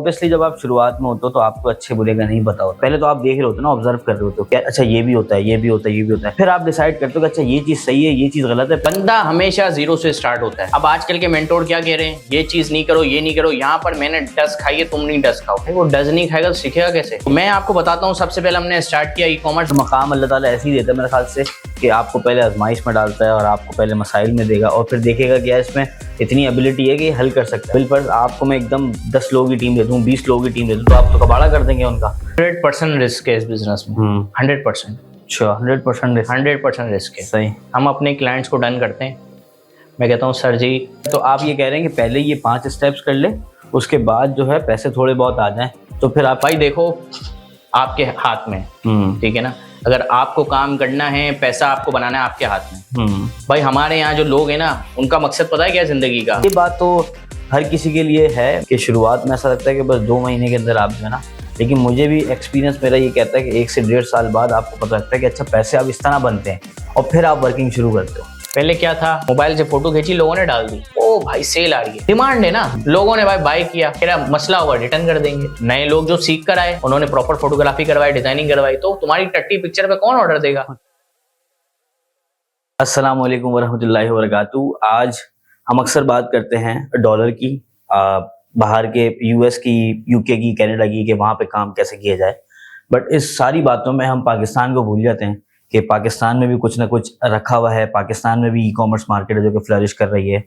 Obviously जब आप शुरुआत में होते हो तो आपको अच्छे बुरे का नहीं पता होता। पहले तो आप देख रहे होते हो ना, ऑब्जर्व कर रहे होते हो कि अच्छा ये भी होता है, ये भी होता है, ये भी होता है। फिर आप डिसाइड करते हो कि अच्छा ये चीज सही है, ये चीज गलत है। बंदा हमेशा जीरो से स्टार्ट होता है। अब आजकल के मेंटोर क्या कह रहे हैं, ये चीज नहीं करो, ये नहीं करो, यहाँ पर मैंने डस्ट खाई है, तुम नहीं डस्ट खाओ। वो डस्ट नहीं खाएगा तो सीखेगा कैसे? तो मैं आपको बताता हूँ, सबसे पहले हमने स्टार्ट किया ई-कॉमर्स। मकाम अल्लाह ताला ऐसे ही देता है मेरे ख्याल से कि आपको पहले आजमाइश में डालता है और आपको पहले मसाइल में देगा और फिर देखेगा कि यार इसमें इतनी एबिलिटी है कि हल कर सकता है। बिल पर आपको मैं एकदम 10 लोगों की टीम दे दूँ, 20 लोगों की टीम दे दूँ तो आप तो कबाड़ा कर देंगे उनका। 100% रिस्क है इस बिजनेस में। 100%। अच्छा 100% रिस्क है। सही। हम अपने क्लाइंट्स को डन करते हैं। मैं कहता हूँ सर जी, तो आप ये कह रहे हैं कि पहले ये 5 स्टेप्स कर ले, उसके बाद जो है पैसे थोड़े बहुत आ जाएं तो फिर आप भाई देखो आपके हाथ में, ठीक है ना। अगर आपको काम करना है, पैसा आपको बनाना है आपके हाथ में। भाई हमारे यहाँ जो लोग हैं ना, उनका मकसद पता है क्या जिंदगी का? ये बात तो हर किसी के लिए है कि शुरुआत में ऐसा लगता है कि बस 2 महीने के अंदर आप जो है ना, लेकिन मुझे भी एक्सपीरियंस मेरा ये कहता है कि 1 से 1.5 साल बाद आपको पता लगता है कि अच्छा पैसे अब इस तरह बनते हैं और फिर आप वर्किंग शुरू करते हो। पहले क्या था, मोबाइल से फोटो खींची, लोगों ने डाल दी, ओ भाई सेल आ रही है, डिमांड है ना, लोगों ने भाई बाय किया, फिर मसला हुआ रिटर्न कर देंगे। नए लोग जो सीख कर आए उन्होंने प्रॉपर फोटोग्राफी करवाई, डिजाइनिंग करवाई, तो तुम्हारी टट्टी पिक्चर पे कौन ऑर्डर देगा? अस्सलाम वालेकुम वरहमतुल्लाहि वबरकातुहू। आज हम अक्सर बात करते हैं डॉलर की, बाहर के यूएस की, यूके की, कनाडा की, कि वहाँ पे काम कैसे किया जाए। बट इस सारी बातों में हम पाकिस्तान को भूल जाते हैं कि पाकिस्तान में भी कुछ ना कुछ रखा हुआ है। पाकिस्तान में भी ई कॉमर्स मार्केट है जो कि फ्लरिश कर रही है।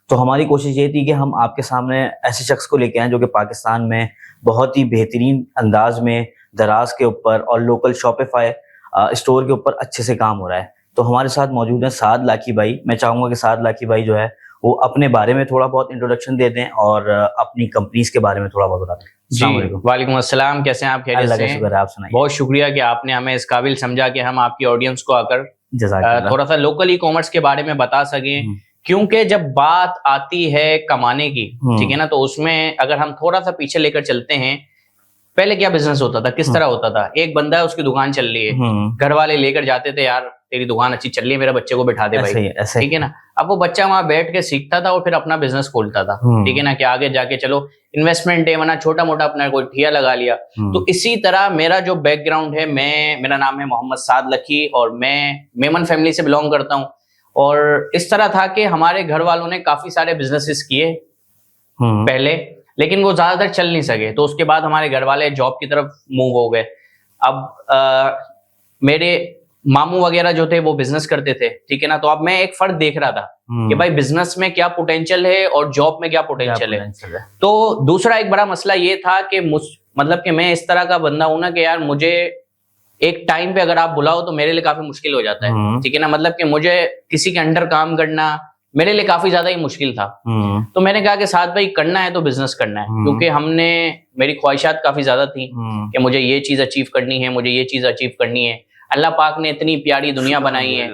तो हमारी कोशिश ये थी कि हम आपके सामने ऐसे शख्स को लेके आए जो कि पाकिस्तान में बहुत ही बेहतरीन अंदाज में दराज के ऊपर और लोकल शॉपिफाई स्टोर के ऊपर अच्छे से काम हो रहा है। तो हमारे साथ मौजूद है साद लाखी भाई। मैं चाहूँगा कि साद लाखी भाई जो है वो अपने बारे में थोड़ा बहुत इंट्रोडक्शन दे दें और अपनी कंपनीज के बारे में थोड़ा बहुत बता दें। वालेकुम अस्सलाम, कैसे हैं आप? खैरियत से? शुक्र है, आप सुनाइए। बहुत शुक्रिया कि आपने हमें इस काबिल समझा कि हम आपकी ऑडियंस को आकर थोड़ा सा लोकल ई कॉमर्स के बारे में बता सकें। क्योंकि जब बात आती है कमाने की, ठीक है ना, तो उसमें अगर हम थोड़ा सा पीछे लेकर चलते हैं, पहले क्या बिजनेस होता था, किस तरह होता था? एक बंदा है, उसकी दुकान चल रही है, घर वाले लेकर जाते थे, यार तेरी दुकान अच्छी चल रही है, मेरे बच्चे को बिठा दे भाई, ठीक है ना। अब वो बच्चा वहां बैठ के सीखता था और फिर अपना बिजनेस खोलता था, ठीक है ना, कि आगे जाके चलो इन्वेस्टमेंट है, वरना छोटा मोटा अपना कोई ठिया लगा लिया। तो इसी तरह मेरा जो बैकग्राउंड है, मेरा नाम है मोहम्मद साद लखी और मैं मेमन फैमिली से बिलोंग करता हूँ। और इस तरह था कि हमारे घर वालों ने काफी सारे बिजनेसेस किए पहले, लेकिन वो ज्यादातर चल नहीं सके। तो उसके बाद हमारे घर वाले जॉब की तरफ मूव हो गए। अब मेरे मामू वगैरह जो थे वो बिजनेस करते थे, ठीक है ना। तो अब मैं एक फर्क देख रहा था कि भाई बिजनेस में क्या पोटेंशियल है और जॉब में क्या पोटेंशियल है। तो दूसरा एक बड़ा मसला ये था कि मतलब कि मैं इस तरह का बंदा हूं ना कि यार मुझे एक टाइम पे अगर आप बुलाओ तो मेरे लिए काफी मुश्किल हो जाता है, ठीक है ना। मतलब कि मुझे किसी के अंडर काम करना मेरे लिए काफी ज्यादा ही मुश्किल था। तो मैंने कहा कि साथ भाई करना है तो बिजनेस करना है, क्योंकि मेरी ख्वाहिशात काफी ज्यादा थी कि मुझे ये चीज अचीव करनी है, मुझे ये चीज अचीव करनी है। अल्लाह पाक ने इतनी प्यारी दुनिया बनाई है,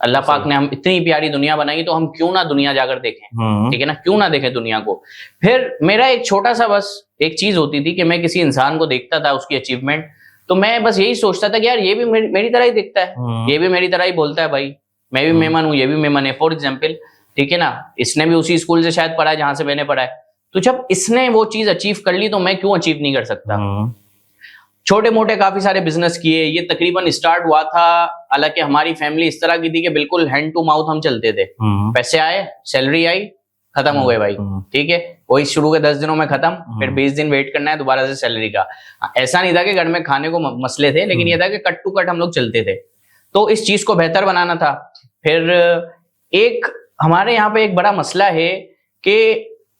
अल्लाह पाक ने हम इतनी प्यारी दुनिया बनाई, तो हम क्यों ना दुनिया जाकर देखें, ठीक है ना, क्यों ना देखें दुनिया को। फिर मेरा एक छोटा सा बस एक चीज होती थी कि मैं किसी इंसान को देखता था, उसकी अचीवमेंट, तो मैं बस यही सोचता था कि यार ये भी मेरी तरह ही दिखता है, ये भी मेरी तरह ही बोलता है, भाई मैं भी मेमन हूँ, ये भी मेमन है, फॉर एग्जाम्पल, ठीक है ना। इसने भी उसी स्कूल से शायद पढ़ा है जहां से मैंने पढ़ा है। तो जब इसने वो चीज अचीव कर ली तो मैं क्यों अचीव नहीं कर सकता? छोटे मोटे काफी सारे बिजनेस किए। ये तकरीबन स्टार्ट हुआ था, हालांकि हमारी फैमिली इस तरह की थी कि बिल्कुल हैंड टू माउथ हम चलते थे। पैसे आए, सैलरी आई, खत्म हो गए भाई, ठीक है। वही शुरू के 10 दिनों में खत्म, फिर 20 दिन वेट करना है दोबारा से सैलरी का। ऐसा नहीं था कि घर में खाने को मसले थे, लेकिन ये था कि कट टू कट हम लोग चलते थे। तो इस चीज को बेहतर बनाना था। फिर एक हमारे यहाँ पे एक बड़ा मसला है कि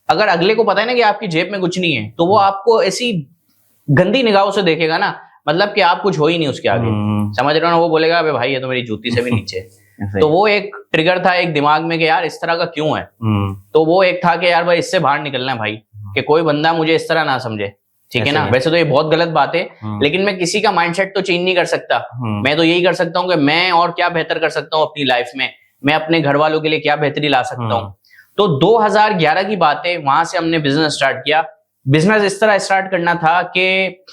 अगर अगले को पता है ना कि आपकी जेब में कुछ नहीं है, तो वो आपको ऐसी गंदी निगाहों से देखेगा ना, मतलब कि आप कुछ हो ही नहीं उसके आगे, समझ रहे हो ना। वो बोलेगा अबे भाई ये तो मेरी जूती से भी नीचे तो वो एक ट्रिगर था एक दिमाग में कि यार इस तरह का क्यों है। तो वो एक था कि यार भाई इससे बाहर निकलना है भाई, कि कोई बंदा मुझे इस तरह ना समझे, ठीक है ना। वैसे तो ये बहुत गलत बात है, लेकिन मैं किसी का माइंडसेट तो चेंज नहीं कर सकता। मैं तो यही कर सकता हूँ कि मैं और क्या बेहतर कर सकता हूँ अपनी लाइफ में, मैं अपने घर वालों के लिए क्या बेहतरी ला सकता हूँ। तो 2011 की बात है, वहां से हमने बिजनेस स्टार्ट किया। बिजनेस इस तरह स्टार्ट करना था कि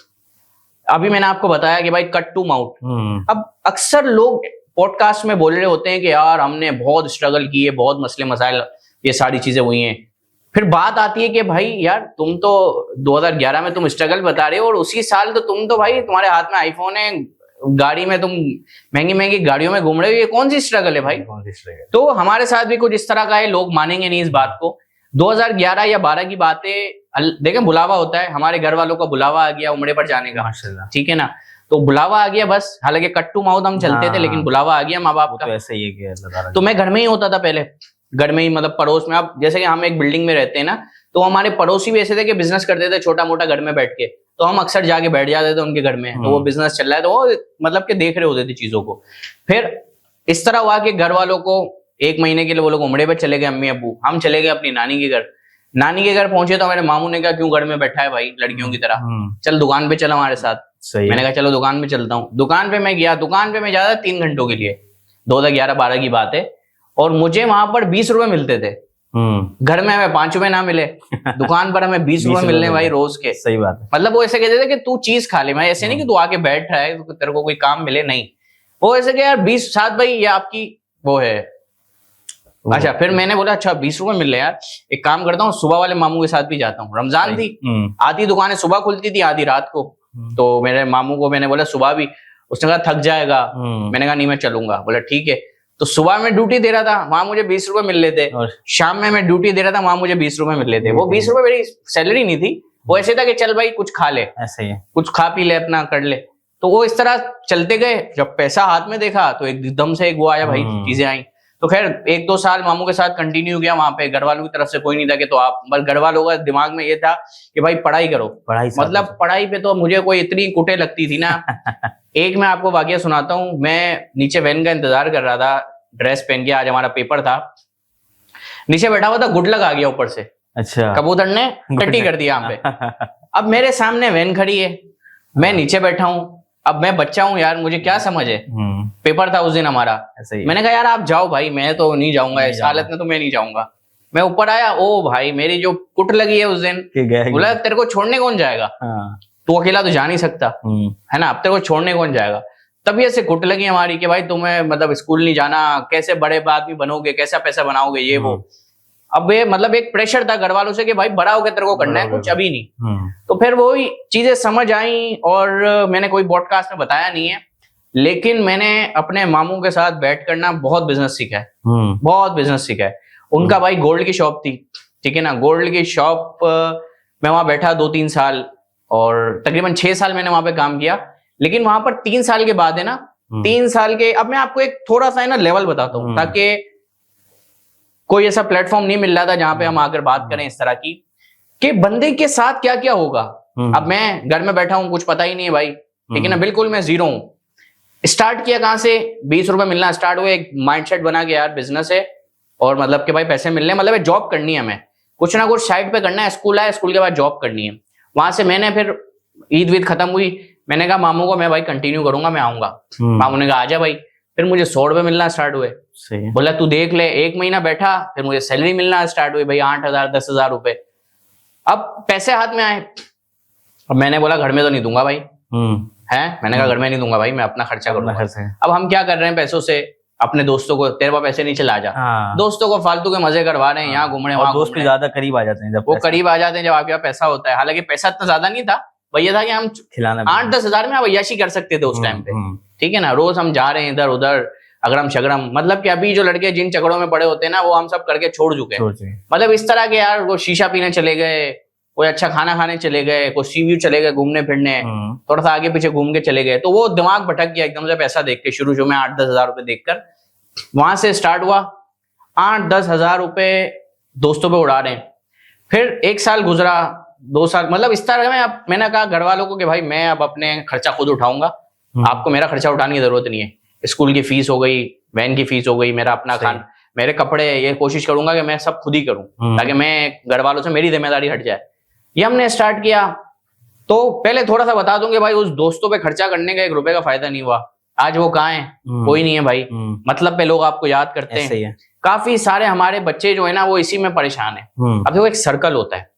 अभी मैंने आपको बताया कि भाई कट टू माउथ। अब अक्सर लोग पॉडकास्ट में बोल रहे होते हैं कि यार हमने बहुत स्ट्रगल की है, बहुत मसले मसाइल, ये सारी चीजें हुई हैं। फिर बात आती है कि भाई यार तुम तो 2011 में तुम स्ट्रगल बता रहे हो और उसी साल तो तुम तो भाई तुम्हारे हाथ में आईफोन है, गाड़ी में तुम महंगी महंगी गाड़ियों में घूम रहे हो, ये कौन सी स्ट्रगल है भाई? कौन सी स्ट्रगल? तो हमारे साथ भी कुछ इस तरह का है, लोग मानेंगे नहीं इस बात को। 2011 या 12 की बातें देखें, बुलावा होता है, हमारे घर वालों का बुलावा आ गया उम्रे पर जाने का, ठीक है ना, तो बुलावा आ गया बस, हालांकि कट्टू माउथ हम चलते थे लेकिन बुलावा आ गया माँ बाप का। तो ऐसे ही है। तो मैं घर में ही होता था पहले, घर में ही, मतलब पड़ोस में। अब जैसे कि हम एक बिल्डिंग में रहते हैं ना, तो हमारे पड़ोसी भी ऐसे थे कि बिजनेस करते थे छोटा मोटा घर में बैठ के, तो हम अक्सर जाके बैठ जाते थे उनके घर में, तो वो बिजनेस चल रहा है तो वो मतलब कि देख रहे होते थे चीजों को। फिर इस तरह हुआ कि घर वालों को 1 महीने के लिए वो लोग उमरे पर चले गए, अम्मी अब्बू, हम चले गए अपनी नानी के घर। नानी के घर पहुंचे तो मेरे मामू ने कहा क्यों घर में बैठा है भाई लड़कियों की तरह, चल दुकान पे चल हमारे साथ। मैंने कहा चलो दुकान पे चलता हूँ। दुकान पे मैं गया, दुकान पे मैं ज्यादा 3 घंटों के लिए, 2011-12 की बात है, और मुझे वहां पर 20 रुपए मिलते थे। घर में हमें 5 रुपए ना मिले, दुकान पर हमें 20 रुपए मिलने भाई रोज के। सही बात है। मतलब वो ऐसे कहते थे कि तू चीज खा ले, मैं ऐसे नहीं कि तू आके बैठ रहा है तेरे को कोई काम मिले, नहीं, वो ऐसे कि यार 20 साथ भाई ये आपकी वो है। अच्छा, फिर मैंने बोला अच्छा 20 रुपए मिल रहे यार, एक काम करता हूँ सुबह वाले मामू के साथ भी जाता हूँ। रमजान थी, आधी दुकानें सुबह खुलती थी आधी रात को, तो मेरे मामू को मैंने बोला सुबह भी, उसने कहा थक जाएगा, मैंने कहा नहीं मैं चलूंगा, बोला ठीक है। तो सुबह में ड्यूटी दे रहा था, वहां मुझे 20 रुपए मिल रहे थे, शाम में मैं ड्यूटी दे रहा था, वहां मुझे 20 रुपए मिल रहे थे। वो 20 रुपए मेरी सैलरी नहीं थी, वो ऐसे था कि चल भाई कुछ खा ले, ऐसे ही कुछ खा पी ले अपना कर ले। तो वो इस तरह चलते गए। जब पैसा हाथ में देखा तो एकदम से एक वो आया भाई, चीजें आई। तो खैर 1-2 साल मामू के साथ कंटिन्यू किया वहां पे। घर वालों की तरफ से कोई नहीं था कि तो आप, बस घर वालों का दिमाग में ये था कि भाई पढ़ाई करो, पढ़ाई, मतलब पढ़ाई पे तो मुझे कोई इतनी कुटे लगती थी ना। एक मैं आपको वाकया सुनाता हूँ। मैं नीचे वैन का इंतजार कर रहा था, ड्रेस पहन के, आज हमारा पेपर था, नीचे बैठा हुआ था, गुड लक आ गया ऊपर से। अच्छा, कबूतर ने टट्टी कर दिया यहाँ पे। अब मेरे सामने वैन खड़ी है, मैं नीचे बैठा हूँ, अब मैं बच्चा हूँ यार, मुझे क्या समझ है, पेपर था उस दिन हमारा। मैंने कहा यार आप जाओ भाई, मैं तो नहीं जाऊंगा, इस हालत में तो मैं नहीं जाऊंगा। मैं ऊपर आया, ओ भाई मेरी जो कुट लगी है उस दिन, बोला तेरे को छोड़ने कौन जाएगा, तू अकेला तो जा नहीं सकता है ना, अब तेरे को छोड़ने कौन जाएगा। तभी ऐसे कुट लगी हमारी कि भाई तुम्हें मतलब स्कूल नहीं जाना, कैसे बड़े आदमी बनोगे, कैसा पैसा बनाओगे, ये वो। अब ये मतलब एक प्रेशर था घर वालों से कि भाई बड़ा होकर तेरे को करना है कुछ, अभी नहीं। तो फिर वही चीजें समझ आई, और मैंने कोई पॉडकास्ट में बताया नहीं है, लेकिन मैंने अपने मामू के साथ बैठ कर ना बहुत बिजनेस सीखा है, बहुत बिजनेस सीखा है। उनका भाई गोल्ड की शॉप थी, ठीक है ना, गोल्ड की शॉप, मैं वहां बैठा 2-3 साल, और तकरीबन 6 साल मैंने वहां पे काम किया। लेकिन वहां पर 3 साल के बाद है ना, 3 साल के, अब मैं आपको एक थोड़ा सा है ना लेवल बताता हूँ, ताकि कोई ऐसा प्लेटफॉर्म नहीं मिल रहा था जहां पे हम आकर बात करें इस तरह की, कि बंदे के साथ क्या क्या होगा। अब मैं घर में बैठा हूं, कुछ पता ही नहीं है भाई, ठीक है ना, बिल्कुल मैं जीरो हूं। स्टार्ट किया कहां से, 20 रुपए मिलना स्टार्ट हुए, एक माइंडसेट बना के यार बिजनेस है, और मतलब कि भाई पैसे मिलने, मतलब जॉब करनी है, हमें कुछ ना कुछ साइड पे करना है, स्कूल आया, स्कूल के बाद जॉब करनी है। वहां से मैंने फिर ईद वीद खत्म हुई, मैंने कहा मामू को मैं भाई कंटिन्यू करूंगा, मैं आऊंगा। मामू ने कहा आजा भाई। फिर मुझे 100 रुपए मिलना स्टार्ट हुए, बोला तू देख ले। 1 महीना बैठा, फिर मुझे सैलरी मिलना स्टार्ट हुई भाई, 8,000 10,000 रुपए। अब पैसे हाथ में आए, अब मैंने बोला घर में तो नहीं दूंगा भाई, है, मैंने कहा घर में नहीं दूंगा भाई, मैं अपना खर्चा करूंगा। अब हम क्या कर रहे हैं पैसों से, अपने दोस्तों को, तेरे पास पैसे नहीं चला जा, दोस्तों को फालतू के मजे करवा रहे हैं, यहाँ घूम रहे हैं, दोस्त भी ज्यादा करीब आ जाते हैं, जब वो करीब आ जाते हैं जब आपके पास पैसा होता है। हालांकि पैसा इतना ज्यादा नहीं था भैया, था कि हम 8-10 हजार में अय्याशी कर सकते थे उस टाइम पे, ठीक है ना। रोज हम जा रहे हैं इधर उधर, अगरम शगरम, मतलब कि अभी जो लड़के जिन चक्करों में पड़े होते हैं ना, वो हम सब करके छोड़ चुके हैं। मतलब इस तरह के यार, वो शीशा पीने चले गए, कोई अच्छा खाना खाने चले गए, कोई सी व्यू चले गए घूमने फिरने, थोड़ा सा आगे पीछे घूम के चले गए, तो वो दिमाग भटक गया एकदम से पैसा देख के। शुरू में 8-10 हजार रुपए देखकर वहां से स्टार्ट हुआ, 8-10 हजार रुपए दोस्तों पे उड़ा रहे हैं। फिर 1 साल गुजरा, 2 साल, मतलब इस तरह में। अब मैंने कहा घर वालों को कि भाई मैं अब अपने खर्चा खुद उठाऊंगा, आपको मेरा खर्चा उठाने की जरूरत नहीं है। स्कूल की फीस हो गई, वैन की फीस हो गई, मेरा अपना खान, मेरे कपड़े, ये कोशिश करूंगा कि मैं सब खुद ही करूं, ताकि मैं घर वालों से मेरी जिम्मेदारी हट जाए। ये हमने स्टार्ट किया। तो पहले थोड़ा सा बता दूं कि भाई उस दोस्तों पे खर्चा करने का 1 रुपए का फायदा नहीं हुआ। आज वो कहाँ है, कोई नहीं है भाई, मतलब पे लोग आपको याद करते हैं। काफी सारे हमारे बच्चे जो है ना, वो इसी में परेशान है। अब देखो एक सर्कल होता है,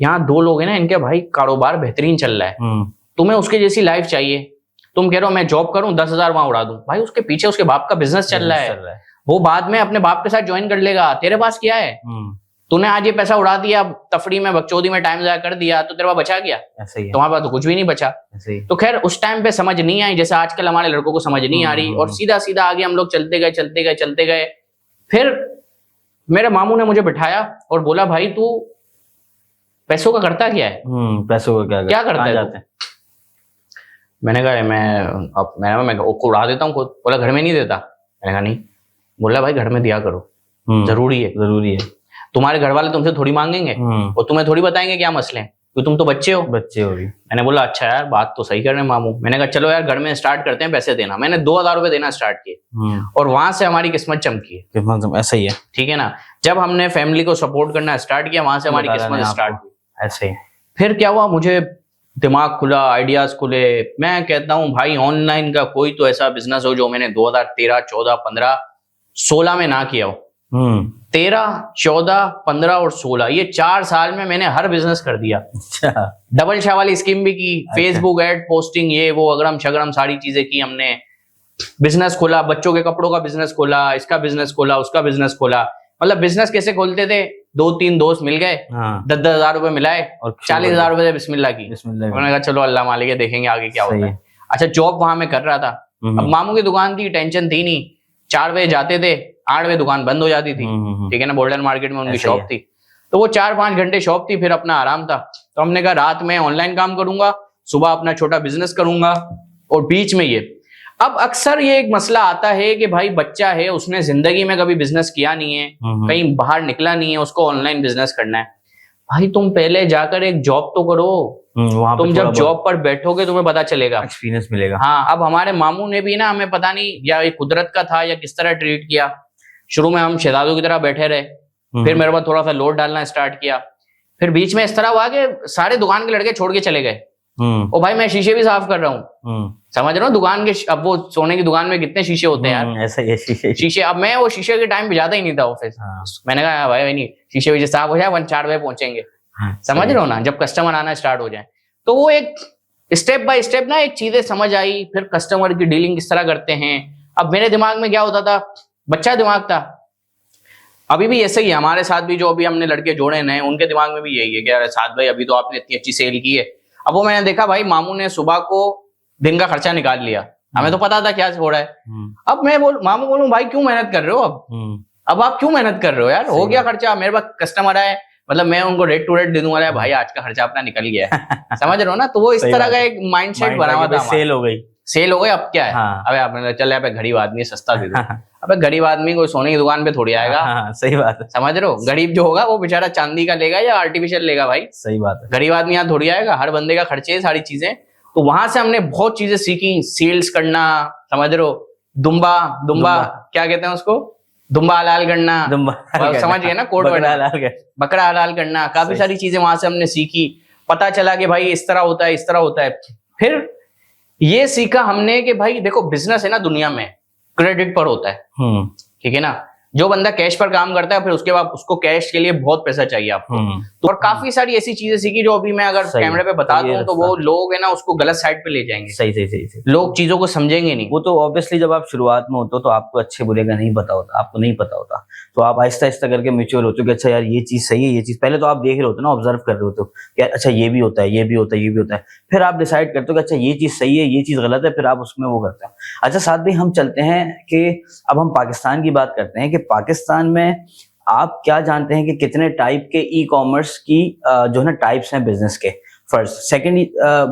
यहाँ 2 लोग हैं ना, इनके भाई कारोबार बेहतरीन चल रहा है, तुम्हें उसके जैसी लाइफ चाहिए। तुम कह रहे हो मैं जॉब करूं, 10 हजार वहां उड़ा दूं, भाई उसके पीछे उसके बाप का बिजनेस चल रहा है, वो बाद में अपने बाप के साथ ज्वाइन कर लेगा, तेरे पास क्या है। तूने आज ये पैसा उड़ा दिया, तफरी में बकचोदी में टाइम जाया कर दिया, तो तेरे पास बचा गया? ऐसे ही है। तुम्हारे पास तो कुछ भी नहीं बचा। ऐसे ही। तो खैर उस टाइम पे समझ नहीं आई, जैसे आजकल हमारे लड़कों को समझ नहीं आ रही, और सीधा सीधा आगे हम लोग चलते गए। फिर मेरे मामू ने मुझे बिठाया और बोला, भाई तू पैसों का करता क्या है? पैसों का क्या करता है जाते हैं? मैंने कहा मैं उड़ा देता हूँ खुद। बोला घर में नहीं देता? मैंने कहा नहीं। बोला भाई घर में दिया करो, जरूरी है। तुम्हारे घर वाले तुमसे थोड़ी मांगेंगे और तुम्हें थोड़ी बताएंगे क्या मसले हैं, क्योंकि तुम तो बच्चे हो भी। मैंने बोला अच्छा यार, बात तो सही कर रहे हैं मामू। मैंने कहा चलो यार घर में स्टार्ट करते हैं पैसे देना। मैंने 2000 रुपए देना स्टार्ट किए और वहां से हमारी किस्मत चमकी है। ऐसा ही है, ठीक है ना। जब हमने फैमिली को सपोर्ट करना स्टार्ट किया, वहां से हमारी किस्मत स्टार्ट हुई। ऐसे ही। फिर क्या हुआ, मुझे दिमाग खुला, आइडियाज खुले। मैं कहता हूँ भाई ऑनलाइन का कोई तो ऐसा बिजनेस हो जो मैंने 2013, 14, 15, 16 में ना किया हो। 13, 14, 15 और 16 ये 4 साल में मैंने हर बिजनेस कर दिया। डबल शाह वाली स्कीम भी की, फेसबुक एड पोस्टिंग, ये वो अगरम शगरम सारी चीजें की हमने। बिजनेस खोला, बच्चों के कपड़ों का बिजनेस खोला, इसका बिजनेस खोला, उसका बिजनेस खोला। मतलब बिजनेस कैसे खोलते थे, 2-3 दोस्त मिल गए, 10-10 हजार रुपए मिलाए और 40,000 रुपए से बिस्मिल्लाह की। उन्होंने कहा चलो अल्लाह मालिक है, देखेंगे आगे क्या होता है। अच्छा जॉब वहां मैं कर रहा था। अब मामू की दुकान थी, टेंशन थी नहीं। 4 बजे जाते थे, 8 बजे दुकान बंद हो जाती थी। ठीक है ना, बोल्डन मार्केट में उनकी शॉप थी, तो वो 4-5 घंटे शॉप थी, फिर अपना आराम था। तो हमने कहा रात में ऑनलाइन काम करूंगा, सुबह अपना छोटा बिजनेस करूंगा, और बीच में ये। अब अक्सर ये एक मसला आता है कि भाई बच्चा है, उसने जिंदगी में कभी बिजनेस किया नहीं है, कहीं बाहर निकला नहीं है, उसको ऑनलाइन बिजनेस करना है। भाई तुम पहले जाकर एक जॉब तो करो, तुम जब जॉब पर बैठोगे तुम्हें पता चलेगा, एक्सपीरियंस मिलेगा। हाँ, अब हमारे मामू ने भी ना, हमें पता नहीं या ये कुदरत का था या किस तरह ट्रीट किया। शुरू में हम शहजादों की तरह बैठे रहे, फिर मेरे पास थोड़ा सा लोड डालना स्टार्ट किया। फिर बीच में इस तरह हुआ कि सारे दुकान के लड़के छोड़ के चले गए। और भाई मैं शीशे भी साफ कर रहा हूँ, समझ रहे हो दुकान के। अब वो सोने की दुकान में कितने शीशे होते हैं यार, ऐसा ही शीशे। अब मैं वो शीशे के टाइम पे जाता ही नहीं था ऑफिस। मैंने कहा भाई नहीं, शीशे वीशे साफ हो जाए, 4 बजे पहुंचेंगे। समझ रहे हो ना, जब कस्टमर आना स्टार्ट हो जाए। तो वो एक स्टेप बाय स्टेप ना एक चीजें समझ आई, फिर कस्टमर की डीलिंग किस तरह करते हैं। अब मेरे दिमाग में क्या होता था, बच्चा दिमाग था, अभी भी ऐसे ही है हमारे साथ भी, जो अभी हमने लड़के जोड़े नए, उनके दिमाग में भी यही है कि यार साथ भाई अभी तो आपने इतनी अच्छी सेल की है। अब वो मैंने देखा भाई मामू ने सुबह को दिन का खर्चा निकाल लिया, हमें तो पता था क्या हो रहा है। अब मैं मामू बोलूं भाई क्यों मेहनत कर रहे हो, अब आप क्यों मेहनत कर रहे हो यार, हो गया खर्चा। मेरे पास कस्टमर आए, मतलब मैं उनको रेट टू रेट दे दूंगा, भाई आज का खर्चा अपना निकल गया है। समझ रहे हो ना, तो वो इस तरह का एक माइंडसेट बना हुआ था। सेल हो गई, अब क्या है। अबे आपने चल यहाँ पे गरीब आदमी सस्ता दे दो। अबे गरीब आदमी कोई सोने की दुकान पे थोड़ी आएगा। सही बात है, समझ रहे हो। गरीब जो होगा वो बेचारा चांदी का लेगा या आर्टिफिशियल लेगा भाई। सही बात है, गरीब आदमी यहाँ थोड़ी आएगा, हर बंदे का खर्चे सारी चीजें। तो वहां से हमने बहुत चीजें सीखी, सेल्स करना, समझ रहे हो, दुम्बा क्या कहते हैं उसको, दुम्बा हलाल करना, समझ गए ना, कोड बकरा हलाल करना, काफी सारी चीजें वहां से हमने सीखी। पता चला कि भाई इस तरह होता है, इस तरह होता है। फिर ये सीखा हमने कि भाई देखो बिजनेस है ना, दुनिया में क्रेडिट पर होता है। ठीक है ना, जो बंदा कैश पर काम करता है फिर उसके बाद उसको कैश के लिए बहुत पैसा चाहिए आपको। तो और काफी सारी ऐसी चीजें सीखी जो अभी मैं अगर कैमरे पे बता दूं तो वो लोग है ना उसको गलत साइड पे ले जाएंगे। सही लोग चीजों को समझेंगे नहीं। वो तो ऑब्वियसली जब आप शुरुआत में होते हो तो आपको अच्छे बुरे का नहीं पता होता, आपको नहीं पता होता, तो आप आहिस्ता आहिस्ता करके मैच्योर होते हो कि अच्छा यार ये चीज सही है, ये चीज पहले तो आप देख रहे होते हो ना, ऑब्जर्व कर रहे होते हो कि अच्छा ये भी होता है, ये भी होता है, ये भी होता है। फिर आप डिसाइड करते हो कि अच्छा ये चीज सही है, ये चीज गलत है, फिर आप उसमें वो करते हो। अच्छा साथ भी हम चलते हैं कि अब हम पाकिस्तान की बात करते हैं कि पाकिस्तान में आप क्या जानते हैं कि कितने टाइप के ई कॉमर्स की जो है ना टाइप्स हैं बिजनेस के। फर्स्ट, सेकंड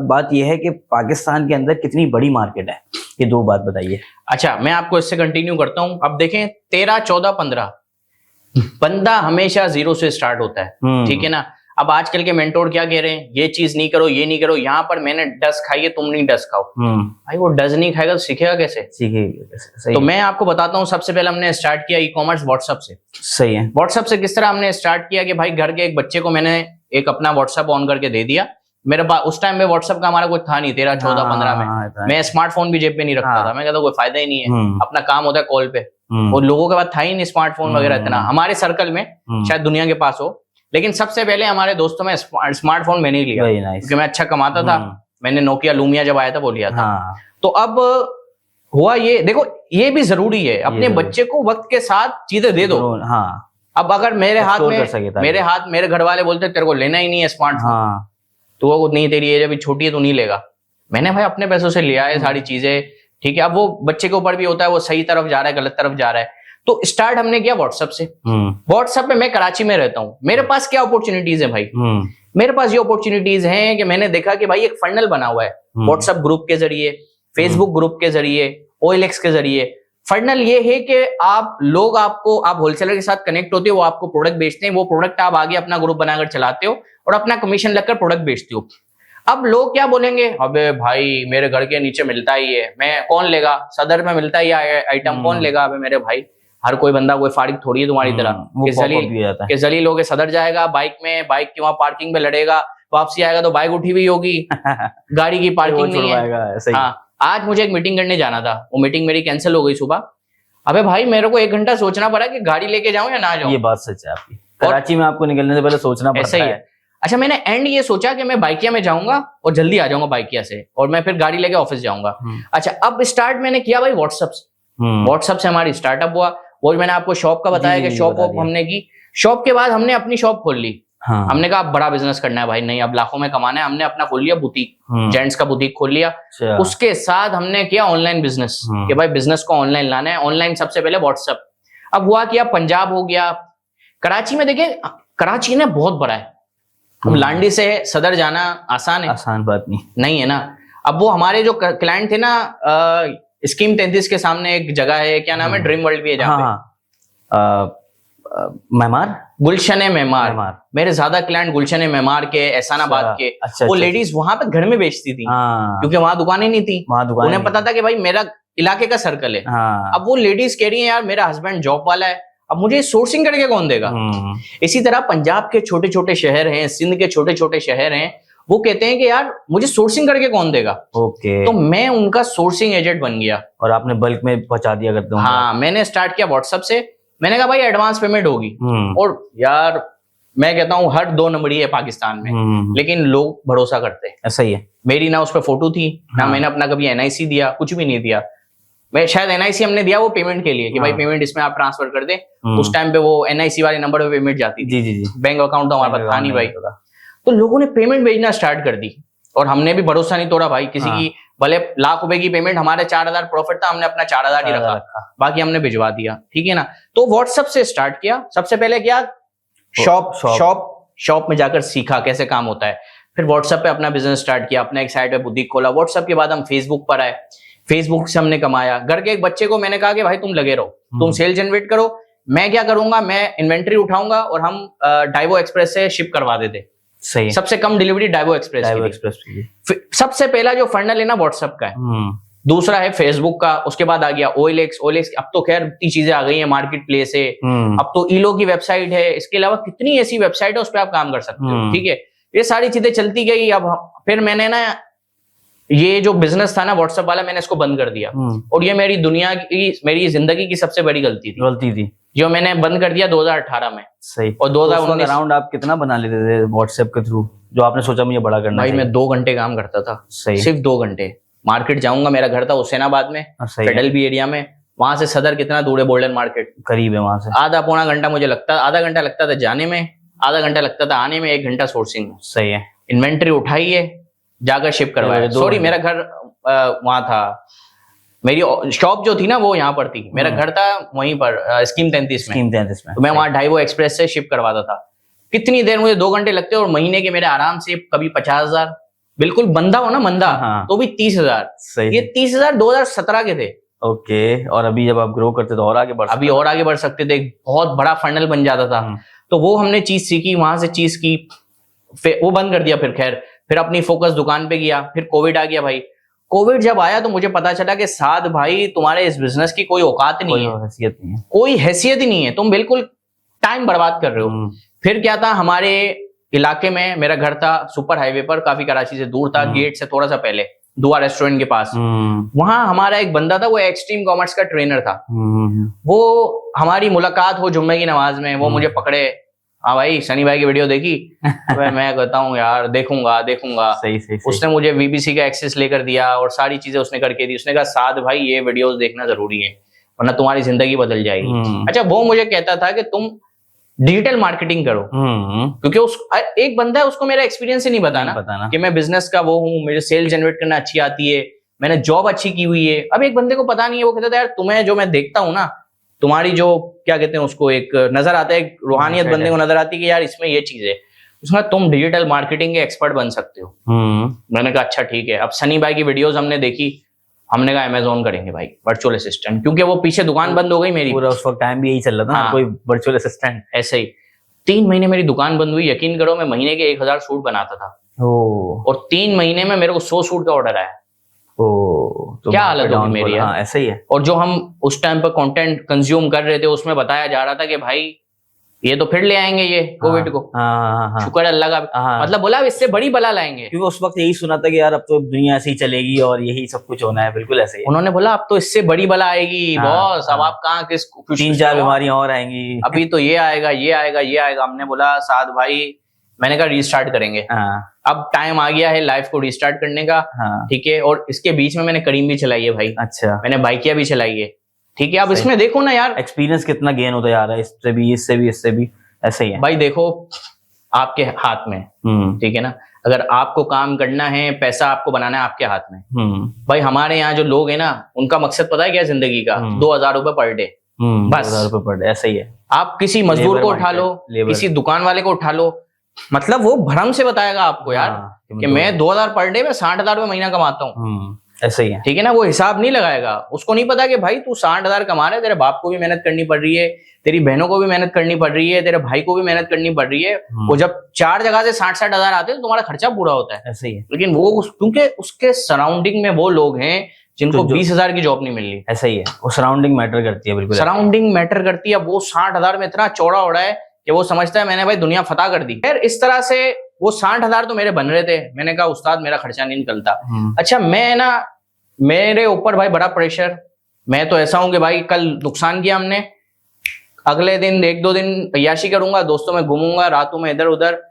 बात यह है कि पाकिस्तान के अंदर कितनी बड़ी मार्केट है, ये 2 बात बताइए। अच्छा मैं आपको इससे कंटिन्यू करता हूं। अब देखें 13, 14, 15 बंदा हमेशा 0 से स्टार्ट होता है। ठीक है ना। अब आजकल के मेंटोर क्या कह रहे हैं, ये चीज नहीं करो, ये नहीं करो, यहाँ पर मैंने डस खाई है, तुम नहीं डस खाओ। भाई वो डस नहीं खाएगा तो सीखेगा कैसे? तो मैं आपको बताता हूँ। सबसे पहले हमने स्टार्ट किया ई कॉमर्स व्हाट्सएप से। सही है। व्हाट्सएप से किस तरह हमने स्टार्ट किया कि भाई घर के एक बच्चे को मैंने एक अपना व्हाट्सएप ऑन करके दे दिया। मेरे पास उस टाइम में व्हाट्सएप का हमारा कुछ था नहीं, 13, 14, 15 में मैं स्मार्टफोन भी जेब पे नहीं रखता था। मैं कहता कोई फायदा ही नहीं है, अपना काम होता है कॉल पे। और लोगों के पास था ही नहीं स्मार्टफोन वगैरह इतना, हमारे सर्कल में शायद दुनिया के पास हो, लेकिन सबसे पहले हमारे दोस्तों में स्मार्टफोन मैंने ही लिया क्योंकि मैं अच्छा कमाता था। मैंने नोकिया लूमिया जब आया था वो लिया था। तो अब हुआ ये, देखो ये भी जरूरी है, अपने बच्चे को वक्त के साथ चीजें दे दो। अब अगर मेरे हाथ मेरे घर वाले बोलते तेरे को लेना ही नहीं है स्मार्टफोन, हाँ, तो वो नहीं, तेरी एज अभी छोटी है तो नहीं लेगा। मैंने भाई अपने पैसों से लिया है सारी चीजें, ठीक है। अब वो बच्चे के ऊपर भी होता है, वो सही तरफ जा रहा है गलत तरफ जा रहा है। तो स्टार्ट हमने किया व्हाट्सएप से। व्हाट्सएप पे मैं कराची में रहता हूँ, मेरे पास क्या अपॉर्चुनिटीज है भाई, मेरे पास ये अपॉर्चुनिटीज हैं कि मैंने देखा कि भाई एक फंडल बना हुआ है व्हाट्सएप ग्रुप के जरिए, फेसबुक ग्रुप के जरिए, OLX के जरिए। फंडल ये है कि आप होलसेलर के साथ कनेक्ट होते हो, वो आपको प्रोडक्ट बेचते हैं, वो प्रोडक्ट आप आगे अपना ग्रुप बनाकर चलाते हो और अपना कमीशन लगकर प्रोडक्ट बेचते हो। अब लोग क्या बोलेंगे, अबे भाई मेरे घर के नीचे मिलता ही है, मैं कौन लेगा, सदर में मिलता ही आइटम कौन लेगा। अबे मेरे भाई, हर कोई बंदा कोई फारिग थोड़ी है तुम्हारी तरह कि जलील होके सदर जाएगा बाइक में, बाइक की वहां पार्किंग में लड़ेगा, वापसी आएगा तो बाइक उठी हुई होगी, गाड़ी की पार्किंग नहीं है। हाँ, आज मुझे एक मीटिंग करने जाना था, वो मीटिंग मेरी कैंसिल हो गई सुबह। अबे भाई मेरे को 1 घंटा सोचना पड़ा कि गाड़ी लेके जाऊं या ना जाऊं। ये बात सच है आपकी, कराची में आपको निकलने से पहले सोचना पड़ता है। अच्छा, मैंने एंड ये सोचा कि मैं बाइकिया में जाऊंगा और जल्दी आ जाऊंगा बाइकिया से, और मैं फिर गाड़ी लेके ऑफिस जाऊंगा। अच्छा, अब स्टार्ट मैंने किया भाई व्हाट्सएप से। व्हाट्सएप से हमारी स्टार्टअप हुआ, वो मैंने आपको शॉप का बताया कि शॉप हमने की। शॉप के बाद हमने अपनी शॉप खोल ली। हाँ। हमने कहा बड़ा बिजनेस करना है भाई, नहीं अब लाखों में कमाना है। हमने अपना खोल लिया बुटीक, जेंट्स का बुटीक खोल लिया। उसके साथ हमने किया ऑनलाइन बिजनेस कि भाई बिजनेस को ऑनलाइन लाना है। ऑनलाइन सबसे पहले व्हाट्सएप। अब हुआ कि पंजाब हो गया, कराची में देखिए, कराची ना बहुत बड़ा है। अब लांडी से सदर जाना आसान है? आसान बात नहीं है ना। अब वो हमारे जो क्लाइंट थे ना, स्कीम 33 के सामने एक जगह है, क्या नाम है, ड्रीम वर्ल्ड भी है जहाँ पे मेमार, गुलशन मेमार। मेरे ज्यादा क्लाइंट गुलशन मेमार के, एहसानाबाद के। अच्छा, वो लेडीज वहां पे घर में बेचती थी क्योंकि वहां दुकानें नहीं थी। उन्हें पता था कि भाई मेरा इलाके का सर्कल है। अब वो लेडीज कह रही है यार मेरा हस्बैंड जॉब वाला है, अब मुझे सोर्सिंग करके कौन देगा। इसी तरह पंजाब के छोटे छोटे शहर हैं, सिंध के छोटे छोटे शहर हैं, वो कहते हैं कि यार मुझे सोर्सिंग करके कौन देगा। ओके, तो मैं उनका सोर्सिंग एजेंट बन गया और आपने बल्क में पहुंचा दिया करते हो। हाँ, मैंने स्टार्ट किया व्हाट्सएप से। मैंने कहा भाई एडवांस पेमेंट होगी, और यार मैं कहता हूँ हर 2 नंबरी है पाकिस्तान में, लेकिन लोग भरोसा करते हैं। ऐसा ही है। मेरी ना उस पर फोटो थी ना मैंने अपना कभी NIC दिया, कुछ भी नहीं दिया। मैं शायद NIC हमने दिया वो पेमेंट के लिए कि भाई पेमेंट इसमें आप ट्रांसफर कर दे। उस टाइम पे वो NIC वाले नंबर पे पेमेंट जाती थी। जी। बैंक अकाउंट तो हमारे पास था नहीं भाई। तो लोगों ने पेमेंट भेजना स्टार्ट कर दी और हमने भी भरोसा नहीं तोड़ा भाई किसी की। भले ₹1,00,000 की पेमेंट, हमारे 4,000 प्रॉफिट था, हमने अपना 4,000 ही रखा, बाकी हमने भिजवा दिया। ठीक है ना। तो व्हाट्सएप से स्टार्ट किया। सबसे पहले क्या, शॉप में जाकर सीखा कैसे काम होता है। फिर व्हाट्सएप पे अपना बिजनेस स्टार्ट किया, अपना एक साइट पे बुटीक खोला। व्हाट्सएप के बाद हम फेसबुक पर आए, फेसबुक से हमने कमाया। घर के एक बच्चे को मैंने कहा कि भाई तुम लगे रहो, तुम सेल जनरेट करो, मैं क्या करूंगा, मैं इन्वेंट्री उठाऊंगा और हम डाइवो एक्सप्रेस से शिप करवा देते। सही, सबसे कम डिलीवरी डाइवो एक्सप्रेस की। सबसे पहला जो फंडल है ना व्हाट्सएप का है। दूसरा है फेसबुक का, उसके बाद आ गया OLX। अब तो खैर इतनी चीजें आ गई हैं, मार्केट प्लेस है, अब तो ईलो की वेबसाइट है, इसके अलावा कितनी ऐसी वेबसाइट है उस पर आप काम कर सकते हो। ठीक है, ये सारी चीजें चलती गई। अब फिर मैंने ना ये जो बिजनेस था ना व्हाट्सएप वाला, मैंने इसको बंद कर दिया। और ये मेरी जिंदगी की सबसे बड़ी गलती थी जो मैंने बंद कर दिया 2018 में। सही। और 2019 अराउंड आप कितना बना लेते थे व्हाट्सएप के थ्रू, जो आपने सोचा मुझे बड़ा करना है? भाई मैं 2 घंटे काम करता था। सही। सिर्फ 2 घंटे। मार्केट जाऊंगा, मेरा घर था हुसैनाबाद में, फेडरल बी एरिया में। वहां से सदर कितना दूर है, गोल्डन मार्केट करीब है, वहां से आधा पौना घंटा मुझे लगता, आधा घंटा लगता था जाने में, आधा घंटा लगता था आने में, 1 घंटा सोर्सिंग में। सही है। इन्वेंट्री उठाइए, जाकर शिप करवाया। सॉरी, मेरा घर वहां था, मेरी शॉप जो थी ना वो यहाँ पर थी, मेरा घर था वहीं पर स्कीम 33 में। तो मैं वहां डाइवो एक्सप्रेस से शिप करवाता था। कितनी देर, मुझे 2 घंटे लगते और महीने के मेरे आराम से कभी 50,000, बिल्कुल बंदा हो ना मंदा, तो भी 30,000। ये 30,000 2017 के थे। ओके। और अभी जब आप ग्रो करते तो और आगे बढ़ सकते थे, बहुत बड़ा फंडल बन जाता था। तो वो हमने चीज सीखी, वहां से चीज की, वो बंद कर दिया। फिर अपनी फोकस दुकान पे किया। फिर कोविड आ गया भाई। कोविड जब आया तो मुझे पता चला कि साद भाई तुम्हारे इस बिजनेस की कोई औकात नहीं है, कोई हैसियत ही नहीं है, तुम बिल्कुल टाइम बर्बाद कर रहे हो। फिर क्या था, हमारे इलाके में मेरा घर था सुपर हाईवे पर, काफी कराची से दूर था, गेट से थोड़ा सा पहले, दुआ रेस्टोरेंट के पास। वहां हमारा एक बंदा था, वो एक्सट्रीम कॉमर्स का ट्रेनर था। वो हमारी मुलाकात हो जुम्मे की नमाज में, वो मुझे पकड़े, हाँ भाई सनी भाई की वीडियो देखी? मैं कहता हूँ यार देखूंगा। सही। उसने मुझे VBC का एक्सेस लेकर दिया और सारी चीजें उसने करके दी। उसने कहा साद भाई ये वीडियोस देखना जरूरी है, वरना तुम्हारी जिंदगी बदल जाएगी। अच्छा, वो मुझे कहता था कि तुम डिजिटल मार्केटिंग करो। क्योंकि उस एक बंदा है, उसको मेरा एक्सपीरियंस ही नहीं बताना कि मैं बिजनेस का वो हूँ, मुझे सेल जनरेट करना अच्छी आती है, मैंने जॉब अच्छी की हुई है। अब एक बंदे को पता नहीं है, वो कहता था यार तुम्हें जो मैं देखता हूँ ना, तुम्हारी जो क्या कहते हैं उसको, एक नजर आता है, एक रूहानियत बंदे को नजर आती है कि यार इसमें ये चीज है, उसमें तुम डिजिटल मार्केटिंग के एक्सपर्ट बन सकते हो। मैंने कहा अच्छा ठीक है। अब सनी भाई की वीडियोस हमने देखी, हमने कहा अमेजोन करेंगे भाई वर्चुअल असिस्टेंट, क्योंकि वो पीछे दुकान बंद हो गई मेरी पूरा उस वक्त टाइम भी यही चल रहा था। हाँ, कोई वर्चुअल असिस्टेंट ऐसे ही 3 महीने मेरी दुकान बंद हुई। यकीन करो मैं महीने के 1000 सूट बनाता था और 3 महीने में मेरे को 100 सूट का ऑर्डर आया। तो क्या हालत होगी मेरी। हाँ, ऐसा ही है। और जो हम उस टाइम पर कंटेंट कंज्यूम कर रहे थे उसमें बताया जा रहा था कि भाई ये तो फिर ले आएंगे ये कोविड को। शुक्र अल्लाह का। मतलब बोला इससे बड़ी बला लाएंगे, क्योंकि उस वक्त यही सुना था कि यार अब तो दुनिया ऐसे ही चलेगी और यही सब कुछ होना है। बिल्कुल ऐसे ही उन्होंने बोला अब तो इससे बड़ी बला आएगी बॉस। अब आप कहाँ किस 3-4 बीमारियां और आएंगी, अभी तो ये आएगा ये आएगा ये आएगा। हमने बोला साद भाई, मैंने कहा रीस्टार्ट करेंगे। अब टाइम आ गया है लाइफ को रीस्टार्ट करने का। ठीक है। और इसके बीच में मैंने करीम भी चलाई है भाई। अच्छा। मैंने बाइकिया भी चलाई है। ठीक है। अब इसमें देखो ना यार एक्सपीरियंस कितना गेन होता जा रहा है, इससे भी इससे भी इससे भी ऐसे ही है भाई। देखो आपके हाथ में, ठीक है ना, अगर आपको काम करना है, पैसा आपको बनाना है आपके हाथ में। भाई हमारे यहाँ जो लोग हैं ना, उनका मकसद पता है क्या जिंदगी का? 2000 रुपए पर डे, बस 2000 रुपए पर डे। ऐसा ही है। आप किसी मजदूर को उठा लो, किसी दुकान वाले को उठा लो, मतलब वो भरम से बताएगा आपको यार कि मैं 2000 पर डे में 60,000 रुपए महीना कमाता हूँ। ऐसा ही है। ठीक है ना। वो हिसाब नहीं लगाएगा। उसको नहीं पता कि भाई तू 60,000 कमा रहा है, तेरे बाप को भी मेहनत करनी पड़ रही है, तेरी बहनों को भी मेहनत करनी पड़ रही है, तेरे भाई को भी मेहनत करनी पड़ रही है। वो जब 4 जगह से 60-60 हजार आते हैं तो तुम्हारा खर्चा पूरा होता है। ऐसा ही है। लेकिन वो क्योंकि उसके सराउंडिंग में वो लोग हैं जिनको 20,000 की जॉब नहीं मिल रही। ऐसा ही है। वो सराउंडिंग मैटर करती है। बिल्कुल सराउंडिंग मैटर करती है। वो 60,000 में इतना चौड़ा उड़ा है कि वो समझता है मैंने भाई दुनिया फतह कर दी। फिर इस तरह से वो 60,000 तो मेरे बन रहे थे। मैंने कहा उस्ताद मेरा खर्चा नहीं निकलता। अच्छा मैं ना, मेरे ऊपर भाई बड़ा प्रेशर। मैं तो ऐसा हूं कि भाई कल नुकसान किया हमने, अगले दिन 1-2 दिन अय्याशी करूंगा, दोस्तों में घूमूंगा, रातों में इधर उधर,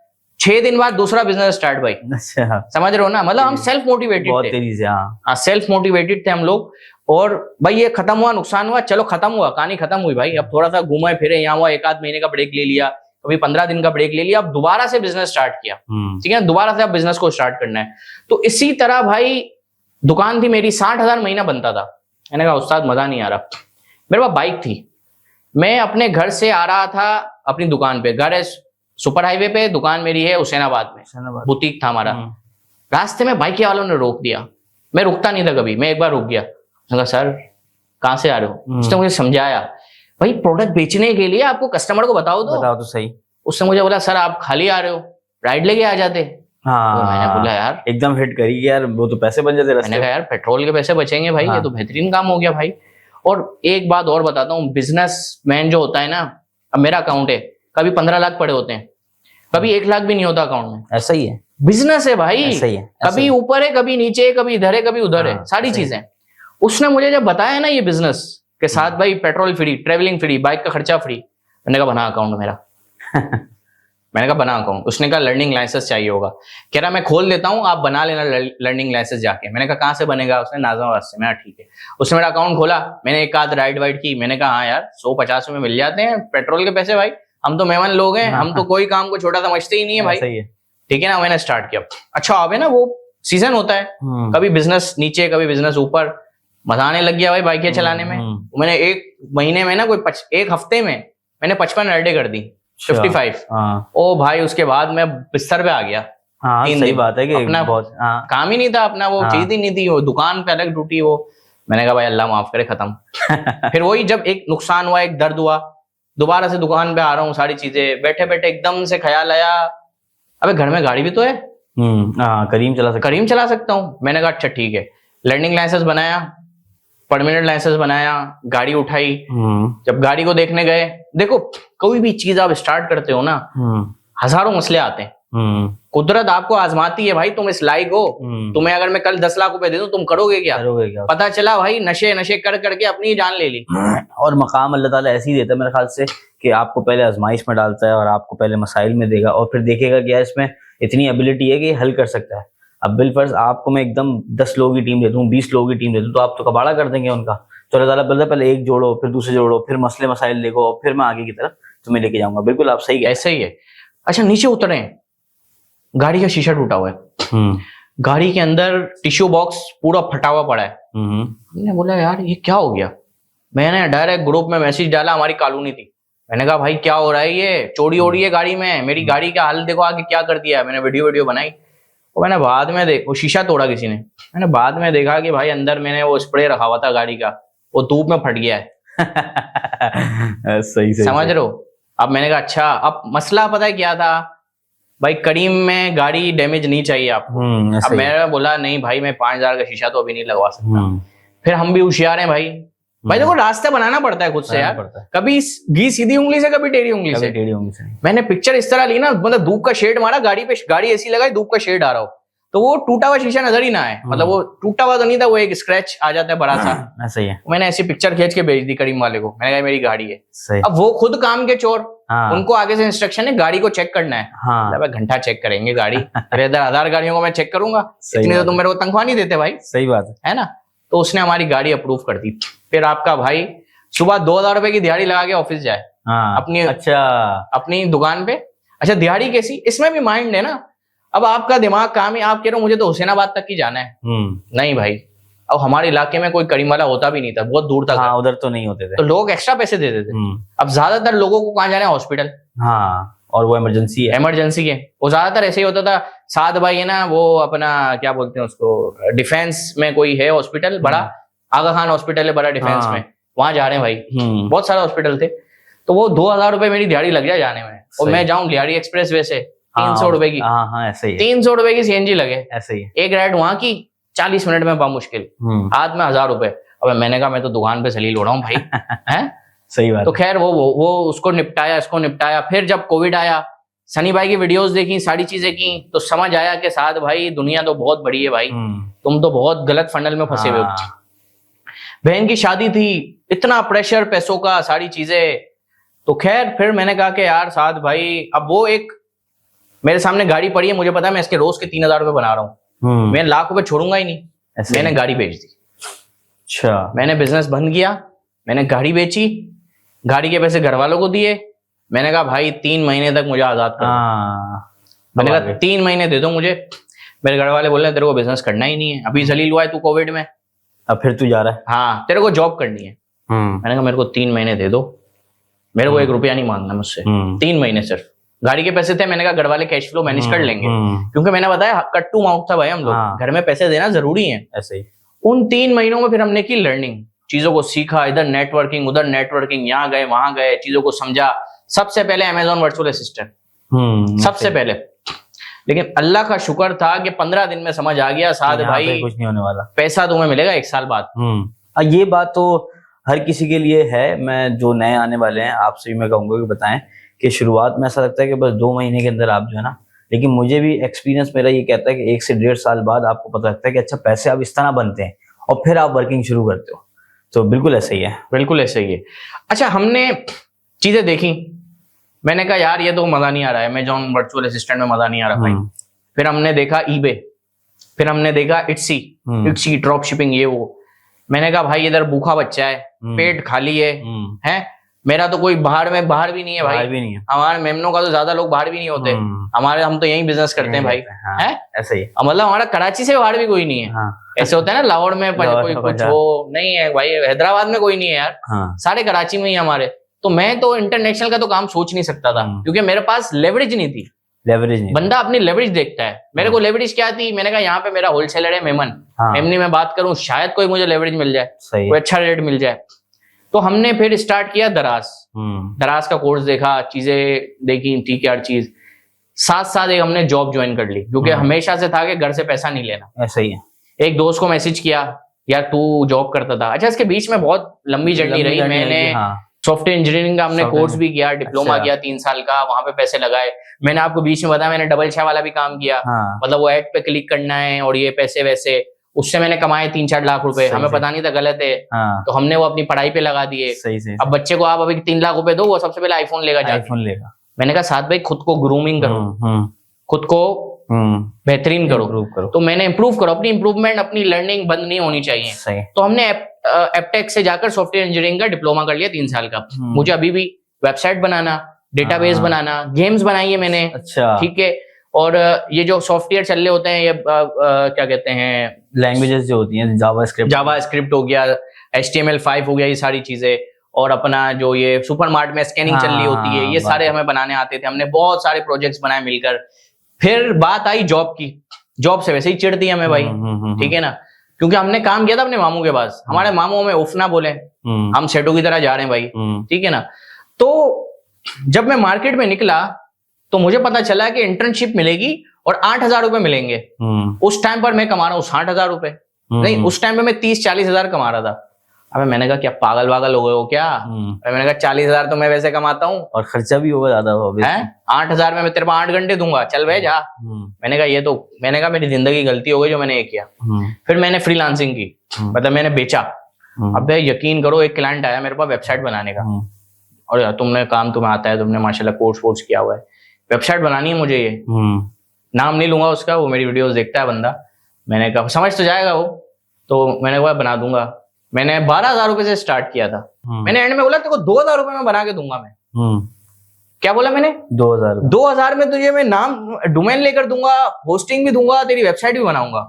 6 दिन बाद दूसरा बिजनेस स्टार्ट भाई। अच्छा। समझ रहे हो ना। मतलब हम सेल्फ मोटिवेटेड थे। तेजी से। हाँ, सेल्फ मोटिवेटेड थे हम लोग। और भाई ये खत्म हुआ, नुकसान हुआ, चलो खत्म हुआ, कहानी खत्म हुई भाई। अब थोड़ा सा घूमे फिरे, यहाँ हुआ, 1-8 महीने का ब्रेक ले लिया, कभी 15 दिन का ब्रेक ले लिया, अब दोबारा से बिजनेस स्टार्ट किया। ठीक है। दोबारा से अब बिजनेस को स्टार्ट करना है। तो इसी तरह भाई दुकान थी मेरी, 60,000 महीना बनता था। मैंने कहा उस्ताद मजा नहीं आ रहा। मेरे पास बाइक थी, मैं अपने घर से आ रहा था अपनी दुकान पे। घर है सुपर हाईवे पे, दुकान मेरी है हुसैनाबाद में, बुटीक था हमारा। रास्ते में बाइक वालों ने रोक दिया। मैं रुकता नहीं था कभी, मैं एक बार रुक गया। कहा सर कहाँ से आ रहे हो? उसने मुझे समझाया भाई प्रोडक्ट बेचने के लिए आपको कस्टमर को बताओ तो सही। उसने मुझे बोला सर आप खाली आ रहे हो, राइड लेके आ जाते। तो मैंने बोला यार एकदम हिट करी यार, वो तो पैसे बन जाते। मैंने कहा यार पेट्रोल के पैसे बचेंगे भाई। ये तो बेहतरीन काम हो गया भाई। और एक बात और बताता हूँ, बिजनेसमैन जो होता है ना, अब मेरा अकाउंट है, कभी 15 लाख पड़े होते हैं, कभी 1 लाख भी नहीं होता अकाउंट में। ऐसा ही है। बिजनेस है भाई। ऐसा ही है। कभी ऊपर है, कभी नीचे है, कभी इधर है, कभी उधर है, सारी चीजें। उसने मुझे जब बताया ना ये बिजनेस के साथ भाई petrol free, travelling free, bike का खर्चा फ्री, मैंने कहा बना अकाउंट मेरा। मैंने कहा बना अकाउंट। उसने कहा लर्निंग लाइसेंस चाहिए होगा। कह रहा मैं खोल देता हूँ, आप बना लेना लर्निंग लाइसेंस जाके। मैंने कहा कहाँ से बनेगा? उसने नाज़िमाबाद से। मैं ठीक है। उसने मेरा अकाउंट खोला, मैंने एक आध राइड वाइड की। मैंने कहा हाँ यार 150 में मिल जाते हैं पेट्रोल के पैसे भाई, हम तो मेहमान लोग हैं, हम तो कोई काम को छोटा समझते ही नहीं है भाई। ठीक है ना। मैंने स्टार्ट किया। अच्छा अब है ना वो सीजन होता है, कभी बिजनेस नीचे कभी बिजनेस ऊपर, मजा आने लग गया भाई बाइकें चलाने में। मैंने 1 महीने में ना एक हफ्ते में मैंने 55 राइडें कर दी, 55। ओ भाई उसके बाद मैं बिस्तर पे आ गया। हाँ, सही बात है कि अपना बहुत काम ही नहीं था, अपना वो चीज ही नहीं थी, वो दुकान पे अलग ड्यूटी वो। मैंने कहा भाई अल्लाह माफ करे, खत्म। फिर वही जब एक नुकसान हुआ, एक दर्द हुआ, दोबारा से दुकान पे आ रहा हूँ, सारी चीजें बैठे बैठे एकदम से ख्याल आया अबे घर में गाड़ी भी तो है, करीम चला सकता हूँ। मैंने कहा अच्छा ठीक है। लर्निंग लाइसेंस बनाया, परमानेंट लाइसेंस बनाया, गाड़ी उठाई। जब गाड़ी को देखने गए, देखो कोई भी चीज आप स्टार्ट करते हो ना, हजारों मसले आते हैं। कुदरत आपको आजमाती है भाई, तुम इस लायक हो। तुम्हें अगर मैं कल 10 लाख रुपए दे दूं, तुम करोगे क्या? पता चला भाई नशे कर करके अपनी जान ले ली। और मकाम अल्लाह ताला ऐसे ही देता है मेरे ख्याल से कि आपको पहले आजमाइश में डालता है और आपको पहले मसाइल में देगा और फिर देखेगा कि इसमें इतनी एबिलिटी है कि हल कर सकता है। अब बिलफर्ज आपको मैं एकदम 10 लोगों की टीम दे दूं, 20 लोगों की टीम दे दूं, तो आप तो कबाड़ा कर देंगे उनका। तो अल्लाह ताला बोलता है पहले एक जोड़ो, फिर दूसरे जोड़ो, फिर मसले मसाइल देखो, फिर मैं आगे की तरफ तुम्हें लेके जाऊंगा। बिल्कुल आप सही कह ऐसा ही है। अच्छा नीचे उतरे, गाड़ी का शीशा टूटा हुआ है, गाड़ी के अंदर टिश्यू बॉक्स पूरा फटा हुआ पड़ा है। हमने बोला यार ये क्या हो गया, मैंने डायरेक्ट ग्रुप में मैसेज डाला, हमारी कॉलोनी थी, मैंने कहा भाई क्या हो रहा है, ये चोरी हो रही है गाड़ी में, मेरी गाड़ी का हाल देखो आगे क्या कर दिया है। मैंने वीडियो बनाई, और मैंने बाद में वो शीशा तोड़ा किसी ने, मैंने बाद में देखा कि भाई अंदर मैंने वो स्प्रे रखा हुआ था गाड़ी का, वो धूप में फट गया है। सही समझ रहे हो। अब मैंने कहा अच्छा, अब मसला पता है क्या था भाई, करीम में गाड़ी डैमेज नहीं चाहिए आपको। अब मैंने बोला नहीं भाई मैं 5,000 का शीशा तो अभी नहीं लगवा सकता। फिर हम भी होशियार हैं भाई देखो रास्ता बनाना पड़ता है खुद से यार, कभी घी सीधी उंगली से, कभी टेढ़ी उंगली से। मैंने पिक्चर इस तरह ली ना, मतलब धूप का शेड मारा गाड़ी पे, गाड़ी ऐसी लगाई धूप का शेड आ रहा हो तो वो टूटा हुआ शीशा नजर ही ना आए, मतलब वो टूटा हुआ तो नहीं था, वो एक स्क्रैच आ जाता है बड़ा सा। ऐसा ही है। मैंने ऐसी पिक्चर खींच के भेज दी करीम वाले को, मैंने कहा मेरी गाड़ी है। सही। अब वो खुद काम के चोर, उनको आगे से इंस्ट्रक्शन है गाड़ी को चेक करना है। घंटा चेक करेंगे गाड़ी, अरे इधर 1000 गाड़ियों को मैं चेक करूंगा, इतनी तो तुम मेरे को तनख्वाह नहीं देते भाई। सही बात है ना। तो उसने हमारी गाड़ी अप्रूव कर दी। फिर आपका भाई सुबह 2,000 रुपए की दिहाड़ी लगा के ऑफिस जाए अपनी, अच्छा अपनी दुकान पे। अच्छा दिहाड़ी कैसी, इसमें भी माइंड है ना। अब आपका दिमाग काम है, आप कह रहे हो मुझे तो हुसैनाबाद तक ही जाना है, नहीं भाई अब हमारे इलाके में कोई करीम वाला होता भी नहीं था, बहुत दूर तक। हाँ, उधर तो नहीं होते थे, तो लोग एक्स्ट्रा पैसे देते थे। अब ज्यादातर लोगों को कहाँ जाना है, हॉस्पिटल। हाँ, और वो इमरजेंसी है, वो ज्यादातर ऐसे ही होता था। साथ भाई है ना, वो अपना क्या बोलते हैं उसको, डिफेंस में कोई है हॉस्पिटल बड़ा, आगा खान हॉस्पिटल है बड़ा डिफेंस में, वहां जा रहे हैं भाई। बहुत सारे हॉस्पिटल थे, तो वो 2,000 रुपए मेरी दिहाड़ी लग जाए जाने में, और मैं जाऊं लियाड़ी एक्सप्रेस वे से 300 रुपए की। ऐसे ही 300 रुपए की सीएनजी लगे, ऐसे ही एक राइड वहां की 40 मिनट में मुश्किल, हाथ में 1,000 रुपए। अब मैंने कहा मैं तो दुकान पे सलील हो रहा हूँ भाई। है सही बात। तो खैर वो उसको निपटाया, इसको निपटाया। फिर जब कोविड आया, सनी भाई की वीडियोस देखी, सारी चीजें की, तो समझ आया कि साथ भाई दुनिया तो बहुत बड़ी है भाई, तुम तो बहुत गलत फंडल में फंसे हुए हो। बहन की शादी थी, इतना प्रेशर पैसों का, सारी चीजें। तो खैर फिर मैंने कहा कि यार साथ भाई, अब वो एक मेरे सामने गाड़ी पड़ी है, मुझे पता है मैं इसके रोज के 3,000 रुपए बना रहा हूँ, मैं लाख रुपए छोड़ूंगा ही नहीं। मैंने गाड़ी बेच दी। अच्छा, मैंने बिजनेस बंद किया, मैंने गाड़ी बेची, गाड़ी के पैसे घर वालों को दिए। मैंने कहा भाई 3 महीने तक मुझे आजाद कर दो। मैंने कहा 3 महीने दे दो मुझे। मेरे घर वाले बोल रहे तेरे को बिजनेस करना ही नहीं है, अभी जलील हुआ है तू कोविड में, अब फिर तू जा रहा है, हाँ तेरे को जॉब करनी है। मैंने कहा मेरे को 3 महीने दे दो, मेरे को 1 रुपया नहीं मांगना मुझसे, 3 महीने सिर्फ। गाड़ी के पैसे थे, मैंने कहा घर वाले कैश फ्लो मैनेज कर लेंगे, क्योंकि मैंने बताया कट टू माउथ था भाई, हम लोग घर में पैसे देना जरूरी है। ऐसे ही उन 3 महीनों में फिर हमने की लर्निंग, चीजों को सीखा, इधर नेटवर्किंग उधर नेटवर्किंग, यहाँ गए वहां गए, चीजों को समझा। सबसे पहले अमेजॉन वर्चुअल असिस्टेंट, सबसे पहले। लेकिन अल्लाह का शुक्र था कि 15 दिन में समझ आ गया साथ भाई कुछ नहीं होने वाला, पैसा तुम्हें मिलेगा 1 साल बाद। ये बात तो हर किसी के लिए है। मैं जो नए आने वाले हैं आपसे भी मैं कहूंगा कि बताएं कि शुरुआत में ऐसा लगता है कि बस 2 महीने के अंदर आप जो है ना, लेकिन मुझे भी एक्सपीरियंस मेरा ये कहता है कि 1 से 1.5 साल बाद आपको पता लगता है कि अच्छा पैसे अब इस तरह बनते हैं, और फिर आप वर्किंग शुरू करते हो। तो बिल्कुल ऐसा ही है, बिल्कुल ऐसा ही है। अच्छा हमने चीजें देखी, मैंने कहा यार ये तो मजा नहीं आ रहा है, अमेजॉन वर्चुअल असिस्टेंट में मजा नहीं आ रहा भाई। फिर हमने देखा ईबे, फिर हमने देखा इट्सी ड्रॉप शिपिंग, ये वो। मैंने कहा भाई इधर भूखा बच्चा है, पेट खाली है। मेरा तो कोई बाहर भी नहीं है भाई, भी नहीं है। हमारे मेमनों का तो ज्यादा लोग बाहर भी नहीं होते, हम तो यही बिजनेस करते हैं भाई। है ऐसा ही, मतलब हमारा कराची से बाहर भी कोई नहीं है। ऐसे होता है ना लाहौर में कोई कुछ हो, नहीं है भाई, हैदराबाद में कोई नहीं है यार, सारे कराची में ही हमारे। तो मैं तो इंटरनेशनल का तो काम सोच नहीं सकता था, क्योंकि मेरे पास लेवरेज नहीं थी। लेवरेज नहीं, बंदा अपनी लेवरेज देखता है, मेरे को लेवरेज क्या थी। मैंने कहा यहाँ पे मेरा होलसेलर है मेमनी में बात करूं, शायद कोई मुझे लेवरेज मिल जाए, कोई अच्छा रेट मिल जाए। तो हमने फिर स्टार्ट किया दराज का कोर्स देखा, चीजें देखी, ठीक है हर चीज। साथ एक हमने जॉब ज्वाइन कर ली, क्योंकि हमेशा से था कि घर से पैसा नहीं लेना। ऐसा ही है। एक दोस्त को मैसेज किया, यार तू जॉब करता था। अच्छा इसके बीच में बहुत लंबी जर्नी रही। मैंने सॉफ्टवेयर इंजीनियरिंग का हमने कोर्स भी किया, डिप्लोमा किया 3 साल का, वहां पे पैसे लगाए। मैंने आपको बीच में बताया मैंने डबल छाया वाला भी काम किया, मतलब वो ऐड पे क्लिक करना है और ये पैसे वैसे, उससे मैंने कमाए 3-4 लाख रुपए। हमें पता नहीं था गलत है, तो हमने वो अपनी पढ़ाई पे लगा दिए। अब बच्चे को आप अभी 3 लाख रुपए दो, वो सबसे पहले आईफोन लेगा। मैंने कहा साथ भाई खुद को ग्रूमिंग करो, खुद को बेहतरीन करो। तो मैंने इम्प्रूव करो, अपनी इम्प्रूवमेंट, अपनी लर्निंग बंद नहीं होनी चाहिए। तो हमने एपटेक से जाकर सॉफ्टवेयर इंजीनियरिंग का डिप्लोमा कर लिया 3 साल का। मुझे अभी भी वेबसाइट बनाना, डेटाबेस बनाना, गेम्स बनाई है मैंने। अच्छा, ठीक है। और ये जो सॉफ्टवेयर चल रहे होते हैं, ये क्या कहते हैं, लैंग्वेजेस जो होती हैं, जावास्क्रिप्ट हो गया, HTML5 हो गया, ये सारी चीजें। और अपना जो ये सुपरमार्ट में स्कैनिंग चल रही होती है, ये सारे हमें बनाने आते थे। हमने बहुत सारे प्रोजेक्ट्स बनाए मिलकर। फिर बात आई जॉब की। जॉब से वैसे ही चिढ़ दी हमें भाई, ठीक है ना, क्योंकि हमने काम किया था अपने मामू के पास। हमारे मामू हमें उफ ना बोले, हम सेठों की तरह जा रहे हैं भाई, ठीक है ना। तो जब मैं मार्केट में निकला तो मुझे पता चला कि इंटर्नशिप मिलेगी और 8,000 रुपए मिलेंगे। उस टाइम पर मैं कमा रहा हूँ 60,000 रुपए, नहीं उस टाइम पे मैं 30-40 हजार कमा रहा था। अबे मैंने कहा क्या पागल वागल हो गए हो क्या? मैंने कहा 40,000 तो मैं वैसे कमाता हूँ, और खर्चा भी होगा ज्यादा, है 8,000 में मैं तेरे को 8 घंटे दूंगा, चल भाई जा। मैंने कहा ये तो, मैंने कहा मेरी जिंदगी गलती हो गई जो मैंने ये किया। फिर मैंने फ्रीलांसिंग की, मतलब मैंने बेचा। अब भाई यकीन करो, एक क्लाइंट आया मेरे पास वेबसाइट बनाने का, और यार तुम्हें काम तुम्हें आता है, तुमने माशाल्लाह कोर्स किया हुआ है, वेबसाइट बनानी है मुझे, ये नाम नहीं लूंगा उसका, वो मेरी वीडियोस देखता है बंदा। मैंने कहा समझ तो जाएगा वो, तो मैंने कहा बना दूंगा। मैंने 12,000 रुपए से स्टार्ट किया था। मैंने एंड में बोला तेरे को 2,000 रुपए में बना के दूंगा मैं। क्या बोला मैंने? 2,000 में तुझे मैं नाम डोमेन लेकर दूंगा, होस्टिंग भी दूंगा, तेरी वेबसाइट भी बनाऊंगा,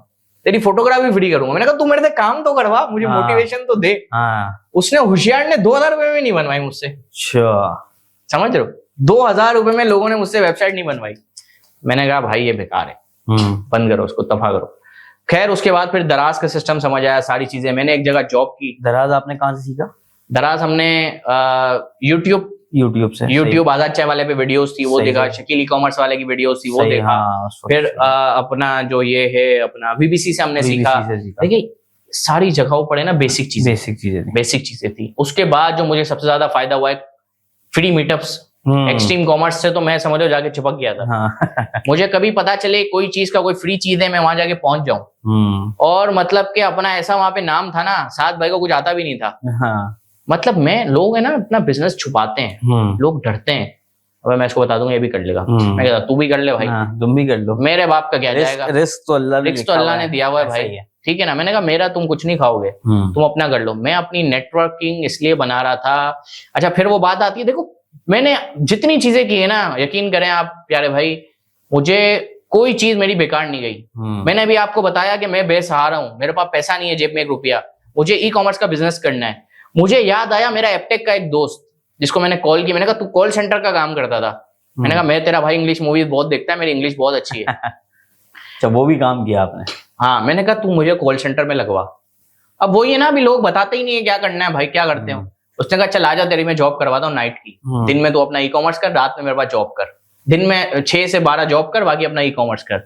तेरी फोटोग्राफी फ्री करूंगा। मैंने कहा तू मेरे से काम तो करवा, मुझे मोटिवेशन तो दे। उसने, होशियार ने 2,000 रुपए में नहीं बनवाई मुझसे। समझ रहे हो, 2,000 रुपए में लोगों ने मुझसे वेबसाइट नहीं बनवाई। मैंने कहा भाई ये बेकार है, बंद करो उसको, तफा करो। खैर उसके बाद फिर दराज का सिस्टम समझ आया, सारी चीजें। मैंने एक जगह जॉब की। दराज आपने कहाँ से सीखा? दराज हमने यूट्यूब से, यूट्यूब आजाद चाय वाले पे वीडियोस थी वो देखा, शकील ई-कॉमर्स वाले की वीडियोस थी वो देखा। फिर अपना जो ये है अपना VBC से हमने सीखा। देखिए सारी जगहों पर है ना बेसिक चीजें थी। उसके बाद जो मुझे सबसे ज्यादा फायदा हुआ है फ्री मीटअप्स। एक्सट्रीम कॉमर्स से तो मैं समझो जाके चिपक गया था। मुझे कभी पता चले कोई चीज का कोई फ्री चीज है, मैं वहां जाके पहुंच जाऊं। और मतलब कि अपना ऐसा वहां पे नाम था ना, साथ भाई को कुछ आता भी नहीं था। मतलब मैं, लोग है ना अपना बिजनेस छुपाते हैं, लोग डरते हैं। अब मैं इसको बता दूंगा ये भी कर लेगा, मैं कहता तू भी कर ले भाई, तुम भी कर लो, मेरे बाप का क्या जाएगा, रिस्क तो अल्लाह ने दिया हुआ है भाई, ठीक है ना। मैंने कहा मेरा तुम कुछ नहीं खाओगे, तुम अपना कर लो। मैं अपनी नेटवर्किंग इसलिए बना रहा था। अच्छा फिर वो बात आती है, देखो मैंने जितनी चीजें की है ना, यकीन करें आप प्यारे भाई, मुझे कोई चीज मेरी बेकार नहीं गई। मैंने अभी आपको बताया कि मैं बेसहारा हूं, मेरे पास पैसा नहीं है जेब में 1 रुपया, मुझे ई-कॉमर्स का बिजनेस करना है। मुझे याद आया मेरा एपटेक का एक दोस्त जिसको मैंने कॉल की, मैंने कहा तू कॉल सेंटर का काम करता था। मैंने कहा मैं तेरा भाई इंग्लिश मूवीज बहुत देखता है, मेरी इंग्लिश बहुत अच्छी है। अच्छा वो भी काम किया आपने? हाँ, मैंने कहा तू मुझे कॉल सेंटर में लगवा। अब वो ये ना, अभी लोग बताते ही नहीं है क्या करना है भाई, क्या करते हो। उसने कहा चल आजा तेरी मैं जॉब करवाता हूँ नाइट की, दिन में तू अपना ई-कॉमर्स कर, रात में मेरे पास जॉब कर। दिन में 6 से 12 जॉब कर, बाकी अपना ई-कॉमर्स कर।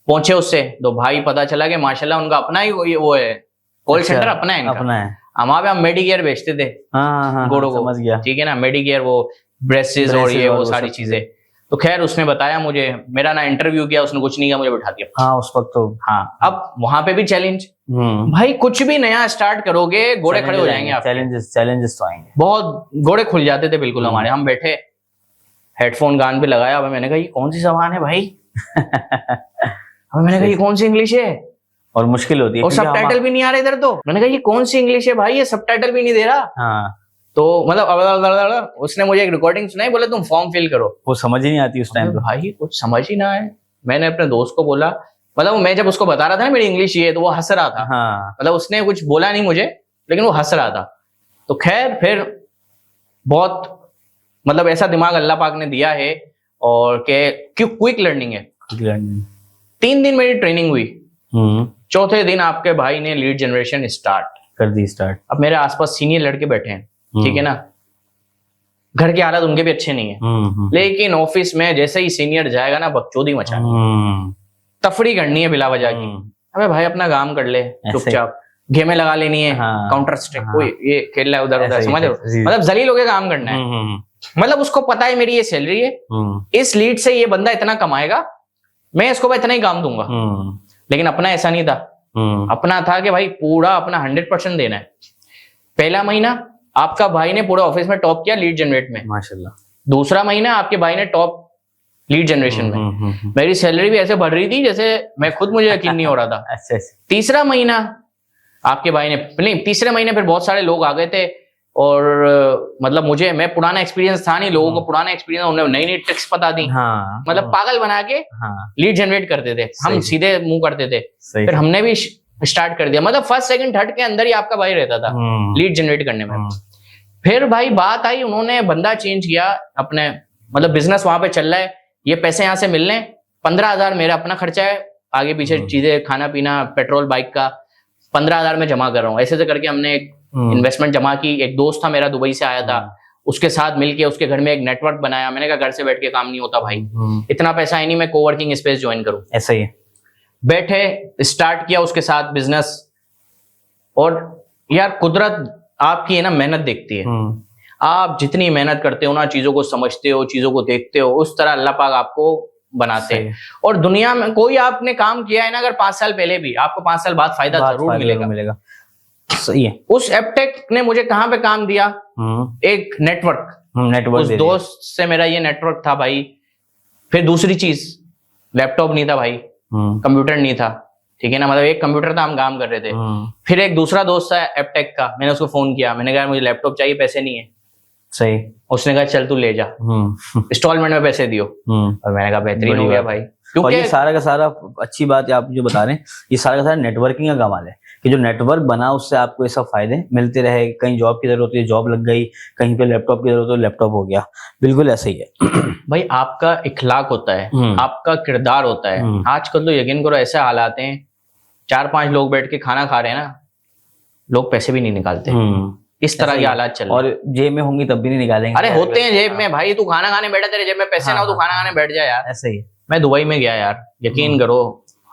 पहुंचे उससे तो भाई पता चला कि माशाल्लाह उनका अपना ही वो है, कॉल सेंटर अपना है इनका। वहां पे हम मेडिकेयर बेचते थे घोड़ों को, समझ गया, ठीक है ना, मेडिकेयर, वो ब्रेसेस और ये वो सारी चीजें। तो खैर उसने बताया मुझे, मेरा ना इंटरव्यू किया उसने, कुछ नहीं किया, मुझे बैठा दिया। हाँ उस वक्त तो। हाँ अब वहां पे भी चैलेंज, भाई कुछ भी नया स्टार्ट करोगे घोड़े खड़े हो जाएंगे, चैलेंजेस तो आएंगे, बहुत घोड़े खुल जाते थे बिल्कुल हमारे। हम बैठे, हेडफोन कान पे लगाया, अब मैंने कहा ये कौन सी जबान है भाई। अब मैंने कहा ये कौन सी इंग्लिश है, और मुश्किल होती है, और सबटाइटल भी नहीं आ रहे इधर। तो मैंने कहा ये कौन सी इंग्लिश है भाई, ये सबटाइटल भी नहीं दे रहा। हाँ। तो मतलब उसने मुझे एक रिकॉर्डिंग सुनाई, बोले तुम फॉर्म फिल करो। वो समझ ही नहीं आती उस टाइम, भाई कुछ समझ ही ना है। मैंने अपने दोस्त को बोला, मतलब मैं जब उसको बता रहा था ना मेरी इंग्लिश ये, तो वो हंस रहा था। हाँ। मतलब उसने कुछ बोला नहीं मुझे, लेकिन वो हंस रहा था। तो खैर फिर बहुत मतलब ऐसा दिमाग अल्लाह पाक ने दिया है, और क्यों क्विक लर्निंग है। 3 दिन मेरी ट्रेनिंग हुई, चौथे दिन आपके भाई ने लीड जनरेशन स्टार्ट कर दी। अब मेरे आसपास सीनियर लड़के बैठे हैं, ठीक है ना, घर के हालात उनके भी अच्छे नहीं है, लेकिन ऑफिस में जैसे ही सीनियर जाएगा ना बकचोदी मचानी, तफरी करनी है बिला वजह की। अबे भाई अपना काम कर ले चुपचाप, गेमें लगा लेनी है, काउंटर स्ट्राइक कोई ये खेल रहा है उधर उधर, समझ लो, मतलब जलील होके काम करना है। मतलब उसको पता है मेरी ये सैलरी है, इस लीड से ये बंदा इतना कमाएगा, मैं इसको भाई इतना ही काम दूंगा। लेकिन अपना ऐसा नहीं था, अपना था कि भाई पूरा अपना 100% देना है। पहला महीना आपका भाई ने पूरे ऑफिस में टॉप किया लीड जनरेट में, माशाल्लाह। दूसरा महीना आपके भाई ने टॉप लीड जनरेशन में, मेरी सैलरी भी ऐसे बढ़ रही थी जैसे मैं खुद, मुझे यकीन नहीं हो रहा था। तीसरा महीना आपके भाई ने, नहीं तीसरे महीने फिर बहुत सारे लोग आ गए थे, और मतलब मैं पुराना एक्सपीरियंस था नहीं, लोगों को पुराना एक्सपीरियंस, उन्हें नई नई ट्रिक्स पता दी। हाँ, मतलब पागल बना के लीड जनरेट करते थे, हम सीधे मुंह करते थे। फिर हमने भी स्टार्ट कर दिया, मतलब फर्स्ट सेकंड थर्ड के अंदर ही आपका भाई रहता था लीड जनरेट करने में। फिर भाई बात आई, उन्होंने बंदा चेंज किया अपने, मतलब बिजनेस वहां पे चल रहा है, ये पैसे यहाँ से मिल रहे हैं, 15,000 मेरा अपना खर्चा है, आगे पीछे चीजें खाना पीना पेट्रोल बाइक का 15,000 में जमा कर रहा हूँ। ऐसे करके हमने एक इन्वेस्टमेंट जमा की। एक दोस्त था मेरा दुबई से आया था, उसके साथ मिलके उसके घर में एक नेटवर्क बनाया। मैंने कहा घर से बैठ के काम नहीं होता भाई, इतना पैसा है नहीं मैं कोवर्किंग स्पेस ज्वाइन करूं। ऐसा ही बैठे स्टार्ट किया उसके साथ बिजनेस। और यार कुदरत आपकी है ना मेहनत देखती है, आप जितनी मेहनत करते हो ना, चीजों को समझते हो, चीजों को देखते हो, उस तरह अल्लाह पाक आपको बनाते हैं। और दुनिया में कोई आपने काम किया है ना, अगर 5 साल पहले भी, आपको 5 साल बाद फायदा जरूर मिलेगा। सही है। उस एपटेक ने मुझे कहां पे काम दिया, एक नेटवर्क उस दोस्त से मेरा ये नेटवर्क था भाई। फिर दूसरी चीज, लैपटॉप नहीं था भाई, कंप्यूटर नहीं था, ठीक है ना, मतलब एक कंप्यूटर था, हम काम कर रहे थे। फिर एक दूसरा दोस्त था एपटेक का, मैंने उसको फोन किया, मैंने कहा मुझे लैपटॉप चाहिए, पैसे नहीं है। सही। उसने कहा चल तू ले जा, इंस्टॉलमेंट में पैसे दियो। और मैंने कहा बेहतरीन हो गया भाई। क्योंकि ये सारा का सारा अच्छी बात है आप जो बता रहे हैं, ये सारा का सारा नेटवर्किंग का कमाल है कि जो नेटवर्क बना उससे आपको ये सब फायदे मिलते रहे। कहीं जॉब की जरूरत होती है, जॉब लग गई, कहीं पे लैपटॉप की जरूरत हो, लैपटॉप हो गया। बिल्कुल ऐसा ही है भाई। आपका इखलाक होता है, आपका किरदार होता है। आजकल तो यकीन करो ऐसे हालात हैं, 4-5 लोग बैठ के खाना खा रहे हैं ना, लोग पैसे भी नहीं निकालते। इस तरह के हालात चल रहे हैं। और जेब में होंगी तब भी नहीं निकालेंगे। अरे होते हैं जेब में भाई, तू खाना खाने बैठा, तेरे जेब में पैसे ना हो, तू खाना खाने बैठ जाए यार। ऐसे ही। मैं दुबई में गया यार, यकीन करो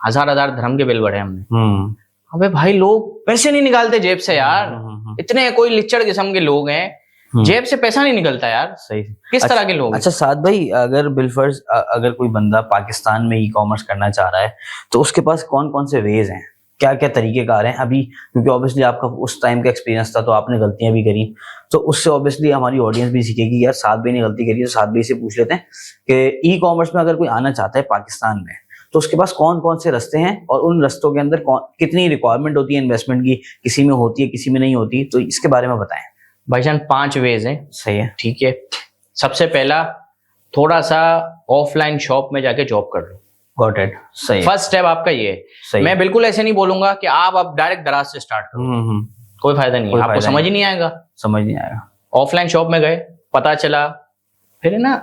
1000 धर्म के बिल बढ़े हमने। अबे भाई लोग पैसे नहीं निकालते जेब से यार, इतने कोई लिच्चड़ किस्म के लोग हैं, जेब से पैसा नहीं निकलता यार। सही। किस तरह के लोग। अच्छा साद भाई, अगर बिलफर्ज अगर कोई बंदा पाकिस्तान में ई कॉमर्स करना चाह रहा है तो उसके पास कौन कौन से वेज हैं, क्या क्या तरीके कार हैं अभी? क्योंकि ऑब्वियसली आपका उस टाइम का एक्सपीरियंस था तो आपने गलतियां भी करी, तो उससे ऑब्वियसली हमारी ऑडियंस भी सीखेगी यार साद भाई ने गलती करी, तो साद भाई से पूछ लेते हैं कि ई कॉमर्स में अगर कोई आना चाहता है पाकिस्तान में तो उसके पास कौन कौन से रास्ते हैं और उन रास्तों के अंदर कितनी रिक्वायरमेंट होती है इन्वेस्टमेंट की, किसी में होती है किसी में नहीं होती, तो इसके बारे में बताएं। भाईजान 5 वेज हैं। सही है, ठीक है। सबसे पहला, थोड़ा सा ऑफलाइन शॉप में जाके जॉब कर लो। Got it. सही। फर्स्ट स्टेप आपका ये। मैं बिल्कुल ऐसे नहीं बोलूंगा कि आप अब डायरेक्ट दराज से स्टार्ट करो, कोई फायदा नहीं है, आपको समझ ही नहीं आएगा। समझ नहीं आएगा। ऑफलाइन शॉप में गए, पता चला, फिर है ना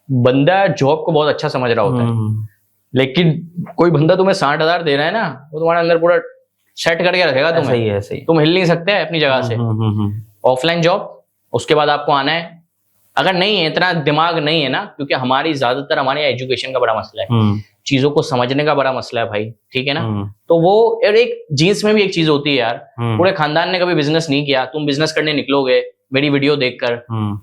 बंदा जॉब को बहुत अच्छा समझ रहा होता है, लेकिन कोई बंदा तुम्हें 60,000 दे रहा है ना, वो तुम्हारे अंदर पूरा सेट करके रखेगा तुम्हें। सही है, सही। तुम हिल नहीं सकते अपनी जगह से। ऑफलाइन जॉब, उसके बाद आपको आना है। अगर नहीं है, इतना दिमाग नहीं है ना, क्योंकि हमारी ज्यादातर हमारे एजुकेशन का बड़ा मसला है, चीजों को समझने का बड़ा मसला है भाई, ठीक है ना। तो वो एक जीन्स में भी एक चीज होती है यार, पूरे खानदान ने कभी बिजनेस नहीं किया, तुम बिजनेस करने निकलोगे मेरी वीडियो देखकर,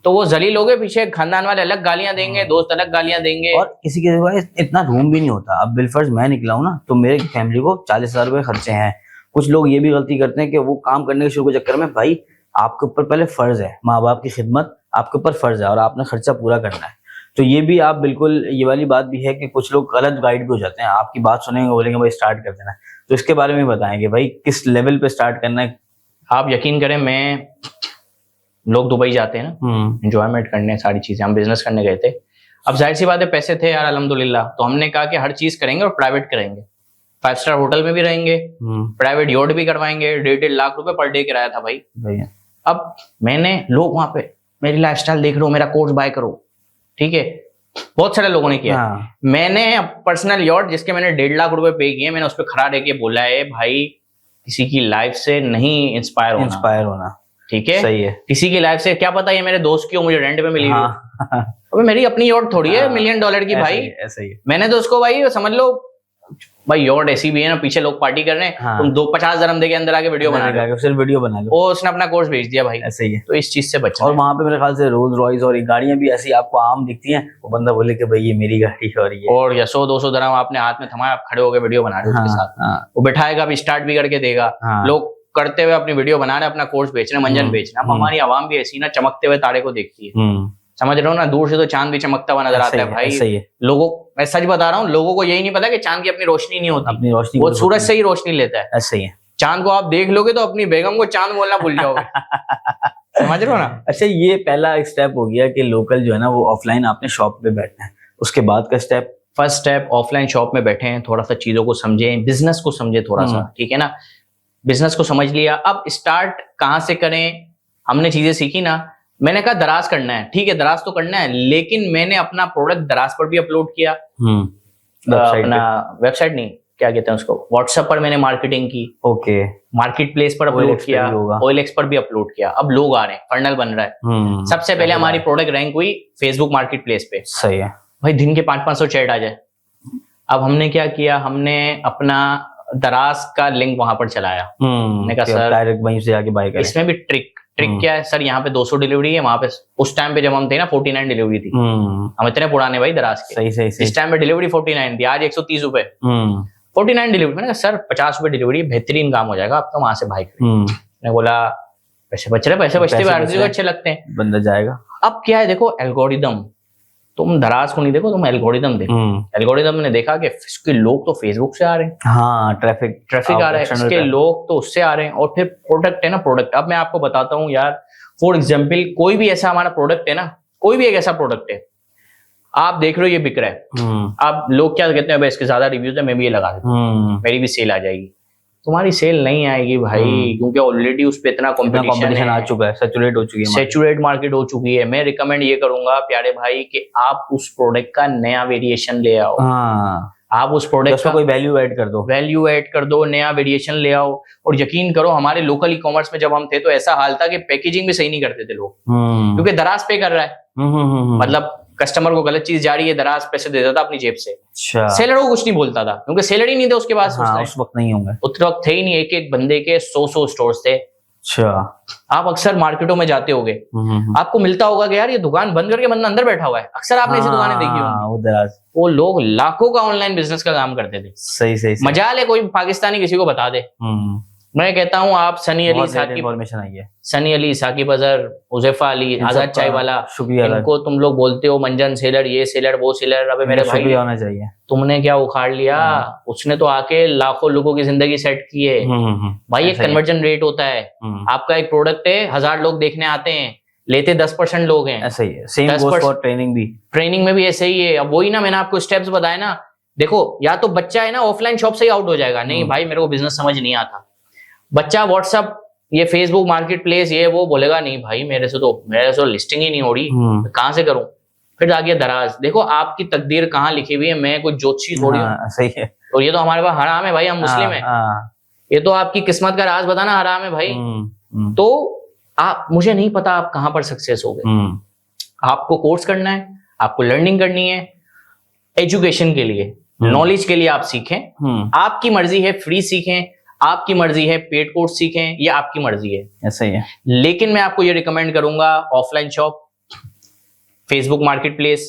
तो वो जलील लोगे, पीछे खानदान वाले अलग गालियां देंगे, दोस्त अलग गालियां देंगे, और किसी के पास इतना रूम भी नहीं होता। अब बिलफर्ज मैं निकला हूं ना, तो मेरे फैमिली को 40,000 रुपए खर्चे हैं। कुछ लोग ये भी गलती करते हैं कि वो काम करने के शुरू के चक्कर में, भाई आपके ऊपर पहले फर्ज है, माँ बाप की खिदमत आपके ऊपर फर्ज है और आपने खर्चा पूरा करना है। तो ये भी आप बिल्कुल, ये वाली बात भी है कि कुछ लोग गलत गाइड भी हो जाते हैं, आपकी बात सुनेंगे बोलेंगे भाई स्टार्ट कर देना। तो इसके बारे में बताएंगे भाई किस लेवल पे स्टार्ट करना है। आप यकीन करें, मैं लोग दुबई जाते हैं ना एंजॉयमेंट करने, सारी चीजें, हम बिजनेस करने गए थे। अब जाहिर सी बात है पैसे थे यार अल्हम्दुलिल्लाह, तो हमने कहा कि हर चीज करेंगे और प्राइवेट करेंगे। 5 स्टार होटल में भी रहेंगे, प्राइवेट यॉट भी करवाएंगे, 1.5 लाख रुपए पर डे किराया था भाई। अब मैंने, लोग वहां पे मेरी लाइफस्टाइल देख लो, मेरा कोर्स बाय करो, ठीक है, बहुत सारे लोगों ने किया। मैंने पर्सनल यॉट जिसके मैंने 1.5 लाख रुपए पे किए, मैंने उस पर खड़ा रह के बोला है भाई किसी की लाइफ से नहीं इंस्पायर होना, ठीक है, सही है। किसी की लाइफ से क्या पता ये मेरे दोस्त की हो, मुझे रेंट पे मिली हो, अबे मेरी अपनी यॉट थोड़ी है $1 मिलियन की भाई। ऐसे ही मैंने तो उसको भाई समझ लो भाई यॉट ऐसी भी है ना, पीछे लोग पार्टी कर रहे हैं, तुम 50 dirham दे के अंदर आके वीडियो बना लो, सिर्फ वीडियो बना लो, वो उसने अपना कोर्स भेज दिया भाई। ऐसे ही है, तो इस चीज से बचना। और वहां पे मेरे ख्याल से रोल्स रॉयस और गाड़ियां भी ऐसी आपको आम दिखती हैं, वो बंदा बोले कि भाई ये मेरी गाड़ी है, और ये और 100-200 dirham आपने हाथ में थमाया, आप खड़े होकर वीडियो बना रहे हो उसके साथ, वो बैठाएगा भी, स्टार्ट भी करके देगा, लोग करते हुए अपनी वीडियो बना रहे, अपना कोर्स बेच रहे, मंजन बेच रहे। हमारी आवाम भी ऐसी ना, चमकते हुए तारे को देखती है, समझ रहे हो ना, दूर से तो चांद भी चमकता हुआ नजर आता है भाई। सही है। लोगों, मैं सच बता रहा हूँ, लोगों को यही नहीं पता कि चांद की अपनी रोशनी नहीं होती, अपनी रोशनी वो सूरज से ही रोशनी लेता है। ऐसे ही है। चांद को आप देख लोगे तो अपनी बेगम को चांद बोलना भूल जाओगे। समझ रहे हो ना। अच्छा, ये पहला एक स्टेप हो गया कि लोकल जो है ना वो ऑफलाइन आपने शॉप पे बैठना है, उसके बाद का step? First step offline shop में बैठे हैं, थोड़ा सा चीजों को समझें, बिजनेस को समझे थोड़ा सा, ठीक है ना। बिजनेस को समझ लिया, अब स्टार्ट कहाँ से करें, हमने चीजें सीखी ना। मैंने कहा दराज करना है, ठीक है दराज तो करना है, लेकिन मैंने अपना प्रोडक्ट दराज पर भी अपलोड किया, अपना वेबसाइट नहीं क्या कहते हैं उसको, व्हाट्सएप पर मैंने मार्केटिंग की, ओके, मार्केट प्लेस पर अपलोड किया, OLX पर भी अपलोड किया। अब लोग आ रहे हैं, फर्नल बन रहा है। सबसे पहले हमारी प्रोडक्ट रैंक हुई फेसबुक मार्केट प्लेस पे, सही है भाई, दिन के 500-500 चैट आ जाए। अब हमने क्या किया, हमने अपना दराज का लिंक वहां पर चलाया। मैंने कहा सर डायरेक्ट वहीं से आके बाय करें। इसमें भी ट्रिक क्या है सर, यहाँ पे 200 डिलीवरी है, वहां पे उस टाइम पे जब हम थे ना 49 डिलीवरी थी। हम इतने पुराने भाई दराज के, सही सही सही। इस टाइम पे डिलीवरी 49 थी, आज 130 रुपए। 49 डिलीवरी। मैंने कहा सर 50 रुपए डिलीवरी, बेहतरीन काम हो जाएगा आपका, वहां से भाई करें। मैंने बोला पैसे बच रहे, पैसे बचते हुए अच्छे लगते हैं, बंदा जाएगा। अब क्या है देखो एल्गोरिदम, तुम दराज को नहीं देखो, तुम एल्गोरिदम देखो। एल्गोरिदम ने देखा कि इसके लोग तो फेसबुक से आ रहे हैं, हाँ ट्रैफिक आ रहा है, इसके लोग तो उससे आ रहे हैं, और फिर प्रोडक्ट है ना, प्रोडक्ट अब मैं आपको बताता हूँ यार, फॉर एग्जाम्पल कोई भी ऐसा हमारा प्रोडक्ट है ना, कोई भी एक ऐसा प्रोडक्ट है, आप देख रहे हो ये बिक रहा है, आप लोग क्या कहते हैं इसके ज्यादा रिव्यूज है, मैं भी ये लगा देता हूँ, मेरी भी सेल आ जाएगी। तुम्हारी सेल नहीं आएगी भाई, क्योंकि ऑलरेडी उस पे इतना कंपटीशन आ चुका है, सैचुरेट हो चुकी है, सैचुरेट मार्केट हो चुकी है। मैं रिकमेंड ये करूंगा प्यारे भाई कि आप उस प्रोडक्ट का नया वेरिएशन ले आओ। आप उस प्रोडक्ट का कोई वैल्यू ऐड कर दो, नया वेरिएशन ले आओ। और यकीन करो हमारे लोकल ई कॉमर्स में जब हम थे तो ऐसा हाल था कि पैकेजिंग भी सही नहीं करते थे लोग, क्योंकि दराज पे कर रहा है, मतलब कस्टमर को गलत चीज जा रही है, दराज पैसे देता था अपनी जेब से। अच्छा। सेलर को कुछ नहीं बोलता था, क्योंकि सेलर ही नहीं थे उसके पास। उस वक्त नहीं होंगे, उस वक्त थे ही नहीं, एक एक बंदे के 100 स्टोर्स थे। अच्छा। आप अक्सर मार्केटों में जाते होगे, आपको मिलता होगा कि यार ये दुकान बंद करके बंदा अंदर बैठा हुआ है, अक्सर आपने ऐसी दुकानें देखी होंगी। वो लोग लाखों का ऑनलाइन बिजनेस का काम करते थे। सही सही। मजाल है कोई पाकिस्तानी किसी को बता दे। मैं कहता हूँ आप सनी अली साकिब अजहर, हुजैफा अली, आजाद चाय वाला, शुक्रिया, इनको तुम लोग बोलते हो मंजन सेलर, ये सेलर वो सेलर, अबे मेरे भाई होना चाहिए, तुमने क्या उखाड़ लिया, उसने तो आके लाखों लोगों की जिंदगी सेट की है भाई। एक कन्वर्जन रेट होता है, आपका एक प्रोडक्ट है, 1000 लोग देखने आते हैं, लेते 10% लोग हैं, ऐसा ही है। सेम गोस फॉर ट्रेनिंग में भी ऐसे ही है। अब वही ना मैंने आपको स्टेप्स बताए ना, देखो या तो बच्चा है ना ऑफलाइन शॉप से ही आउट हो जाएगा, नहीं भाई मेरे को बिजनेस समझ नहीं आता, बच्चा व्हाट्सएप ये फेसबुक मार्केट प्लेस ये वो बोलेगा, नहीं भाई मेरे से तो लिस्टिंग ही नहीं हो रही, कहाँ से करूं। फिर आगे दराज, देखो आपकी तकदीर कहाँ लिखी हुई है, मैं कोई ज्योतिषी थोड़ी हूँ। सही है। और ये तो हमारे पास हराम है भाई, हम मुस्लिम है, ये तो आपकी किस्मत का राज बताना हराम है भाई। तो आप, मुझे नहीं पता आप कहाँ पर सक्सेस हो गए। आपको कोर्स करना है, आपको लर्निंग करनी है, एजुकेशन के लिए, नॉलेज के लिए आप सीखें, आपकी मर्जी है फ्री सीखें, आपकी मर्जी है पेड कोर्स सीखें, ये आपकी मर्जी है, ऐसा ही है। लेकिन मैं आपको ये रिकमेंड करूंगा offline shop, Facebook market place,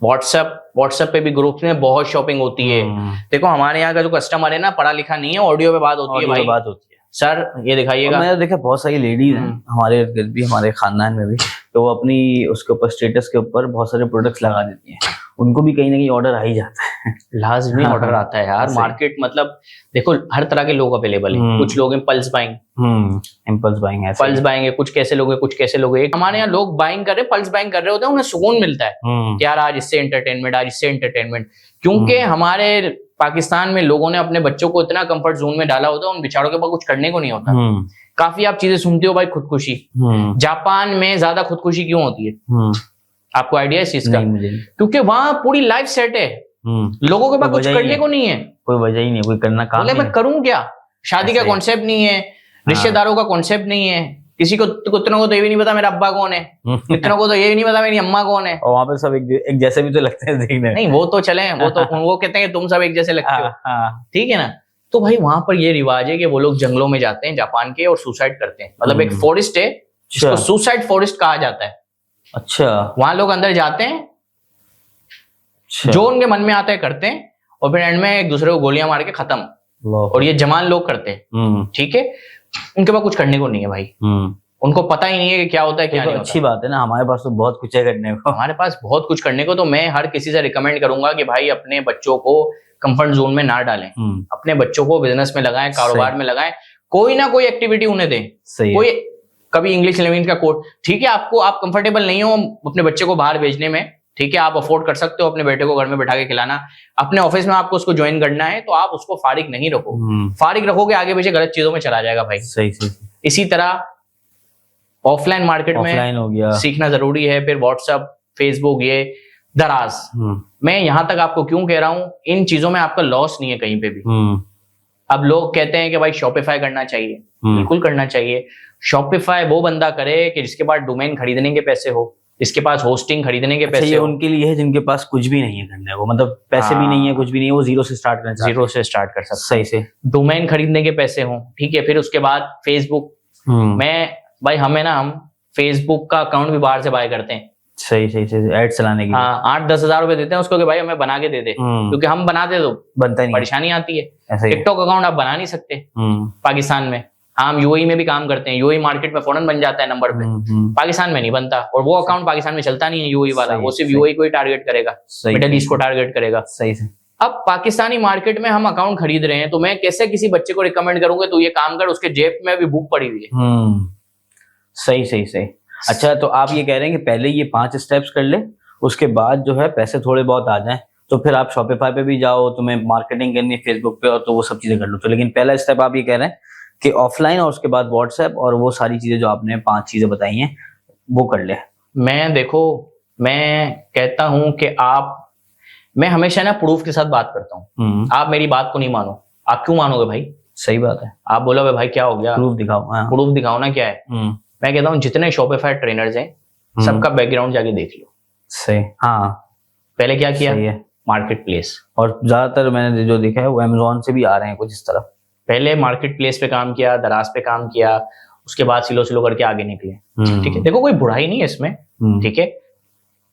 WhatsApp पे भी ग्रुप्स में बहुत शॉपिंग होती है। देखो हमारे यहाँ का जो कस्टमर है ना, पढ़ा लिखा नहीं है, ऑडियो पे बात होती है भाई, बात होती है। सर ये दिखाइएगा, मैंने देखा बहुत सारी लेडीज हैं हमारे इर्द भी, हमारे खानदान में भी, तो वो अपनी उसके ऊपर स्टेटस के ऊपर बहुत सारे प्रोडक्ट्स लगा देती हैं, उनको भी कहीं ना कहीं ऑर्डर आ ही जाता है। लाजमी ऑर्डर आता है यार। मार्केट मतलब देखो हर तरह के लोग अवेलेबल हैं, कुछ लोग इम्पल्स बाइंग, पल्स बाइंग है, कुछ कैसे लोग हैं, कुछ कैसे लोग हैं। हमारे यहाँ लोग बाइंग कर रहे हैं, पल्स बाइंग कर रहे होते हैं, उन्हें सुकून मिलता है कि यार आज इससे एंटरटेनमेंट, आज इससे एंटरटेनमेंट, क्योंकि हमारे पाकिस्तान में लोगों ने अपने बच्चों को इतना कंफर्ट जोन में डाला होता है, उन बेचारों के पास कुछ करने को नहीं होता। काफी आप चीजें सुनते हो भाई, खुदकुशी, जापान में ज्यादा खुदकुशी क्यों होती है, आपको आइडिया है इस चीज का? क्योंकि वहां पूरी लाइफ सेट है, लोगों के पास कुछ करने को नहीं है, कोई वजह ही नहीं, कोई करना काम नहीं। मैं करूं क्या, शादी का कॉन्सेप्ट नहीं है, रिश्तेदारों का कॉन्सेप्ट नहीं है, किसी को कितनों को तो ये भी नहीं पता मेरा अब्बा कौन है, कितनों को तो ये भी नहीं पता मेरी अम्मा कौन है, और वहाँ पे सब एक जैसे भी तो लगते हैं देखने। नहीं वो तो चले, वो तो वो कहते हैं तुम सब एक जैसे लगते हो, ठीक है ना। तो भाई वहां पर ये रिवाज है कि वो लोग जंगलों में जाते हैं जापान के और सुसाइड करते हैं, मतलब एक फॉरेस्ट है जिसको सुसाइड फॉरेस्ट कहा जाता है। अच्छा। वहां लोग अंदर जाते हैं, जो उनके मन में आता है करते हैं, और फिर एंड में एक दूसरे को गोलियां मार के खत्म। और ये जवान लोग करते हैं, ठीक है, उनके पास कुछ करने को नहीं है भाई, उनको पता ही नहीं है कि क्या होता है क्या नहीं होता। अच्छी बात है ना, हमारे पास तो बहुत कुछ है करने को, हमारे पास बहुत कुछ करने को। तो मैं हर किसी से रिकमेंड करूंगा कि भाई अपने बच्चों को कंफर्ट जोन में ना डालें, अपने बच्चों को बिजनेस में लगाएं, कारोबार में लगाएं, कोई ना कोई एक्टिविटी उन्हें दें, कोई कभी इंग्लिश लैंग्वेज का कोर्स, ठीक है आपको, आप कंफर्टेबल नहीं हो अपने बच्चे को बाहर भेजने में, ठीक है आप अफोर्ड कर सकते हो अपने बेटे को घर में बैठा के खिलाना, अपने ऑफिस में आपको उसको ज्वाइन करना है, तो आप उसको फारिग नहीं रखो। फारिग रखोगे आगे पीछे गलत चीजों में चला जाएगा भाई। सही सही। इसी तरह ऑफलाइन मार्केट में हो गया, सीखना जरूरी है। फिर व्हाट्सएप, फेसबुक, ये दराज, मैं यहां तक आपको क्यों कह रहा हूं, इन चीजों में आपका लॉस नहीं है कहीं पे भी। अब लोग कहते हैं कि भाई शॉपिफाई करना चाहिए, बिल्कुल करना चाहिए। शॉपिफाई वो बंदा करे कि जिसके पास डोमेन खरीदने के पैसे हो, जिसके पास होस्टिंग खरीदने के पैसे ये उनके लिए है जिनके पास कुछ भी नहीं है करने को, मतलब पैसे भी नहीं है, कुछ भी नहीं है, वो जीरो से स्टार्ट करना चाहते हैं। जीरो से स्टार्ट कर सकते, सही से डोमेन खरीदने के पैसे हो, ठीक है। फिर उसके बाद फेसबुक, मैं भाई हमें ना, हम फेसबुक का अकाउंट भी बाहर से बाय करते हैं। सही सही सही, ऐड चलाने की। हाँ, 8-10 हजार रुपए देते हैं उसको कि भाई हमें बना के दे दे, क्योंकि हम बनाते तो बनता नहीं, परेशानी आती है। टिकटॉक अकाउंट आप बना नहीं सकते पाकिस्तान में। हाँ, हम यूएई में भी काम करते हैं, यूएई मार्केट में फौरन बन जाता है नंबर पे, पाकिस्तान में नहीं बनता। और वो अकाउंट पाकिस्तान में चलता नहीं है यूएई वाला, वो सिर्फ यूएई को ही टारगेट करेगा, मिडिल ईस्ट को टारगेट करेगा। सही से। अब पाकिस्तानी मार्केट में हम अकाउंट खरीद रहे हैं, तो मैं कैसे किसी बच्चे को रिकमेंड करूंगा तो ये काम कर, उसके जेब में भी बुक पड़ी हुई है। सही सही सही। अच्छा, तो आप ये कह रहे हैं कि पहले ये 5 स्टेप्स कर ले, उसके बाद जो है पैसे थोड़े बहुत आ जाएं तो फिर आप शॉपिफाई पे भी जाओ, तुम्हें मार्केटिंग करनी है फेसबुक पे, और तो वो सब चीजें कर लो। तो लेकिन पहला स्टेप आप ये कह रहे हैं कि ऑफलाइन, और उसके बाद व्हाट्सएप और वो सारी चीजें जो आपने 5 चीजें बताई हैं वो कर ले। मैं देखो, मैं कहता हूं कि मैं हमेशा ना प्रूफ के साथ बात करता हूँ। आप मेरी बात को नहीं मानो, आप क्यों मानोगे भाई? सही बात है। आप बोलोगे भाई क्या हो गया, प्रूफ दिखाओ। प्रूफ दिखाओ ना, क्या है। मैं कहता हूँ जितने शॉपिफाई ट्रेनर्स हैं सबका बैकग्राउंड जाके देख लो। सही। हाँ, पहले क्या किया, मार्केट प्लेस, और ज्यादातर मैंने जो देखा है वो अमेज़न से भी आ रहे हैं कुछ इस तरह। पहले मार्केट प्लेस पे काम किया, दराज पे काम किया, उसके बाद सिलो सिलो करके आगे निकले, ठीक है। देखो कोई बुराई नहीं है इसमें, ठीक है।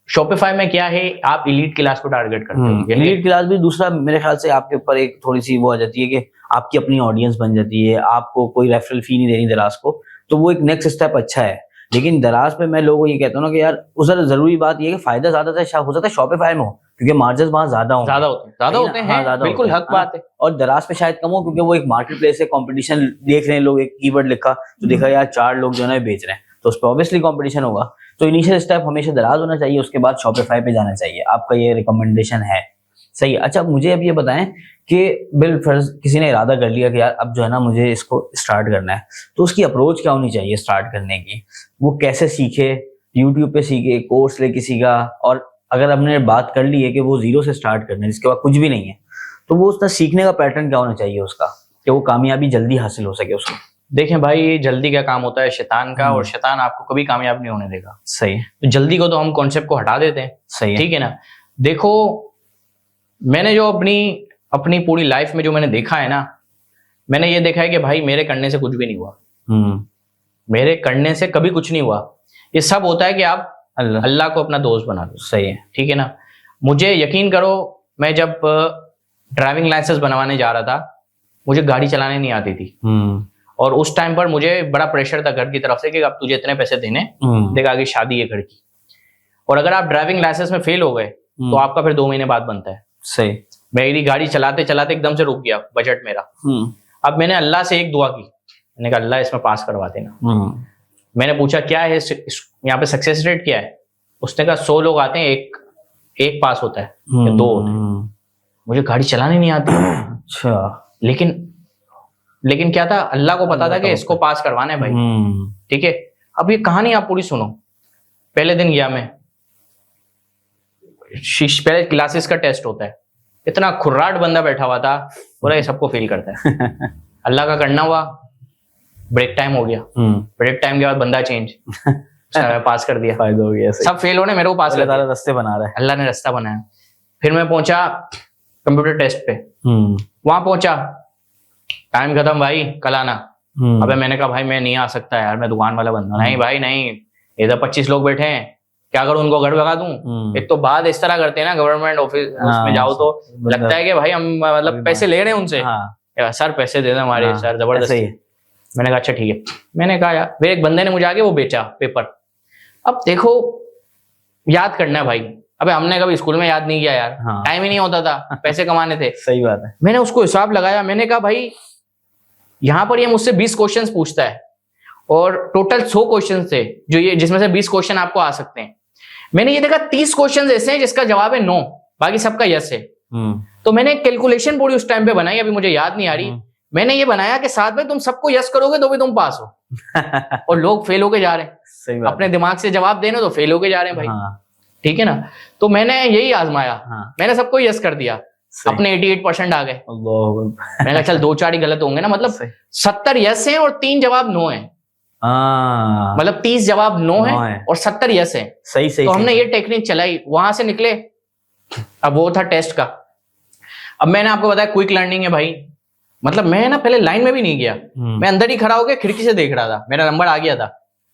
शॉपिफाई में क्या है, आप एलीट क्लास को टारगेट करते हो। एलीट क्लास भी दूसरा मेरे ख्याल से आपके ऊपर एक थोड़ी सी वो आ जाती है कि आपकी अपनी ऑडियंस बन जाती है, आपको कोई रेफरल फी नहीं देनी दराज को, तो वो एक नेक्स्ट स्टेप अच्छा है। लेकिन दराज पे मैं लोगों को ये कहता हूँ ना कि यार उधर जरूरी बात ये है कि फायदा ज्यादा हो सकता है शॉपिफाई में हो, क्योंकि मार्जिन वहां ज्यादा होते हैं, बिल्कुल हक बात है। और दराज पे शायद कम हो, क्योंकि वो एक मार्केट प्लेस है, कॉम्पिटिशन देख रहे हैं लोग, एक कीवर्ड लिखा तो देखा यार 4 लोग जो है बेच रहे हैं, तो उस पर ऑब्वियसली कॉम्पिटिशन होगा। तो इनिशियल स्टेप हमेशा दराज होना चाहिए, उसके बाद शॉपिफाई पे जाना चाहिए। आपका ये रिकमेंडेशन है, सही है। अच्छा, मुझे अब ये बताएं कि बिलफर्ज किसी ने इरादा कर लिया कि यार अब जो है ना मुझे इसको स्टार्ट करना है, तो उसकी अप्रोच क्या होनी चाहिए स्टार्ट करने की? वो कैसे सीखे? यूट्यूब पे सीखे, कोर्स ले किसी का? और अगर हमने बात कर ली है कि वो जीरो से स्टार्ट करना है, जिसके बाद कुछ भी नहीं है, तो वो उसका सीखने का पैटर्न क्या होना चाहिए उसका, कि वो कामयाबी जल्दी हासिल हो सके उसको? देखें भाई, जल्दी का काम होता है शैतान का, और शैतान आपको कभी कामयाब नहीं होने देगा। सही है। तो जल्दी को तो हम कॉन्सेप्ट को हटा देते हैं, सही है, ठीक है ना। देखो, मैंने जो अपनी पूरी लाइफ में जो मैंने देखा है ना, मैंने ये देखा है कि भाई मेरे करने से कुछ भी नहीं हुआ। मेरे करने से कभी कुछ नहीं हुआ। ये सब होता है कि आप अल्लाह को अपना दोस्त बना दो। सही है, ठीक है ना। मुझे यकीन करो, मैं जब ड्राइविंग लाइसेंस बनवाने जा रहा था, मुझे गाड़ी चलाने नहीं आती थी, और उस टाइम पर मुझे बड़ा प्रेशर था घर की तरफ से कि अब तुझे इतने पैसे देने, देख आगे शादी है घर की। और अगर आप ड्राइविंग लाइसेंस में फेल हो गए तो आपका फिर 2 महीने बाद बनता है। सही। मेरी गाड़ी चलाते चलाते एकदम से रुक गया बजट मेरा। अब मैंने अल्लाह से एक दुआ की, मैंने कहा अल्लाह इसमें पास करवा देना। मैंने पूछा क्या है यहाँ पे सक्सेस रेट क्या है? उसने कहा 100 लोग आते हैं, एक पास होता है या 2 होते हैं। मुझे गाड़ी चलाने नहीं आती। अच्छा। लेकिन क्या था, अल्लाह को पता था कि इसको पास करवाना है भाई, ठीक है। अब ये कहानी आप पूरी सुनो। पहले दिन गया मैं, पहले क्लासेस का टेस्ट होता है, इतना खुर्राट बंदा बैठा हुआ था, बोला ये सबको फेल करता है। अल्लाह का करना हुआ, ब्रेक टाइम हो गया। ब्रेक टाइम के बाद बंदा चेंज, पास कर दिया। फायदा हो गया। सब फेल होने, मेरे को पास कर दिया। रास्ते बना रहा है, अल्लाह ने रास्ता बनाया। फिर मैं पहुंचा कंप्यूटर टेस्ट पे, वहां पहुंचा, टाइम खत्म भाई, कल आना। अबे मैंने कहा भाई मैं नहीं आ सकता यार, मैं दुकान वाला बंदा। नहीं भाई नहीं, इधर 25 लोग बैठे हैं, क्या करूं, उनको घर भगा दूं? एक तो बात इस तरह करते हैं ना, गवर्नमेंट ऑफिस में जाओ तो लगता है कि भाई हम मतलब पैसे ले रहे हैं उनसे। सर पैसे दे दे हमारे, सर जबरदस्ती। मैंने कहा अच्छा ठीक है। मैंने कहा यार, फिर एक बंदे ने मुझे आके वो बेचा पेपर। अब देखो, याद करना है भाई। अबे हमने कभी स्कूल में याद नहीं किया यार, टाइम ही नहीं होता था, पैसे कमाने थे। सही बात है। मैंने उसको हिसाब लगाया, मैंने कहा भाई यहाँ पर ये मुझसे 20 क्वेश्चंस पूछता है और टोटल 100 क्वेश्चन थे, जो ये जिसमें से 20 क्वेश्चन आपको आ सकते हैं। मैंने ये देखा 30 क्वेश्चन ऐसे हैं जिसका जवाब है नो, बाकी सबका यस है। तो मैंने एक कैलकुलेशन पूरी उस टाइम पे बनाई, अभी मुझे याद नहीं आ रही। मैंने ये बनाया कि साथ में तुम सबको यस करोगे तो भी तुम पास हो और लोग फेल होके जा रहे हैं। सही बात। अपने दिमाग से जवाब देना तो फेल होके जा रहे हैं भाई। हाँ। ठीक है ना, तो मैंने यही आजमाया। हाँ। मैंने सबको यस कर दिया, अपने 88% आ गए। मैंने कहा चल 2-4 ही गलत होंगे ना, मतलब 70 यस हैं और 3 जवाब नो है, मतलब 30 जवाब नो है और 70 यस है। सही सही। तो हमने ये टेक्निक चलाई, वहां से निकले। अब वो था टेस्ट का। अब मैंने आपको बताया क्विक लर्निंग है भाई, मतलब मैं ना पहले लाइन में भी नहीं गया, मैं अंदर ही खड़ा होकर खिड़की से देख रहा था, मेरा नंबर आ गया था।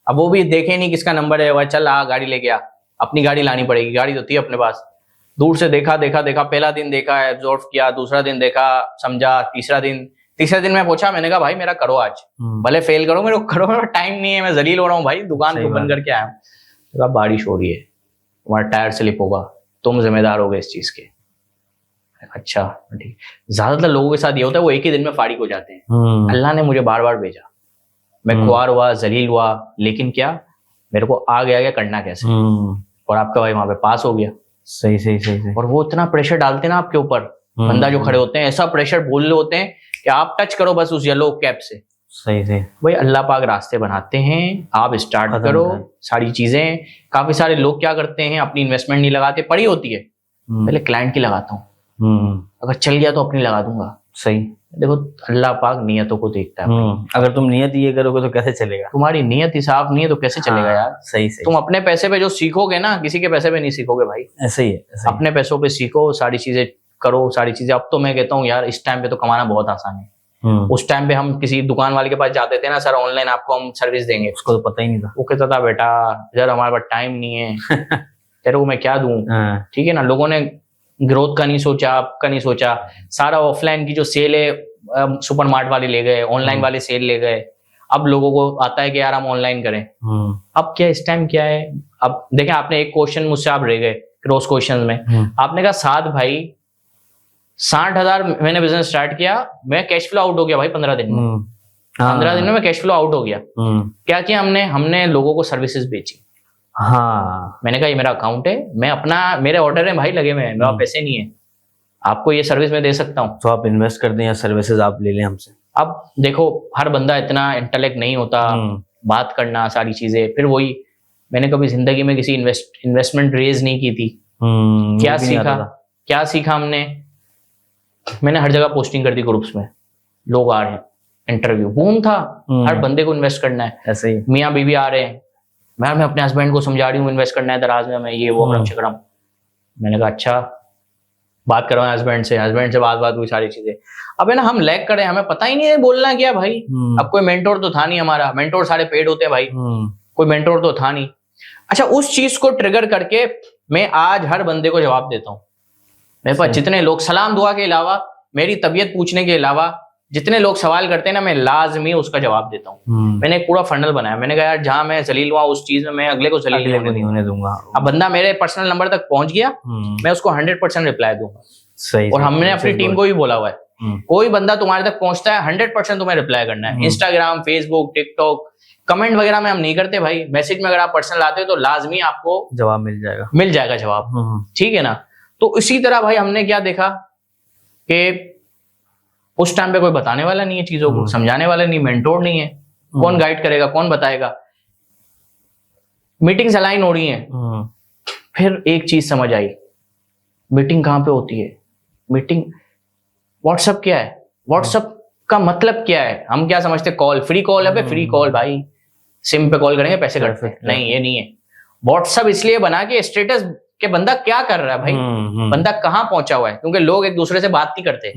अब वो भी देखे नहीं किसका नंबर है, वह चल आ गाड़ी लेके आ, अपनी गाड़ी लानी पड़ेगी, गाड़ी तो थी अपने पास। दूर से देखा, पहला दिन देखा, एब्जॉर्व किया, दूसरा दिन देखा, समझा, तीसरा दिन मैं पूछा, मैंने कहा भाई मेरा करो आज, भले फेल करो, मेरे को करो, मेरा टाइम नहीं है, मैं जलील हो रहा हूँ भाई, दुकान को बंद करके आया हूँ। बारिश हो रही है, तुम्हारा टायर स्लिप होगा, तुम जिम्मेदार होगे इस चीज के। अच्छा ठीक। ज्यादातर लोगों के साथ ये होता है, वो एक ही दिन में फारिग हो जाते हैं। अल्लाह ने मुझे बार बार भेजा, मैं खुआर हुआ, जलील हुआ, लेकिन क्या मेरे को आ गया करना कैसे, और आपका भाई वहां पे पास हो गया। सही सही सही सही। और वो इतना प्रेशर डालते ना आपके ऊपर, बंदा जो खड़े होते हैं ऐसा प्रेशर बोल रहे होते हैं कि आप टच करो बस उस येलो कैप से। सही सही भाई अल्लाह पाक रास्ते बनाते हैं, आप स्टार्ट करो सारी चीजें। काफी सारे लोग क्या करते हैं, अपनी इन्वेस्टमेंट नहीं लगाते, पड़ी होती है, पहले क्लाइंट की लगाता हूँ, अगर चल गया तो अपनी लगा दूंगा। सही। देखो अल्लाह पाक नियतों को देखता है। अगर तुम नियत ये करोगे तो कैसे चलेगा, तुम्हारी नियत ही साफ नहीं है तो कैसे चलेगा यार। सही सही। तुम अपने पैसे पे जो सीखोगे ना, किसी के पैसे पे नहीं सीखोगे भाई। ऐसे ही है, अपने पैसों पे सीखो, सारी चीजें करो, सारी चीजें। अब तो मैं कहता हूँ यार, इस टाइम पे तो कमाना बहुत आसान है। उस टाइम पे हम किसी दुकान वाले के पास जाते थे ना, सर ऑनलाइन आपको हम सर्विस देंगे, उसको तो पता ही नहीं था। वो कहता था बेटा यार हमारे पास टाइम नहीं है तेरे को मैं क्या दूं। ठीक है ना, लोगों ने ग्रोथ का नहीं सोचा, आपका नहीं सोचा, सारा ऑफलाइन की जो सेल है सुपरमार्ट वाले ले गए, ऑनलाइन वाले सेल ले गए। अब लोगों को आता है कि यार हम ऑनलाइन करें। अब क्या इस टाइम क्या है, अब देखें आपने एक क्वेश्चन मुझसे आप रह गए क्रॉस क्वेश्चन में, आपने कहा साद भाई 60,000 मैंने बिजनेस स्टार्ट किया, मैं कैश फ्लो आउट हो गया भाई 15 दिन में। 15 दिन में मैं कैश फ्लो आउट हो गया। क्या किया हमने लोगों को सर्विसेज बेची। हाँ, मैंने कहा ये मेरा अकाउंट है, मैं अपना, मेरे ऑर्डर है भाई लगे हुए हैं, मेरे पास पैसे नहीं है, आपको ये सर्विस मैं दे सकता हूँ, तो आप इन्वेस्ट कर दें या सर्विसेज आप ले लें हमसे। अब देखो हर बंदा इतना इंटेलेक्ट नहीं होता, बात करना सारी चीजें। फिर वही, मैंने कभी जिंदगी में किसी इन्वेस्टमेंट रेज नहीं की थी। क्या सीखा हमने, मैंने हर जगह पोस्टिंग कर दी ग्रुप्स में, लोग आ रहे हैं, इंटरव्यू बूम था, हर बंदे को इन्वेस्ट करना है। ऐसे ही मियाँ बीवी आ रहे हैं, मैं अपने हस्बैंड को समझा रही हूँ इन्वेस्ट करना है दराज में, मैं ये वो अकरम शकरम। मैंने कहा अच्छा, बात करवाएं हस्बैंड से बात हुई सारी चीजें। अब है ना, हम लैग करे, हमें पता ही नहीं है बोलना क्या भाई। अब कोई मेंटोर तो था नहीं, हमारा मेंटोर सारे पेड होते हैं भाई, कोई मेंटोर तो था नहीं। अच्छा, उस चीज को ट्रिगर करके मैं आज हर बंदे को जवाब देता हूँ। मेरे पास जितने लोग सलाम दुआ के अलावा, मेरी तबीयत पूछने के अलावा जितने लोग सवाल करते हैं ना, मैं लाजमी उसका जवाब देता हूँ। मैंने एक पूरा फंडल बनाया, मैंने कहा यार जहां मैं जलील हुआ उस चीज में मैं अगले को जलील नहीं होने दूंगा। अब बंदा मेरे पर्सनल नंबर तक पहुंच गया, मैं उसको 100% रिप्लाई दूंगा। सही। और हमने अपनी टीम को भी बोला हुआ है, कोई बंदा तुम्हारे तक पहुंचता है 100% तुम्हें रिप्लाई करना है। इंस्टाग्राम, फेसबुक, टिकटॉक, कमेंट वगैरह में हम नहीं करते भाई। मैसेज में अगर आप पर्सनल आते हो तो लाजमी आपको जवाब मिल जाएगा जवाब। ठीक है ना। तो इसी तरह भाई हमने क्या देखा कि उस टाइम पे कोई बताने वाला नहीं है चीजों को, समझाने वाला नहीं, मेंटोर नहीं है, कौन गाइड करेगा, कौन बताएगा। मीटिंग्स अलाइन हो रही हैं। फिर एक चीज समझ आई, मीटिंग कहां पे होती है, मीटिंग व्हाट्सएप क्या है, व्हाट्सएप का मतलब क्या है। हम क्या समझते, कॉल, फ्री कॉल है, फ्री कॉल भाई, सिम पे कॉल करेंगे पैसे कटते, नहीं ये नहीं है। व्हाट्सएप इसलिए बना के स्टेटस कि बंदा क्या कर रहा है भाई, बंदा कहाँ पहुंचा हुआ है, क्योंकि लोग एक दूसरे से बात नहीं करते।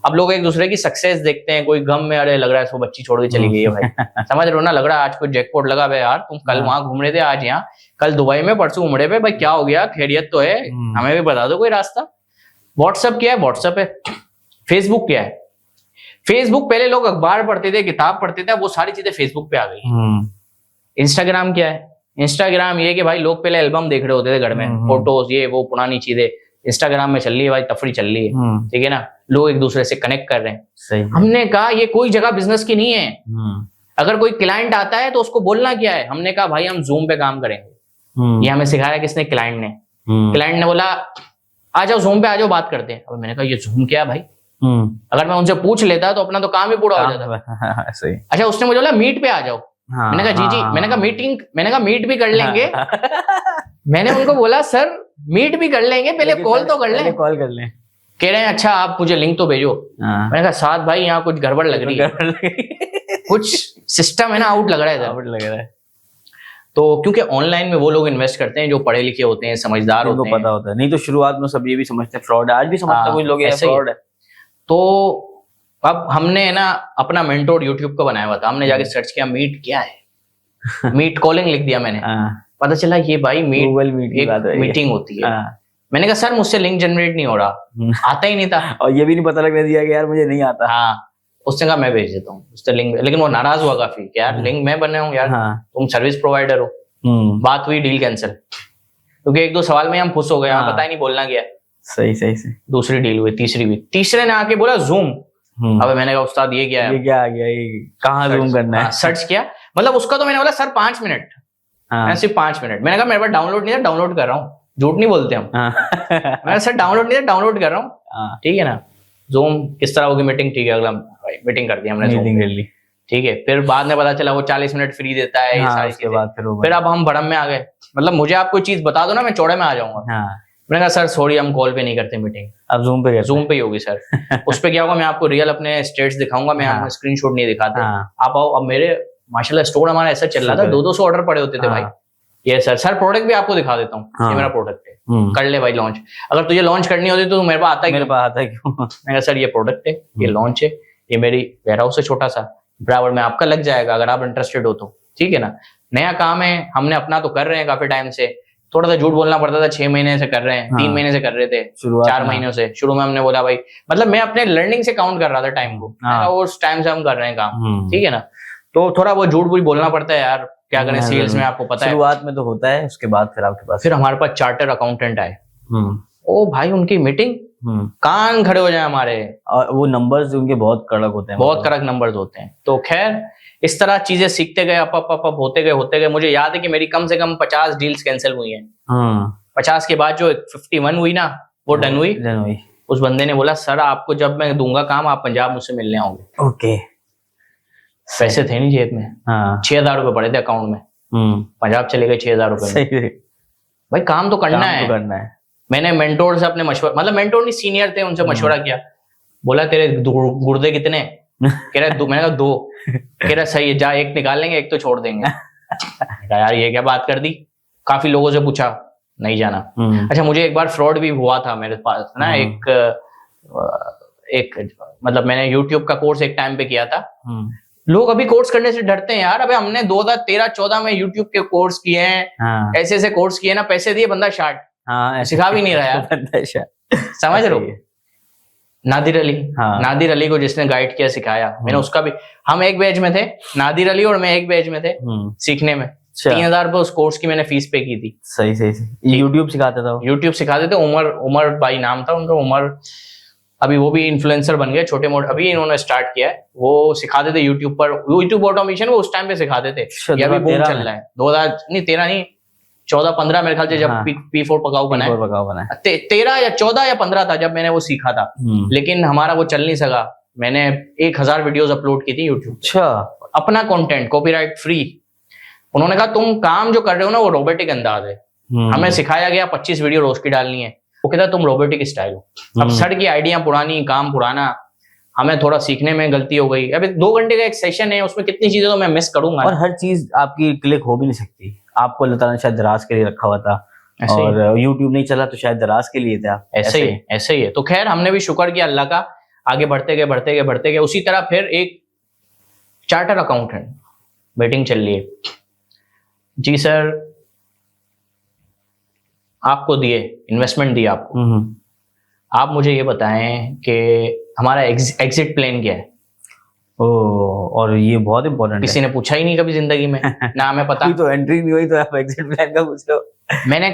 अब लोग एक दूसरे की सक्सेस देखते हैं, कोई गम में, अरे लग रहा है इसको बच्ची छोड़ के चली गई है भाई, समझ रहे हो ना, लग रहा है आज कोई जैकपॉट लगा हुआ है यार, तुम कल वहां घूम रहे थे, आज यहाँ, कल दुबई में, परसों उमड़े पे, भाई क्या हो गया, खैरियत तो है, हमें भी बता दो कोई रास्ता। व्हाट्सएप क्या है, व्हाट्सएप है। फेसबुक क्या है, फेसबुक पहले लोग अखबार पढ़ते थे, किताब पढ़ते थे, वो सारी चीजें फेसबुक पे आ गई। इंस्टाग्राम क्या है, इंस्टाग्राम ये कि भाई लोग पहले एल्बम देख रहे होते थे घर में, फोटोज, ये वो पुरानी चीजें, इंस्टाग्राम में चल रही है भाई, तफरी चल रही है। ठीक है ना, लोग एक दूसरे से कनेक्ट कर रहे हैं। सही। हमने कहा ये कोई जगह बिजनेस की नहीं है, अगर कोई क्लाइंट आता है तो उसको बोलना क्या है, हमने कहा भाई हम जूम पे काम करेंगे। ये हमें सिखाया किसने, क्लाइंट ने। क्लाइंट ने बोला आ जाओ जूम पे, आ जाओ बात करते हैं। अब मैंने कहा ये जूम क्या है भाई, अगर मैं उनसे पूछ लेता तो अपना तो काम ही पूरा हो जाता। सही। अच्छा उसने मुझे बोला मीट पे आ जाओ। मैंने कहा जी मैंने कहा मीट भी कर लेंगे। मैंने उनको बोला सर मीट भी कर लेंगे, पहले कॉल तो कर लें। कॉल कर लें। कह रहे हैं अच्छा आप मुझे लिंक तो भेजो। मैंने कहा साथ भाई यहाँ कुछ गड़बड़ लग रही है, कुछ सिस्टम है ना आउट लग रहा है, आउट लग रहा है। तो क्योंकि ऑनलाइन में वो लोग इन्वेस्ट करते हैं जो पढ़े लिखे होते हैं, समझदार होते हैं, पता होता है। नहीं तो शुरुआत में सब ये भी समझते हैं फ्रॉड है, आज भी समझते हैं कुछ लोग फ्रॉड है। तो अब हमने ना अपना मेंटोर यूट्यूब का बनाया हुआ था, हमने जाके सर्च किया मीट क्या है, मीट कॉलिंग लिख दिया मैंने, पता चला ये भाई मीट एक मीटिंग होती है। मैंने कहा सर मुझसे लिंक जनरेट नहीं हो रहा, आता ही नहीं था, और ये भी नहीं पता लगने दिया कि यार मुझे नहीं आता। हाँ उसने कहा मैं भेज देता हूँ उससे लिंक, लेकिन वो नाराज हुआ काफी कि यार लिंक मैं बने हूँ यार, तुम सर्विस प्रोवाइडर हो। बात हुई, डील कैंसिल, क्योंकि एक दो सवाल में हम खुश हो गए, हमें पता ही नहीं बोलना क्या। सही सही से दूसरी डील हुई, तीसरी हुई, तीसरे ने आके बोला जूम। अब मैंने कहा उस्ताद ये क्या है, ये क्या आ गया, ये कहाँ जूम करना है। सर्च किया, मतलब उसका तो मैंने बोला सर 5 मिनट, सिर्फ 5 मिनट। मैंने कहा मेरे पास डाउनलोड नहीं था, डाउनलोड कर रहा हूँ, झूठ नहीं बोलते हम। मैंने सर डाउनलोड नहीं था, डाउनलोड कर रहा हूँ, ठीक है ना। जूम किस तरह होगी मीटिंग, ठीक है अगला मीटिंग कर दी हमने, मीटिंग कर ली, ठीक है। फिर बाद में पता चला वो 40 मिनट फ्री देता है, ये सारी चीजें। फिर अब हम भड़म में आ गए, मतलब मुझे आप कोई चीज बता दो ना मैं चौड़े में आ जाऊंगा। मैंने कहा सर सॉरी हम कॉल पे नहीं करते मीटिंग, अब जूम पे ही होगी सर। उस पे क्या होगा, मैं आपको रियल अपने स्टेट्स दिखाऊंगा, मैं आपको स्क्रीनशॉट नहीं दिखाता। आप आओ। अब मेरे माशाल्लाह स्टोर हमारा ऐसा चल रहा था, 200 ऑर्डर पड़े होते थे भाई। ये सर प्रोडक्ट भी आपको दिखा देता हूँ, ये मेरा प्रोडक्ट है, कर ले भाई लॉन्च। अगर तुझे लॉन्च करनी होती तो मेरे पास आता है क्यों? मैं कहा सर ये प्रोडक्ट है, ये लॉन्च है, ये मेरी वेयरहाउस है छोटा सा, बराबर में आपका लग जाएगा अगर आप इंटरेस्टेड हो तो, ठीक है ना। नया काम है, हमने अपना तो कर रहे हैं काफी टाइम से, थोड़ा सा झूठ बोलना पड़ता था, 6 महीने से कर रहे हैं, 3 महीने से कर रहे थे, 4 महीनों से। शुरू में हमने बोला भाई, मतलब मैं अपने लर्निंग से काउंट कर रहा था टाइम को, उस टाइम से हम कर रहे हैं काम, ठीक है ना। तो थोड़ा वो झूठ भी बोलना पड़ता है यार, क्या करें, सेल्स में आपको पता है शुरुआत में तो होता है, उसके बाद फिर आपके पास, फिर हमारे पास चार्टर अकाउंटेंट आए। ओ भाई उनकी मीटिंग, कान खड़े हो जाए हमारे, और वो नंबर्स उनके बहुत कड़क होते हैं, बहुत कड़क नंबर्स होते हैं। तो खैर इस तरह चीजें सीखते गए, अप होते गए। मुझे याद है कि मेरी कम से कम 50 डील्स कैंसिल हुई हैं। 50 के बाद जो 51 हुई ना, वो डन हुई। उस बंदे ने बोला सर आपको जब मैं दूंगा काम, आप पंजाब मुझसे मिलने आओगे। ओके, पैसे थे नहीं जेब में, 6000 रुपए पड़े थे अकाउंट में, पंजाब चले गए 6000 रुपए। भाई काम तो करना है। मैंने मेंटोर से अपने मशवरा, मतलब मेंटोर नहीं सीनियर थे, उनसे मशवरा किया। बोला तेरे गुर्दे कितने, कह रहा मैंने कहा 2, कह रहा सही है जा, एक निकाल लेंगे, एक तो छोड़ देंगे। यार ये क्या बात कर दी। काफी लोगों से पूछा, नहीं जाना। अच्छा मुझे एक बार फ्रॉड भी हुआ था मेरे पास ना, एक मतलब मैंने यूट्यूब का कोर्स एक टाइम पे किया था। लोग अभी कोर्स करने से डरते हैं यार। अबे हमने 2013-14 में यूट्यूब के कोर्स किए हैं, ऐसे कोर्स किए ना, पैसे दिए, बंदा शार्ट, सिखा भी नहीं रहा यार। समझ रहे हो। नादिर अली को जिसने गाइड किया, सिखाया, मैंने उसका भी, हम एक बैच में थे, नादिर अली और मैं एक बैच में थे सीखने में। 3000 रुपए उस कोर्स की मैंने फीस पे की थी। सही। यूट्यूब सिखाते थे। उमर भाई नाम था उनका, उमर अभी वो भी इन्फ्लुएंसर बन गए, छोटे मोटे, अभी इन्होंने स्टार्ट किया है। वो सिखाते थे यूट्यूब पर, यूट्यूब ऑटोमेशन वो उस टाइम पे सिखाते थे। ये अभी बूम चल रहा है। 2013 नहीं 14-15 मेरे ख्याल से, जब P4 पकाऊ बना है। 13 या 14 या 15 था जब मैंने वो सीखा था, लेकिन हमारा वो चल नहीं सका। मैंने 1000 वीडियोस अपलोड की थी यूट्यूब, अपना कंटेंट, कॉपीराइट फ्री। उन्होंने कहा तुम काम जो कर रहे हो ना वो रोबोटिक अंदाज है। हमें सिखाया गया 25 वीडियो रोज की डालनी है। वो कहता तुम रोबोटिक स्टाइल हो। अब सर की आइडिया पुरानी, काम पुराना, हमें थोड़ा सीखने में गलती हो गई। अभी 2 घंटे का एक सेशन है, उसमें कितनी चीजें तो मैं मिस करूंगा, और हर चीज आपकी क्लिक हो भी नहीं सकती। आपको अल्लाह ताला ने शायद दराज के लिए रखा हुआ था, और यूट्यूब नहीं चला तो शायद दराज के लिए था। ऐसे ही है। तो खैर हमने भी शुक्र किया अल्लाह का, आगे बढ़ते गए। उसी तरह फिर एक चार्टर अकाउंटेंट मीटिंग चल रही है। जी सर आपको दिए, इन्वेस्टमेंट दिया आपको, आप मुझे ये बताएं कि हमारा एग्जिट प्लान क्या है। और ये बहुत इंपॉर्टेंट है, किसी ने पूछा ही नहीं कभी जिंदगी में, ना हमें पता। तो एंट्री नहीं हुई तो आप एग्जिट प्लान का पूछ लो। मैंने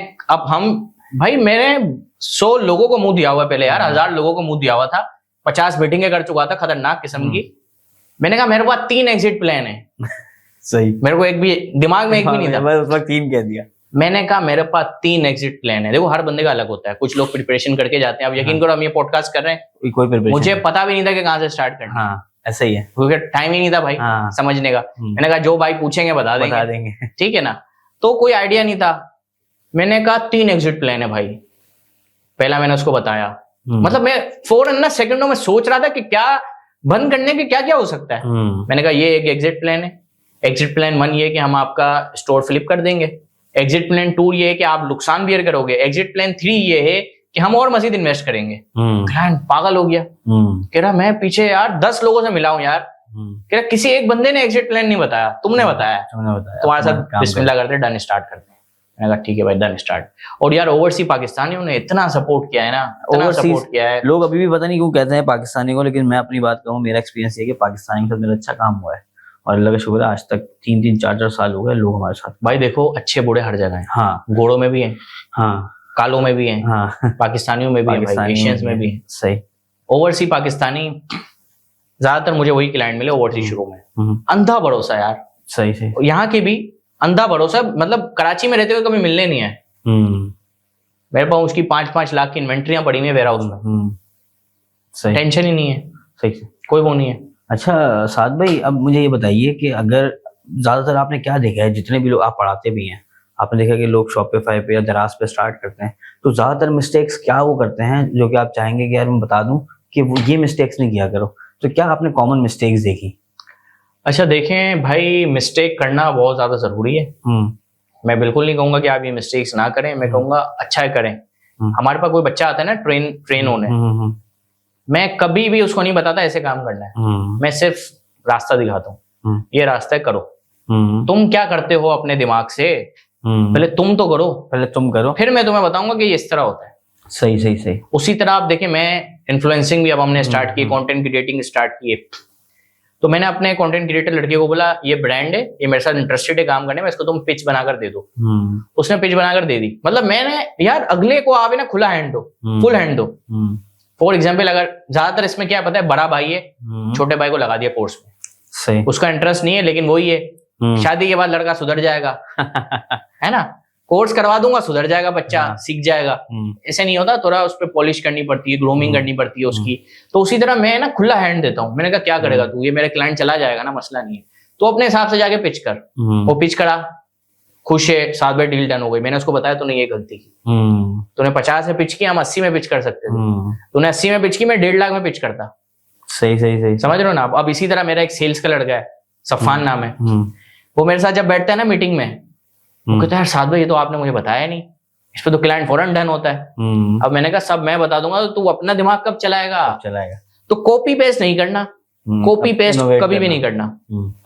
100 लोगों को मुंह दिया हुआ पहले यार, 1000 लोगों को मुंह दिया हुआ था, 50 मीटिंगें कर चुका था खतरनाक किस्म की। मैंने कहा मेरे पास 3 एग्जिट प्लान है, सही, मेरे को एक भी दिमाग में एक भी नहीं था। मैं उस वक्त 3 कह दिया। मैंने कहा मेरे पास 3 एग्जिट प्लान है। देखो हर बंदे का अलग होता है, कुछ लोग प्रिपरेशन करके जाते हैं। अब यकीन करो हम ये पॉडकास्ट कर रहे हैं, कोई प्रिपरेशन मुझे पता भी नहीं था कि कहाँ से स्टार्ट करना। हाँ ऐसा ही है, क्योंकि टाइम ही नहीं था भाई समझने का। मैंने कहा जो भाई पूछेंगे बता देंगे, ठीक है ना। तो कोई आइडिया नहीं था। मैंने कहा 3 एग्जिट प्लान है भाई। पहला मैंने उसको बताया, मतलब मैं फौरन ना सेकंडों में सोच रहा था कि क्या बंद करने के क्या क्या हो सकता है। मैंने कहा ये एक एग्जिट प्लान है। एग्जिट प्लान 1 ये कि हम आपका स्टोर फ्लिप कर देंगे। एग्जिट प्लान 2 ये है कि आप नुकसान बियर करोगे। एग्जिट प्लान 3 ये है कि हम और मजीद इन्वेस्ट करेंगे। क्लाइंट पागल हो गया, कह रहा मैं पीछे यार 10 लोगों से मिला हूं यार, कह रहा किसी एक बंदे ने एग्जिट प्लान नहीं बताया, तुमने बताया। तुम्हारे साथ बिस्मिल्लाह करते डन स्टार्ट करते हैं। मैंने कहा ठीक है भाई डन स्टार्ट। और यार ओवरसी पाकिस्तानियों ने इतना सपोर्ट किया है ना, सपोर्ट किया है। लोग अभी भी पता नहीं क्यों कहते हैं पाकिस्तानी को, लेकिन मैं अपनी बात कहूँ, मेरा एक्सपीरियंस ये है कि पाकिस्तानी के साथ मेरा अच्छा काम हुआ है और अल्लाह का शुक्र है आज तक 3-3, 4-4 साल हो गए लोग हमारे साथ। भाई देखो अच्छे बुरे हर जगह हैं। हाँ, गोड़ों में भी हैं, हाँ, कालों में भी हैं, हाँ, पाकिस्तानियों में भी हैं, एशियंस में भी हैं। सही। ओवरसी पाकिस्तानी ज्यादातर मुझे वही क्लाइंट मिले ओवरसी शुरू में। अंधा भरोसा यार, सही सही। यहाँ के भी अंधा भरोसा, मतलब कराची में रहते हुए कभी मिलने नहीं है। मेरे पास उसकी 5-5 लाख की इन्वेंट्रियां पड़ी हुई है वेयर हाउस में, सही, टेंशन ही नहीं है, सही, कोई वो नहीं है। अच्छा साद भाई, अब मुझे ये बताइए कि अगर ज्यादातर आपने क्या देखा है, जितने भी लोग आप पढ़ाते भी हैं, आपने देखा कि लोग शॉपिफाई पे या दराज पे स्टार्ट करते हैं, तो ज्यादातर मिस्टेक्स क्या वो करते हैं जो कि आप चाहेंगे कि यार मैं बता दूं कि वो ये मिस्टेक्स नहीं किया करो, तो क्या आपने कॉमन मिस्टेक्स देखी? अच्छा देखें भाई, मिस्टेक करना बहुत ज्यादा जरूरी है। मैं बिल्कुल नहीं कहूंगा कि आप ये मिस्टेक्स ना करें, मैं कहूंगा अच्छा करें। हमारे पास कोई बच्चा आता है ना ट्रेन होने, मैं कभी भी उसको नहीं बताता ऐसे काम करना है। मैं सिर्फ रास्ता दिखाता हूँ, ये रास्ता है करो। तुम क्या करते हो अपने दिमाग से, पहले तुम तो करो, पहले तुम करो, फिर मैं तुम्हें बताऊंगा कि ये इस तरह होता है। सही सही सही। उसी तरह आप देखें, मैं इन्फ्लुएंसिंग भी अब हमने स्टार्ट की, कंटेंट क्रिएटिंग स्टार्ट किए। तो मैंने अपने कंटेंट क्रिएटर लड़के को बोला ये ब्रांड है, ये मेरे साथ इंटरेस्टेड है काम करने में, इसको तुम पिच बनाकर दे दो। उसने पिच बनाकर दे दी। मतलब मैंने यार अगले को आप ना खुला हैंड दो, फुल हैंड दो। फॉर एग्जाम्पल अगर ज्यादातर इसमें क्या पता है, बड़ा भाई है, छोटे भाई को लगा दिया कोर्स में, सही, उसका इंटरेस्ट नहीं है, लेकिन वही है, शादी के बाद लड़का सुधर जाएगा है ना, कोर्स करवा दूंगा सुधर जाएगा बच्चा, सीख जाएगा। ऐसे नहीं होता, थोड़ा उस पर पॉलिश करनी पड़ती है, ग्रूमिंग करनी पड़ती है उसकी। तो उसी तरह मैं ना खुला हैंड देता हूँ। मैंने कहा क्या करेगा तू, ये मेरे क्लाइंट चला जाएगा ना, मसला नहीं है, तो अपने हिसाब से जाके पिच कर। वो पिच करा, खुश है, 7 बार डील डन हो गई। मैंने उसको बताया तूने ये गलती की, तूने 50 में पिच किया, हम 80 में पिच कर सकते थे, तूने 80 में पिच की, मैं 1.5 लाख में पिच करता। सही सही सही, समझ रहे हो ना आप। अब इसी तरह मेरा एक सेल्स का लड़का है, सफान नाम है, वो मेरे साथ जब बैठता है ना मीटिंग में, वो कहता है यार साद भाई ये तो आपने मुझे बताया नहीं, इस पे तो क्लाइंट फौरन डन होता है। अब मैंने कहा सब मैं बता दूंगा, तो तू अपना दिमाग कब चलाएगा? तो कॉपी पेस्ट नहीं करना, कॉपी पेस्ट कभी भी नहीं करना,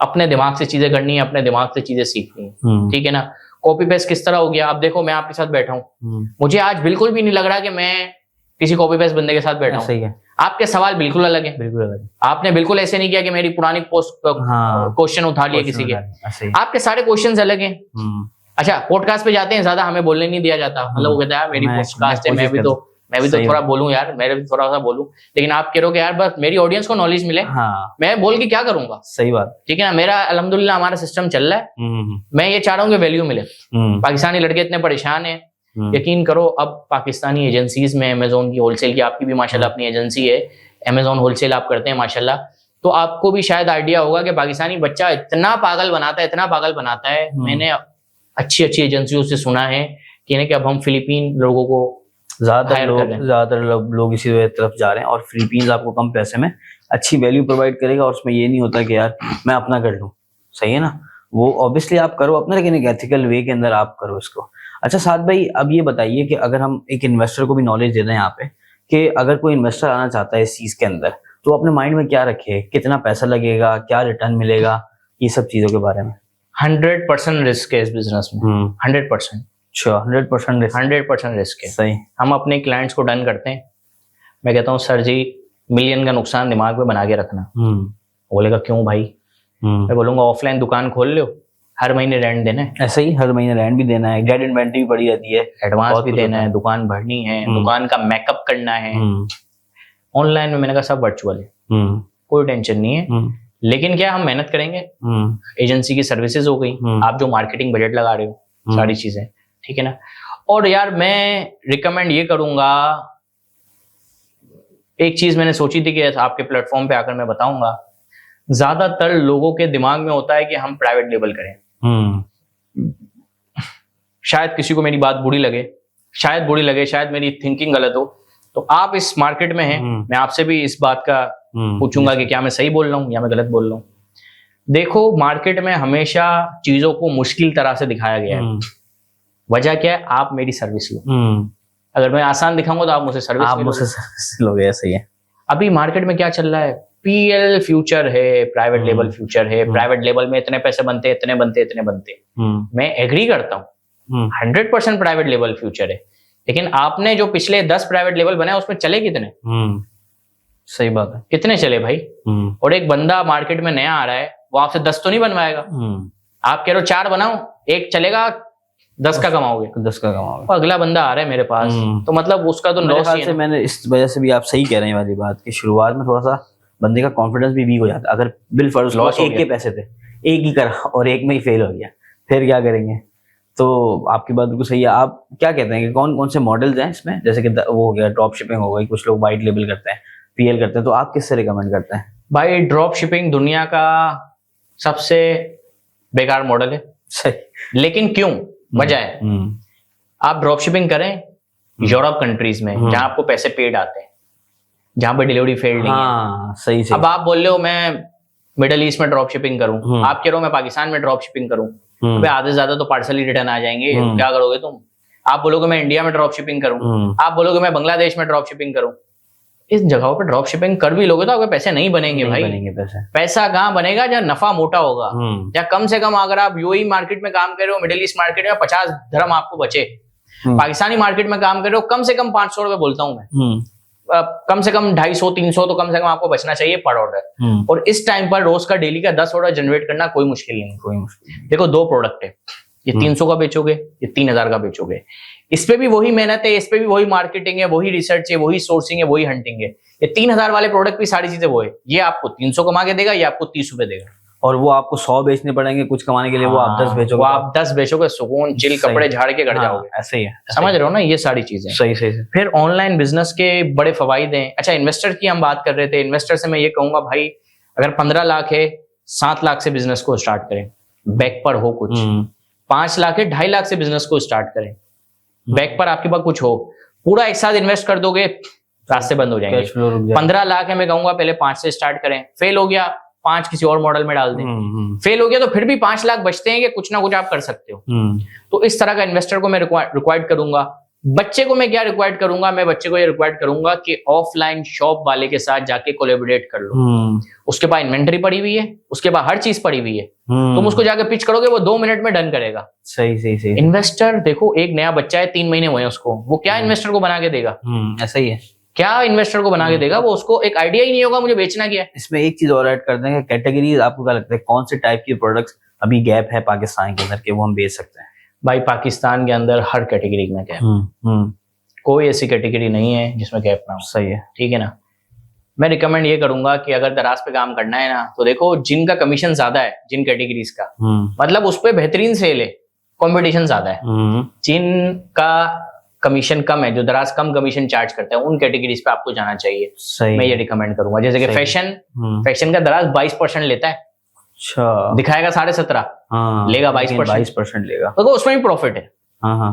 अपने दिमाग से चीजें करनी है, अपने दिमाग से चीजें सीखनी है, ठीक है ना। कॉपी पेस्ट किस तरह हो गया, अब देखो मैं आपके साथ बैठा हूँ, मुझे आज बिल्कुल भी नहीं लग रहा कि मैं किसी कॉपी पेस्ट बंदे के साथ बैठा हूँ। आपके सवाल बिल्कुल अलग है, बिल्कुल अलग। आपने बिल्कुल ऐसे नहीं किया कि मेरी पुरानी क्वेश्चन उठा लिए किसी के, आपके सारे क्वेश्चन अलग हैं। अच्छा पॉडकास्ट पे जाते हैं, ज्यादा हमें बोलने नहीं दिया जाता, मतलब वो कहता है मेरी पॉडकास्ट है, मैं भी तो थोड़ा बोलूं यार, मैं भी थोड़ा सा बोलूं, लेकिन आप कह रहे हो कि यार बस मेरी ऑडियंस को नॉलेज मिले, मैं बोल के क्या करूंगा? सही बात, ठीक है ना। मेरा अल्हम्दुलिल्लाह हमारा सिस्टम चल रहा है, मैं ये चाह रहा हूँ कि वैल्यू मिले। पाकिस्तानी लड़के इतने परेशान है, यकीन करो अब पाकिस्तानी एजेंसीज में, अमेजोन की होलसेल की, आपकी भी माशाल्लाह अपनी एजेंसी है, अमेजोन होलसेल आप करते हैं माशाल्लाह, तो आपको भी शायद आइडिया होगा कि पाकिस्तानी बच्चा इतना पागल बनाता है, इतना पागल बनाता है। मैंने अच्छी अच्छी एजेंसियों से सुना है कि अब हम फिलीपीन लोगों को ज्यादातर लोग इसी तरफ जा रहे हैं, और फिलीपींस आपको कम पैसे में अच्छी वैल्यू प्रोवाइड करेगा, और उसमें ये नहीं होता कि यार मैं अपना कर लूं, सही है ना। वो ऑब्वियसली आप करो अपना, लेकिन एक एथिकल वे के अंदर आप करो इसको। अच्छा साद भाई, अब ये बताइए कि अगर हम एक इन्वेस्टर को भी नॉलेज दे दें यहाँ पे, कि अगर कोई इन्वेस्टर आना चाहता है इस चीज के अंदर, तो अपने माइंड में क्या रखे, कितना पैसा लगेगा, क्या रिटर्न मिलेगा, ये सब चीजों के बारे में? 100% रिस्क है इस बिजनेस में, 100%। अच्छा 100% रिस्क, 100% रिस्क है। सही। हम अपने क्लाइंट्स को डन करते हैं, मैं कहता हूँ सर जी मिलियन का नुकसान दिमाग में बना के रखना। बोलेगा क्यों भाई? मैं बोलूंगा ऑफलाइन दुकान खोल लो, हर महीने रेंट देना है। ऐसा ही, हर महीने रेंट भी देना है, डेड इन्वेंटरी भी पड़ी रहती है, एडवांस भी देना है, दुकान भरनी है, दुकान का मेकअप करना है। ऑनलाइन में मैंने कहा सब वर्चुअल है, कोई टेंशन नहीं है। लेकिन क्या हम मेहनत करेंगे, एजेंसी की सर्विसेज हो गई, आप जो मार्केटिंग बजट लगा रहे हो, सारी चीजें, ठीक है ना। और यार मैं रिकमेंड ये करूंगा, एक चीज मैंने सोची थी कि आपके प्लेटफॉर्म पे आकर मैं बताऊंगा, ज्यादातर लोगों के दिमाग में होता है कि हम प्राइवेट लेबल करें। शायद किसी को मेरी बात बुरी लगे, शायद मेरी थिंकिंग गलत हो, तो आप इस मार्केट में हैं, मैं आपसे भी इस बात का पूछूंगा कि क्या मैं सही बोल रहा हूँ या मैं गलत बोल रहा हूँ। देखो, मार्केट में हमेशा चीजों को मुश्किल तरह से दिखाया गया है। वजह क्या है? आप मेरी सर्विस लो। अगर मैं आसान दिखाऊंगा तो आप मुझसे सर्विस लोगे। सही है। अभी मार्केट में क्या चल रहा है? पीएल फ्यूचर है, प्राइवेट लेबल फ्यूचर है, प्राइवेट लेबल में इतने पैसे बनते, इतने बनते। मैं एग्री करता हूँ, 100% प्राइवेट लेबल फ्यूचर है, लेकिन आपने जो पिछले 10 प्राइवेट लेबल बनाए उसमें चले कितने? सही बात है, कितने चले भाई? और एक बंदा मार्केट में नया आ रहा है, वो आपसे 10 तो नहीं बनवाएगा। आप कह रहे हो 4 बनाओ, एक चलेगा, 10 का कमाओगे, 10 का कमाओगे। अगला बंदा आ रहा है मेरे पास, तो मतलब उसका तो लॉस ही है। मैंने इस वजह से भी, आप सही कह रहे हैं वाली बात कि शुरुआत में थोड़ा सा बंदे का कॉन्फिडेंस भी वीक हो जाता है। अगर बिल फर्ज लॉस, एक के पैसे थे, एक ही करा और एक में ही फेल हो गया, फिर क्या करेंगे? तो आपकी बात बिल्कुल सही है। आप क्या कहते हैं कि कौन कौन से मॉडल्स हैं इसमें? जैसे कि वो हो गया, ड्रॉप शिपिंग हो गई, कुछ लोग वाइट लेबल करते हैं, पीएल करते हैं, तो आप किससे रिकमेंड करते हैं? भाई ड्रॉप शिपिंग दुनिया का सबसे बेकार मॉडल है। सही। लेकिन क्यों? वजह है, आप ड्रॉप शिपिंग करें यूरोप कंट्रीज में, जहां आपको पैसे पेड आते हैं, जहां पे डिलीवरी फेल्ड नहीं है। सही। अब आप बोल रहे हो मैं मिडिल ईस्ट में ड्रॉप शिपिंग करूं, आप कह रहे हो मैं पाकिस्तान में ड्रॉप शिपिंग करूं, तो आधे से ज्यादा तो पार्सल ही रिटर्न आ जाएंगे, क्या करोगे तुम? आप बोलोगे मैं इंडिया में ड्रॉप शिपिंग करूं, आप बोलोगे मैं बांग्लादेश में ड्रॉप शिपिंग करूं। इस जगहों पे ड्रॉप शिपिंग कर भी लोगे तो आपके पैसे नहीं बनेंगे भाई। पैसा कहाँ बनेगा? जहाँ नफा मोटा होगा, या कम से कम अगर आप यूएई मार्केट में काम कर रहे हो, मिडिल ईस्ट मार्केट में 50 dirham आपको बचे, पाकिस्तानी मार्केट में काम कर रहे हो कम से कम 500 रुपए बोलता हूं मैं, कम से कम 250-300 तो कम से कम आपको बचना चाहिए पर ऑर्डर। और इस टाइम पर रोज का डेली का 10 ऑर्डर जनरेट करना कोई मुश्किल नहीं। देखो 2 प्रोडक्ट है, ये 300 का बेचोगे, ये 3000 का बेचोगे, इस पे भी वही मेहनत है, इस पे भी वही मार्केटिंग है, वही रिसर्च है, वही सोर्सिंग है, वही हंटिंग है। ये 3000 वाले प्रोडक्ट भी सारी चीजें वो है, ये आपको 300 कमा के देगा, ये आपको 30 रुपए देगा, और वो आपको 100 बेचने पड़ेंगे कुछ कमाने के लिए। वो आप 10 बेचोगे, वो आप 10 बेचोगे, सुकून चिल कपड़े झाड़ के घर जाओगे। ऐसे ही है, समझ रहे हो ना? ये सारी चीजें सही। फिर ऑनलाइन बिजनेस के बड़े फवायद हैं। अच्छा, इन्वेस्टर की हम बात कर रहे थे, इन्वेस्टर से मैं ये कहूंगा भाई, अगर 15 लाख है, 7 लाख से बिजनेस को स्टार्ट करें, बैक पर हो कुछ। 5 लाख है, 2.5 लाख से बिजनेस को स्टार्ट करें, बैक पर आपके पास कुछ हो। पूरा एक साथ इन्वेस्ट कर दोगे, रास्ते बंद हो जाएंगे। 15 लाख है, मैं कहूंगा पहले 5 से स्टार्ट करें, फेल हो गया 5 किसी और मॉडल में डाल दें, फेल हो गया तो फिर भी 5 लाख बचते हैं कि कुछ ना कुछ आप कर सकते हो। तो इस तरह का इन्वेस्टर को मैं रिक्वायर्ड करूंगा। बच्चे को मैं क्या रिक्वायर्ड करूंगा? मैं बच्चे को ये रिक्वायर्ड करूंगा कि ऑफलाइन शॉप वाले के साथ जाके कोलैबोरेट कर लो। उसके पास इन्वेंटरी पड़ी हुई है, उसके पास हर चीज पड़ी हुई है, तुम उसको जाके पिच करोगे, वो 2 मिनट में डन करेगा। सही। इन्वेस्टर देखो, एक नया बच्चा है, 3 महीने हुए हैं उसको, वो क्या इन्वेस्टर को बना के देगा? ऐसा ही है, क्या इन्वेस्टर को बना के देगा? वो उसको एक आइडिया ही नहीं होगा मुझे बेचना क्या है। इसमें एक चीज और ऐड कर देंगे, कैटेगरीज। आपको क्या लगता है कौन से टाइप के प्रोडक्ट्स अभी गैप है पाकिस्तान के अंदर के वो हम बेच सकते हैं? भाई पाकिस्तान के अंदर हर कैटेगरी में गैप, कोई ऐसी कैटेगरी नहीं है जिसमें गैप ना हो। सही है, ठीक है ना। मैं रिकमेंड ये करूंगा कि अगर दराज पे काम करना है ना, तो देखो जिनका कमीशन ज्यादा है, जिन कैटेगरीज का, मतलब उस पर बेहतरीन सेल है, कंपटीशन ज्यादा है। जिनका कमीशन कम है, जो दराज कम कमीशन चार्ज करते हैं, उन कैटेगरीज पे आपको जाना चाहिए। सही। मैं ये रिकमेंड करूंगा। जैसे कि फैशन का दराज 22% लेता है, अच्छा, दिखाएगा 17.5, लेगा 22% लेगा, तो उसमें भी प्रॉफिट है,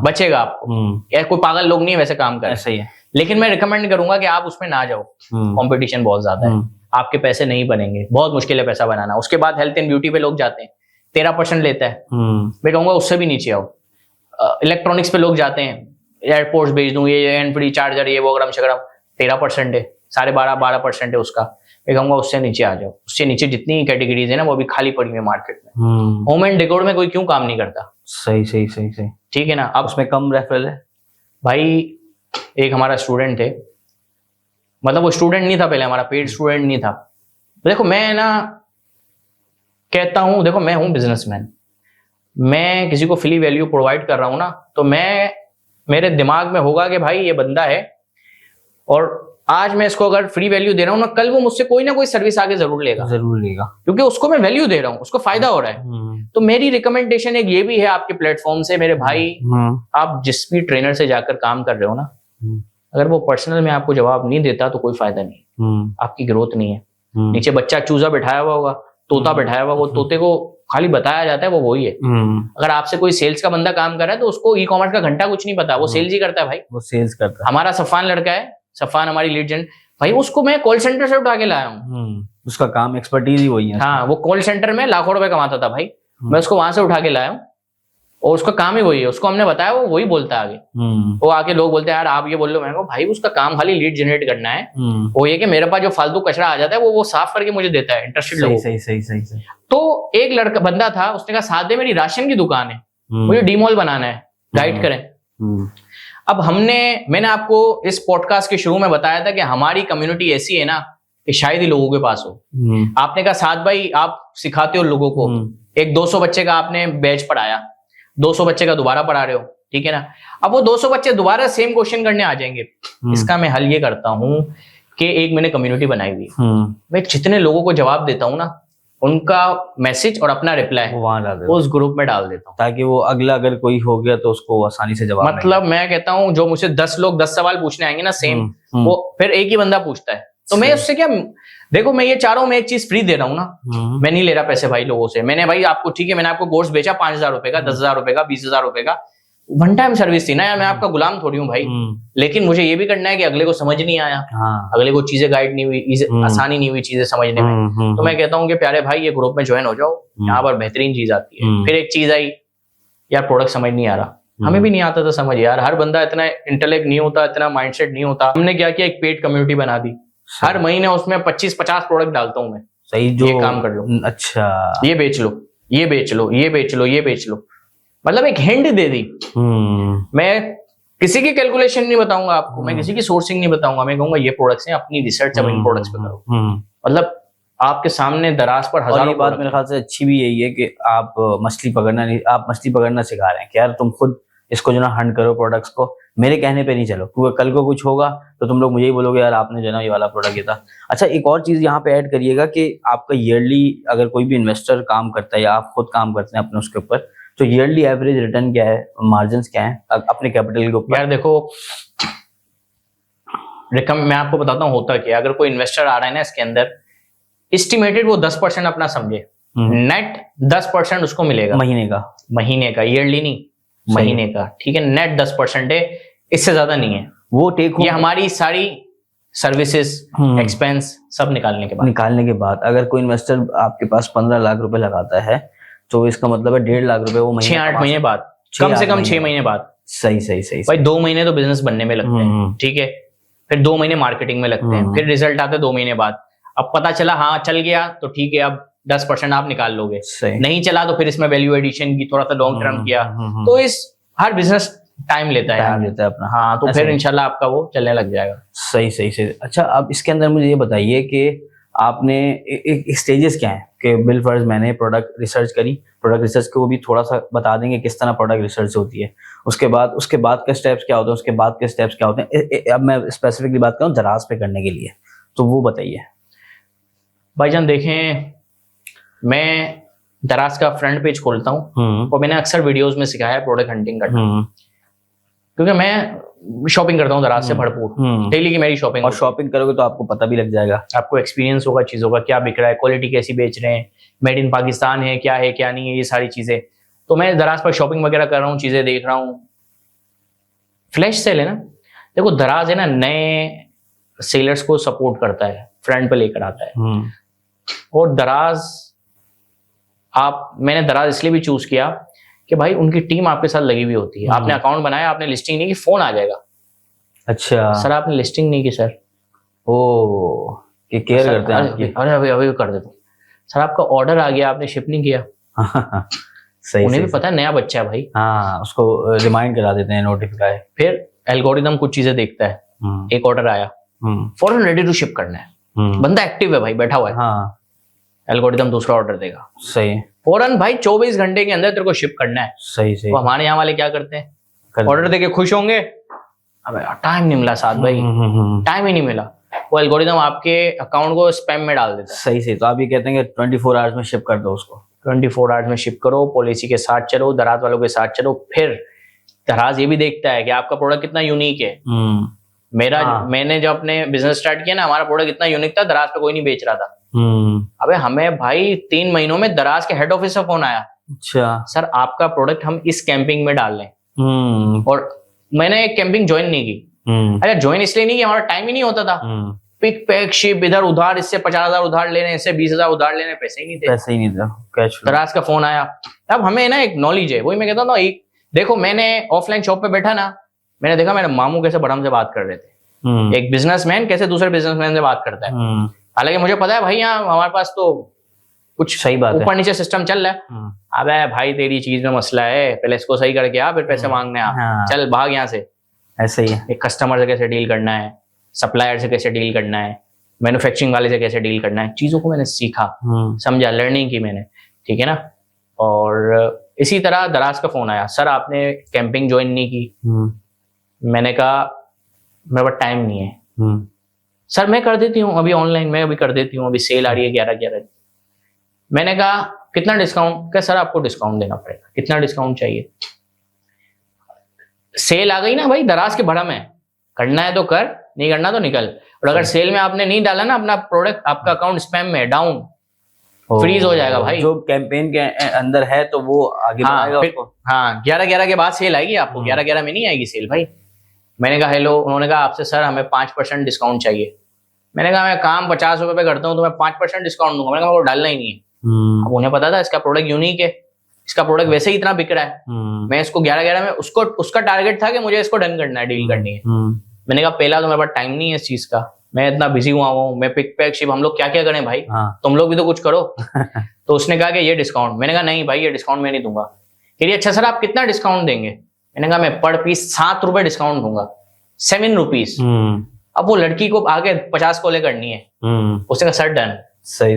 बचेगा आपको। यार कोई पागल लोग नहीं है वैसे काम कर। सही है। लेकिन मैं रिकमेंड करूंगा कि आप उसमें ना जाओ, कंपटीशन बहुत ज्यादा है, आपके पैसे नहीं बनेंगे, बहुत मुश्किल है पैसा बनाना। उसके बाद हेल्थ एंड ब्यूटी पे लोग जाते हैं, 13% लेता है, मैं कहूंगा उससे भी नीचे आओ। इलेक्ट्रॉनिक्स पे लोग जाते हैं, एयरपोर्ट्स भेज दूं, ये हैंड फ्री चार्जर, ये वो अगरम शकरम, 13% है, 12.5% है उसका। मैं कहूंगा उससे नीचे आ जाओ। उससे नीचे जितनी कैटेगरीज है ना, वो भी खाली पड़ी हुई है मार्केट में। होम एंड डेकोर में कोई क्यों काम नहीं करता? सही। ठीक है ना। अब उसमें कम रेफरल है। भाई एक हमारा स्टूडेंट थे, मतलब वो स्टूडेंट नहीं था पहले, हमारा पेड स्टूडेंट नहीं था। देखो मैं ना कहता हूं, देखो मैं हूं बिजनेसमैन, मैं किसी को फ्री वैल्यू प्रोवाइड कर रहा हूं ना, तो मैं, मेरे दिमाग में होगा कि भाई ये बंदा है और आज मैं इसको अगर फ्री वैल्यू दे रहा हूँ ना, कल वो मुझसे कोई ना कोई सर्विस आगे जरूर लेगा, क्योंकि उसको मैं वैल्यू दे रहा हूँ, उसको फायदा हो रहा है। तो मेरी रिकमेंडेशन एक ये भी है आपके प्लेटफॉर्म से, मेरे भाई, आप जिस भी ट्रेनर से जाकर काम कर रहे हो ना, अगर वो पर्सनल में आपको जवाब नहीं देता तो कोई फायदा नहीं, आपकी ग्रोथ नहीं है। नीचे बच्चा चूजा बैठाया हुआ होगा, तोता बैठाया हुआ, वो तोते को खाली बताया जाता है, वो वही है। अगर आपसे कोई सेल्स का बंदा काम कर रहा है तो उसको ई कॉमर्स का घंटा कुछ नहीं पता, वो सेल्स ही करता है भाई, वो सेल्स करता है। हमारा सफान लड़का है, सफान हमारी लीड जनरेट भाई, उसको मैं कॉल सेंटर से उठा के लाया हूँ, उसका काम एक्सपर्टीज ही वही है। हाँ, वो कॉल सेंटर में लाखों रुपए कमाता था भाई, मैं उसको वहां से उठा के लाया हूँ, और उसका काम ही वही है, उसको हमने बताया, वो वही बोलता है आगे। वो आके लोग बोलते हैं यार आप ये बोल लो, मैंने कहा भाई उसका काम खाली लीड जनरेट करना है, वो ये कि मेरे पास जो फालतू कचरा आ जाता है वो साफ करके मुझे देता है इंटरेस्टेड लोगों को। सही। तो एक लड़का बंदा था, उसने कहा साथ दे, मेरी राशन की दुकान है, मुझे डीमॉल बनाना है, गाइड करें। अब मैंने आपको इस पॉडकास्ट के शुरू में बताया था कि हमारी कम्युनिटी ऐसी है ना कि शायद ही लोगों के पास हो। आपने कहा साथ भाई आप सिखाते हो लोगों को, एक 200 बच्चे का आपने बैच पढ़ाया, 200 बच्चे का दोबारा पढ़ा रहे हो, ठीक है ना। अब वो 200 बच्चे दोबारा सेम क्वेश्चन करने आ जाएंगे। इसका मैं हल ये करता हूं कि एक मैंने कम्युनिटी बनाई हुई, मैं जितने लोगों को जवाब देता हूं ना, उनका मैसेज और अपना रिप्लाई वो उस ग्रुप में डाल देता हूँ, ताकि वो अगला अगर कोई हो गया तो उसको आसानी से जवाब मतलब मैं कहता हूँ जो मुझसे 10 लोग 10 सवाल पूछने आएंगे ना सेम, वो फिर एक ही बंदा पूछता है, तो मैं उससे क्या, देखो मैं ये चारों में एक चीज फ्री दे रहा हूँ ना, मैं नहीं ले रहा पैसे भाई लोगों से। मैंने भाई आपको, ठीक है, मैंने आपको कोर्स बेचा 5,000 रुपए का, 10,000 रुपए का, 20,000 रुपए का, वन टाइम सर्विस थी ना यार, मैं आपका गुलाम थोड़ी हूँ भाई। लेकिन मुझे ये भी करना है कि अगले को समझ नहीं आया, अगले को चीजें गाइड नहीं हुई, आसानी नहीं हुई चीजें समझने में, तो मैं कहता हूँ कि प्यारे भाई ये ग्रुप में ज्वाइन हो जाओ, यहाँ पर बेहतरीन चीज आती है। फिर एक चीज आई यार, प्रोडक्ट समझ नहीं आ रहा, हमें भी नहीं आता था समझ यार, हर बंदा इतना इंटेलेक्ट नहीं होता, इतना माइंडसेट नहीं होता। हमने क्या किया, एक पेड कम्युनिटी बना दी, हर महीने उसमें 25-50 प्रोडक्ट डालता हूँ मैं, सही, जो ये काम कर लो, अच्छा ये बेच लो, ये बेच लो, ये बेच लो, ये बेच लो, मतलब एक हिंट दे दी। मैं किसी की कैलकुलेशन नहीं बताऊंगा आपको, मैं किसी की सोर्सिंग नहीं बताऊंगा, मैं कहूंगा ये प्रोडक्ट्स हैं, अपनी रिसर्च अब इन प्रोडक्ट्स पे करो। मतलब आपके सामने दराज पर हजारों। ये बात मेरे ख्याल से अच्छी भी यही है कि आप मछली पकड़ना नहीं, आप मछली पकड़ना सिखा रहे हैं कि यार तुम खुद इसको जो ना हंट करो प्रोडक्ट्स को, मेरे कहने पे नहीं चलो, क्योंकि कल को कुछ होगा तो तुम लोग मुझे ही बोलोगे यार आपने जो ना ये वाला प्रोडक्ट ये था। अच्छा, एक और चीज यहाँ पे ऐड करिएगा कि आपका ईयरली, अगर कोई भी इन्वेस्टर काम करता है या आप खुद काम करते हैं अपने उसके ऊपर, तो ईयरली एवरेज रिटर्न क्या है, मार्जिन क्या है अपने कैपिटल के ऊपर? यार देखो, मैं आपको बताता हूँ होता क्या, अगर कोई इन्वेस्टर आ रहा है ना इसके अंदर, एस्टिमेटेड वो 10% अपना समझे, नेट 10% उसको मिलेगा महीने का, ईयरली नहीं, महीने का, ठीक है, नेट 10% है, इससे ज्यादा नहीं है। वो टेक ये हमारी सारी सर्विसेज एक्सपेंस सब निकालने के बाद अगर कोई इन्वेस्टर आपके पास 15 लाख रुपए लगाता है तो इसका मतलब है 1.5 लाख रुपए वो 6-8 महीने बाद, कम से कम 6 महीने बाद। सही भाई 2 महीने तो बिजनेस बनने में लगते हैं, ठीक है, फिर 2 महीने मार्केटिंग में लगते हैं, फिर रिजल्ट आता है 2 महीने बाद। अब पता चला हाँ चल गया तो ठीक है, अब 10% आप निकाल लोगे, नहीं चला तो फिर इसमें वैल्यू एडिशन की थोड़ा सा लॉन्ग टर्म किया, तो इस हर बिजनेस टाइम लेता है अपना। हाँ, तो फिर इंशाल्लाह आपका वो चलने लग जाएगा। सही। अच्छा, अब इसके अंदर मुझे ये बताइए कि आपने एक स्टेजेस क्या है कि बिल फर्ज मैंने प्रोडक्ट रिसर्च करी, प्रोडक्ट रिसर्च को भी थोड़ा सा बता देंगे किस तरह प्रोडक्ट रिसर्च होती है, उसके बाद के स्टेप्स क्या होते हैं, उसके बाद के स्टेप्स क्या होते हैं। अब मैं स्पेसिफिकली बात करूँ दराज पे करने के लिए, तो वो बताइए। भाईजान देखें, मैं दराज का फ्रंट पेज खोलता हूँ और मैंने अक्सर वीडियोस में सिखाया है प्रोडक्ट हंटिंग करना, क्योंकि मैं शॉपिंग करता हूँ दराज से भरपूर, डेली की मेरी शॉपिंग। और शॉपिंग करोगे तो आपको पता भी लग जाएगा, आपको एक्सपीरियंस होगा चीजों का, क्या बिक रहा है, क्वालिटी कैसी बेच रहे हैं, मेड इन पाकिस्तान है क्या नहीं है, ये सारी चीजें। तो मैं दराज पर शॉपिंग वगैरह कर रहा हूँ, चीजें देख रहा हूँ। फ्लैश सेल है ना, देखो दराज है ना, नए सेलर्स को सपोर्ट करता है, फ्रंट पे लेकर आता है। और दराज मैंने दराज इसलिए भी चूज किया कि भाई उनकी टीम आपके साथ लगी हुई होती है। आपने अकाउंट बनाया, आपने लिस्टिंग नहीं की, फोन आ जाएगा, अच्छा सर आपने लिस्टिंग नहीं की सर, ओ कि केयर करते हैं आपकी, अरे अभी कर देता हूँ सर, आपका ऑर्डर आ गया, आपने शिप नहीं किया। सही, उन्हें भी पता है नया बच्चा है भाई, हाँ, उसको रिमाइंड करा देते हैं, नोटिफाई। फिर एल्गोरिदम कुछ चीजें देखता है, एक ऑर्डर आया, फौरन रेडी टू शिप करना है, बंदा एक्टिव है भाई, बैठा हुआ है, हाँ, एल्गोरिदम दूसरा ऑर्डर देगा, सही, फौरन भाई 24 घंटे के अंदर तेरे को शिप करना है। सही। तो हमारे यहाँ वाले क्या करते हैं, ऑर्डर देके खुश होंगे, अबे टाइम नहीं मिला साथ भाई, टाइम ही नहीं मिला, वो एल्गोरिदम आपके अकाउंट को स्पैम में डाल देता है। सही से, तो आप ये कहते हैं कि 24 आवर्स में शिप कर दो उसको। 24 आवर्स में शिप करो, पॉलिसी के साथ चलो, दराज वालों के साथ चलो। फिर दराज ये भी देखता है कि आपका प्रोडक्ट कितना यूनिक है। मैंने जब अपने बिजनेस स्टार्ट किया ना, हमारा प्रोडक्ट इतना यूनिक था, दराज पे कोई नहीं बेच रहा था। अबे हमें भाई 3 महीनों में दराज के हेड ऑफिस से फोन आया, अच्छा सर आपका प्रोडक्ट हम इस कैंपिंग में डाल लें। और मैंने एक कैंपिंग ज्वाइन नहीं की। अरे ज्वाइन इसलिए नहीं कि हमारा टाइम ही नहीं होता था। पिक पैक शिप, इधर उधार, इससे 50,000 उधार लेने, इससे 20,000 उधार लेने, पैसे ही नहीं थे। दराज का फोन आया। अब हमें ना एक नॉलेज है, वही मैं कहता हूँ। देखो मैंने ऑफलाइन शॉप पे बैठा ना, मैंने देखा मेरे मामू कैसे बड़म से बात कर रहे थे, एक बिजनेसमैन कैसे दूसरे बिजनेसमैन से बात करता है। हालांकि मुझे पता है भाई यहाँ हमारे पास तो कुछ सही बात ऊपर नीचे सिस्टम चल रहा है। अबे भाई तेरी चीज में मसला है, पहले इसको सही करके आ, फिर पैसे मांगने आ, चल भाग यहाँ से। ऐसे ही है। एक कस्टमर से कैसे डील करना है, सप्लायर से कैसे डील करना है, मैन्युफैक्चरिंग वाले से कैसे डील करना है, चीजों को मैंने सीखा, समझा, लर्निंग की मैंने, ठीक है ना। और इसी तरह दराज का फोन आया, सर आपने कैंपिंग ज्वाइन नहीं की। मैंने कहा मेरे पास टाइम नहीं है। सर मैं कर देती हूँ अभी ऑनलाइन, मैं अभी कर देती हूँ, अभी सेल आ रही है 11-11। मैंने कहा कितना डिस्काउंट? क्या सर आपको डिस्काउंट देना पड़ेगा। कितना डिस्काउंट चाहिए? सेल आ गई ना भाई, दराज के भरम है, करना है तो कर, नहीं करना तो निकल। और अगर सेल में आपने नहीं डाला ना अपना प्रोडक्ट, आपका अकाउंट स्पैम में डाउन, फ्रीज हो जाएगा भाई। जो कैंपेन के अंदर है तो वो आगे बढ़ाएगा उसको। हाँ 11-11 के बाद सेल आएगी आपको, 11-11 में नहीं आएगी सेल भाई। मैंने कहा हेलो, उन्होंने कहा आपसे सर हमें 5% डिस्काउंट चाहिए। मैंने कहा मैं काम 50 रुपए पे करता हूँ तो मैं 5% डिस्काउंट दूंगा। मैंने कहा वो डालना ही नहीं है। अब उन्हें पता था इसका प्रोडक्ट यूनिक है, इसका प्रोडक्ट वैसे ही इतना बिक रहा है। मैं इसको 11-11 में, उसका टारगेट था कि मुझे इसको डन करना है, डील करनी है। मैंने कहा पहला तो मेरे पास टाइम नहीं है इस चीज का, मैं इतना बिजी हुआ हूँ, मैं पिक पैक शिप, हम लोग क्या क्या करें भाई, तुम लोग भी तो कुछ करो। तो उसने कहा कि ये डिस्काउंट। मैंने कहा नहीं भाई ये डिस्काउंट मैं नहीं दूंगा। कह रही अच्छा सर आप कितना डिस्काउंट देंगे? मैंने कहा मैं पर पीस 7 रुपए डिस्काउंट दूंगा, 7 रुपीज। अब वो लड़की को आगे 50 कॉलें करनी है। उसने कहा सर डन,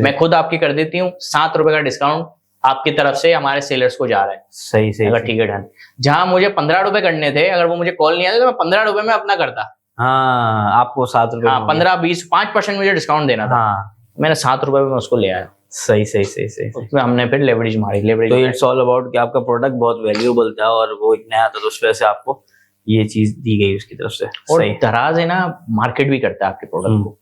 मैं खुद आपकी कर देती हूँ, 7 रुपए का डिस्काउंट आपकी तरफ से हमारे सेलर्स को जा रहा है। सही सही, अगर ठीक है डन। जहां मुझे 15 रुपए करने थे, अगर वो मुझे कॉल नहीं आया तो मैं 15 रुपए में अपना करता। हाँ आपको 7 रुपए, हाँ 15-20 5% मुझे डिस्काउंट देना था। मैंने 7 रुपए में उसको ले आया। सही सही सही सही, उसमें हमने फिर लेवरेज मारी। लेवरेज तो इट्स ऑल अबाउट कि आपका प्रोडक्ट बहुत वैल्यूएबल था और वो एक नया था, तो उस वजह से आपको ये चीज दी गई उसकी तरफ से। और दराज है ना, मार्केट भी करता है आपके प्रोडक्ट को।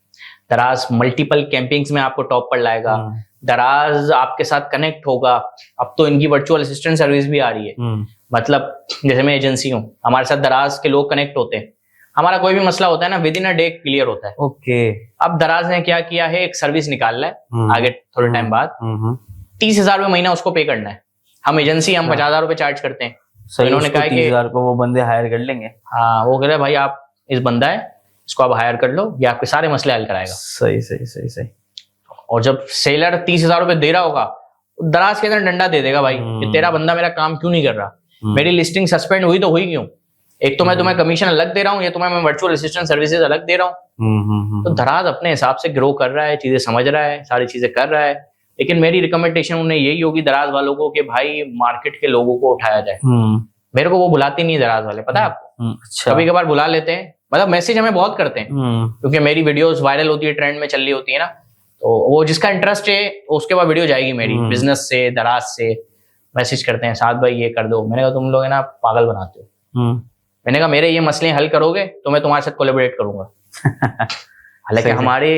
दराज मल्टीपल कैंपिंग्स में आपको टॉप पर लाएगा, दराज आपके साथ कनेक्ट होगा। अब तो इनकी वर्चुअल असिस्टेंट सर्विस भी आ रही है। मतलब जैसे मैं एजेंसी हूँ, हमारे साथ दराज के लोग कनेक्ट होते हैं, हमारा कोई भी मसला होता है ना, with in a day clear होता है। ओके। अब दराज ने क्या किया है, एक सर्विस निकाल रहा है आगे थोड़े टाइम बाद, 30,000 रुपये महीना उसको पे करना है। हम एजेंसी, हम 50,000 रुपये चार्ज करते हैं। तो इन्होंने कहा कि 30,000 को वो बंदे हायर कर लेंगे। हाँ वो कह रहे भाई आप इस बंदा है, इसको आप हायर कर लो, ये आपके सारे मसले हल कराएगा। सही सही सही सही। और जब सेलर 30,000 रुपये दे रहा होगा, दराज के अंदर डंडा दे देगा भाई कि तेरा बंदा मेरा काम क्यों नहीं कर रहा, मेरी लिस्टिंग सस्पेंड हुई तो हुई क्यों? एक तो मैं तुम्हें कमीशन अलग दे रहा हूँ, ये तुम्हें मैं वर्चुअल असिस्टेंट सर्विसेज अलग दे रहा हूँ। तो दराज अपने हिसाब से ग्रो कर रहा है, चीजें समझ रहा है, सारी चीजें कर रहा है। लेकिन मेरी रिकमेंडेशन उन्हें यही होगी दराज वालों को कि भाई मार्केट के लोगों को उठाया जाए। मेरे को वो बुलाते नहीं दराज वाले, पता है आपको। अच्छा। कभी कभार बुला लेते हैं, मतलब मैसेज हमें बहुत करते हैं क्योंकि मेरी वीडियोस वायरल होती है, ट्रेंड में चल रही होती है ना, तो वो जिसका इंटरेस्ट है उसके बाद वीडियो जाएगी मेरी। बिजनेस से, दराज से मैसेज करते हैं, साथ भाई ये कर दो। मैंने कहा तुम लोग है ना पागल बनाते हो। मैंने कहा मेरे ये मसले हल करोगे तो मैं तुम्हारे साथ कोलैबोरेट करूंगा। हालांकि हमारे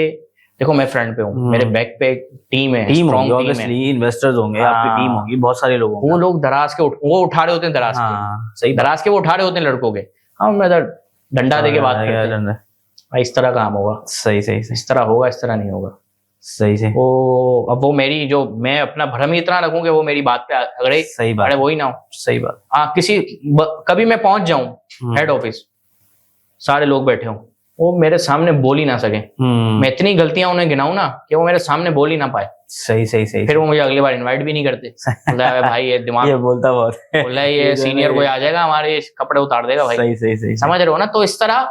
देखो मैं फ्रंट पे हूँ, मेरे बैक पे टीम है, स्ट्रॉन्ग टीम है, इन्वेस्टर्स होंगे, आपकी टीम होगी, बहुत सारे लोग होंगे। वो लोग दराज के वो उठा रहे होते हैं, दराज के सही, दराज के वो उठा रहे होते हैं लड़कों के। हाँ मैं डंडा दे के बात करते हैं भाई, इस तरह काम होगा। सही सही, इस तरह होगा, इस तरह नहीं होगा। सही से। वो अब वो मेरी जो मैं अपना भरम ही इतना रखूं कि वो मेरी बात पे अगड़े, सही बात, अरे वही ना हो। सही बात। हाँ किसी कभी मैं पहुंच जाऊं हेड ऑफिस, सारे लोग बैठे हों, वो मेरे सामने बोल ही ना सके, मैं इतनी गलतियां उन्हें गिनाऊं ना कि वो मेरे सामने बोल ही ना पाए। सही सही सही। फिर वो मुझे अगली बार इनवाइट भी नहीं करते। बोलता है भाई ये दिमाग, ये बोलता बहुत है, बोला ये सीनियर कोई आ जाएगा हमारे कपड़े उतार देगा भाई। सही सही सही, समझ रहे हो ना। तो इस तरह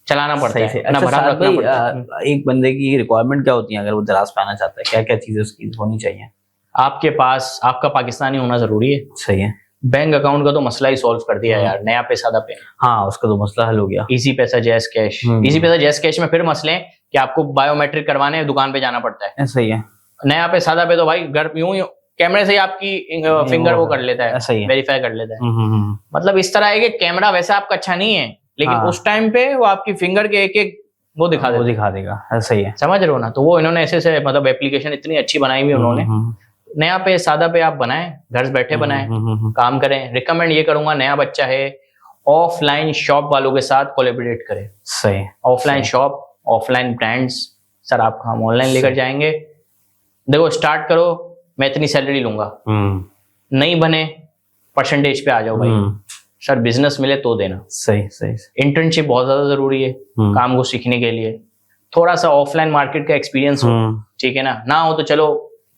चलाना पड़ता है। अच्छा, एक बंदे की रिक्वायरमेंट क्या होती है अगर वो दराज पे आना चाहता है, क्या क्या चीजें उसकी होनी चाहिए? आपके पास आपका पाकिस्तानी होना जरूरी है। सही है। बैंक अकाउंट का तो मसला ही सॉल्व कर दिया यार, नया पैसा दा पे। हाँ उसका तो मसला हल हो गया। इजी पैसा जैस कैश, इजी पैसा जैस कैश में फिर मसले कि आपको बायोमेट्रिक करवाने हैं, दुकान पे जाना पड़ता है। सही है। नया पे सादा पे तो भाई घर यूं कैमरे से ही आपकी फिंगर वो कर लेता है, सही है, वेरीफाई कर लेता है। मतलब इस तरह है कि कैमरा वैसे आपका अच्छा नहीं है, लेकिन उस टाइम पे वो आपकी फिंगर के एक एक वो दिखा देगा। सही है, समझ रहे हो ना। तो वो इन्होंने ऐसे से मतलब एप्लीकेशन इतनी अच्छी बनाई हुई उन्होंने। नया पे सादा पे आप बनाएं, घर बैठे बनाएं, काम करें। रिकमेंड ये करूंगा, नया बच्चा है, ऑफलाइन शॉप वालों के साथ कोलैबोरेट करें। सही। Offline shop, offline brands, sir आपको हम ऑनलाइन लेकर जाएंगे। देखो स्टार्ट करो, मैं इतनी सैलरी लूंगा, नहीं बने परसेंटेज पे आ जाओ भाई, सर बिजनेस मिले तो देना। सही। इंटर्नशिप बहुत ज्यादा जरूरी है काम को सीखने के लिए। थोड़ा सा ऑफलाइन मार्केट का एक्सपीरियंस हो, ठीक है ना हो तो चलो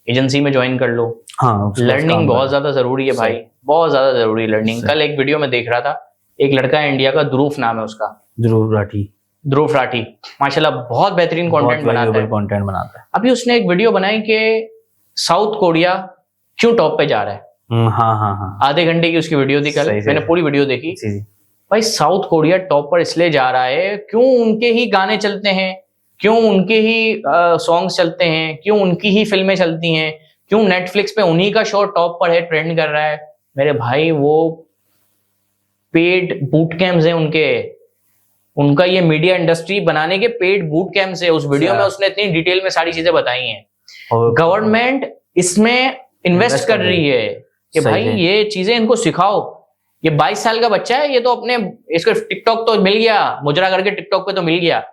एजेंसी में ज्वाइन कर लो। लर्निंग बहुत ज्यादा जरूरी है भाई, बहुत ज्यादा जरूरी है लर्निंग। कल एक वीडियो में देख रहा था, एक लड़का है इंडिया का, ध्रुव नाम है उसका, ध्रुव राठी, माशाल्लाह बहुत बेहतरीन कंटेंट बनाता है। अभी उसने एक वीडियो बनाई कि साउथ कोरिया क्यों टॉप पे जा रहा है। हाँ। आधे घंटे की उसकी वीडियो थी कल, मैंने पूरी वीडियो देखी। भाई साउथ कोरिया टॉप पर इसलिए जा रहा है, क्यों उनके ही गाने चलते हैं, क्यों उनके ही सॉन्ग्स चलते हैं, क्यों उनकी ही फिल्में चलती हैं, क्यों नेटफ्लिक्स पे उन्हीं का शो टॉप पर है, ट्रेंड कर रहा है। मेरे भाई वो पेड बूट कैंप्स हैं उनका ये मीडिया इंडस्ट्री बनाने के पेड बूट कैंप्स है। उस वीडियो में उसने इतनी डिटेल में सारी चीजें बताई हैं। गवर्नमेंट इसमें इन्वेस्ट कर रही है कि भाई ये चीजें इनको सिखाओ। ये 22 साल का बच्चा है, ये तो इसको टिकटॉक तो मिल गया, मुजरा करके टिकटॉक पे तो मिल गया,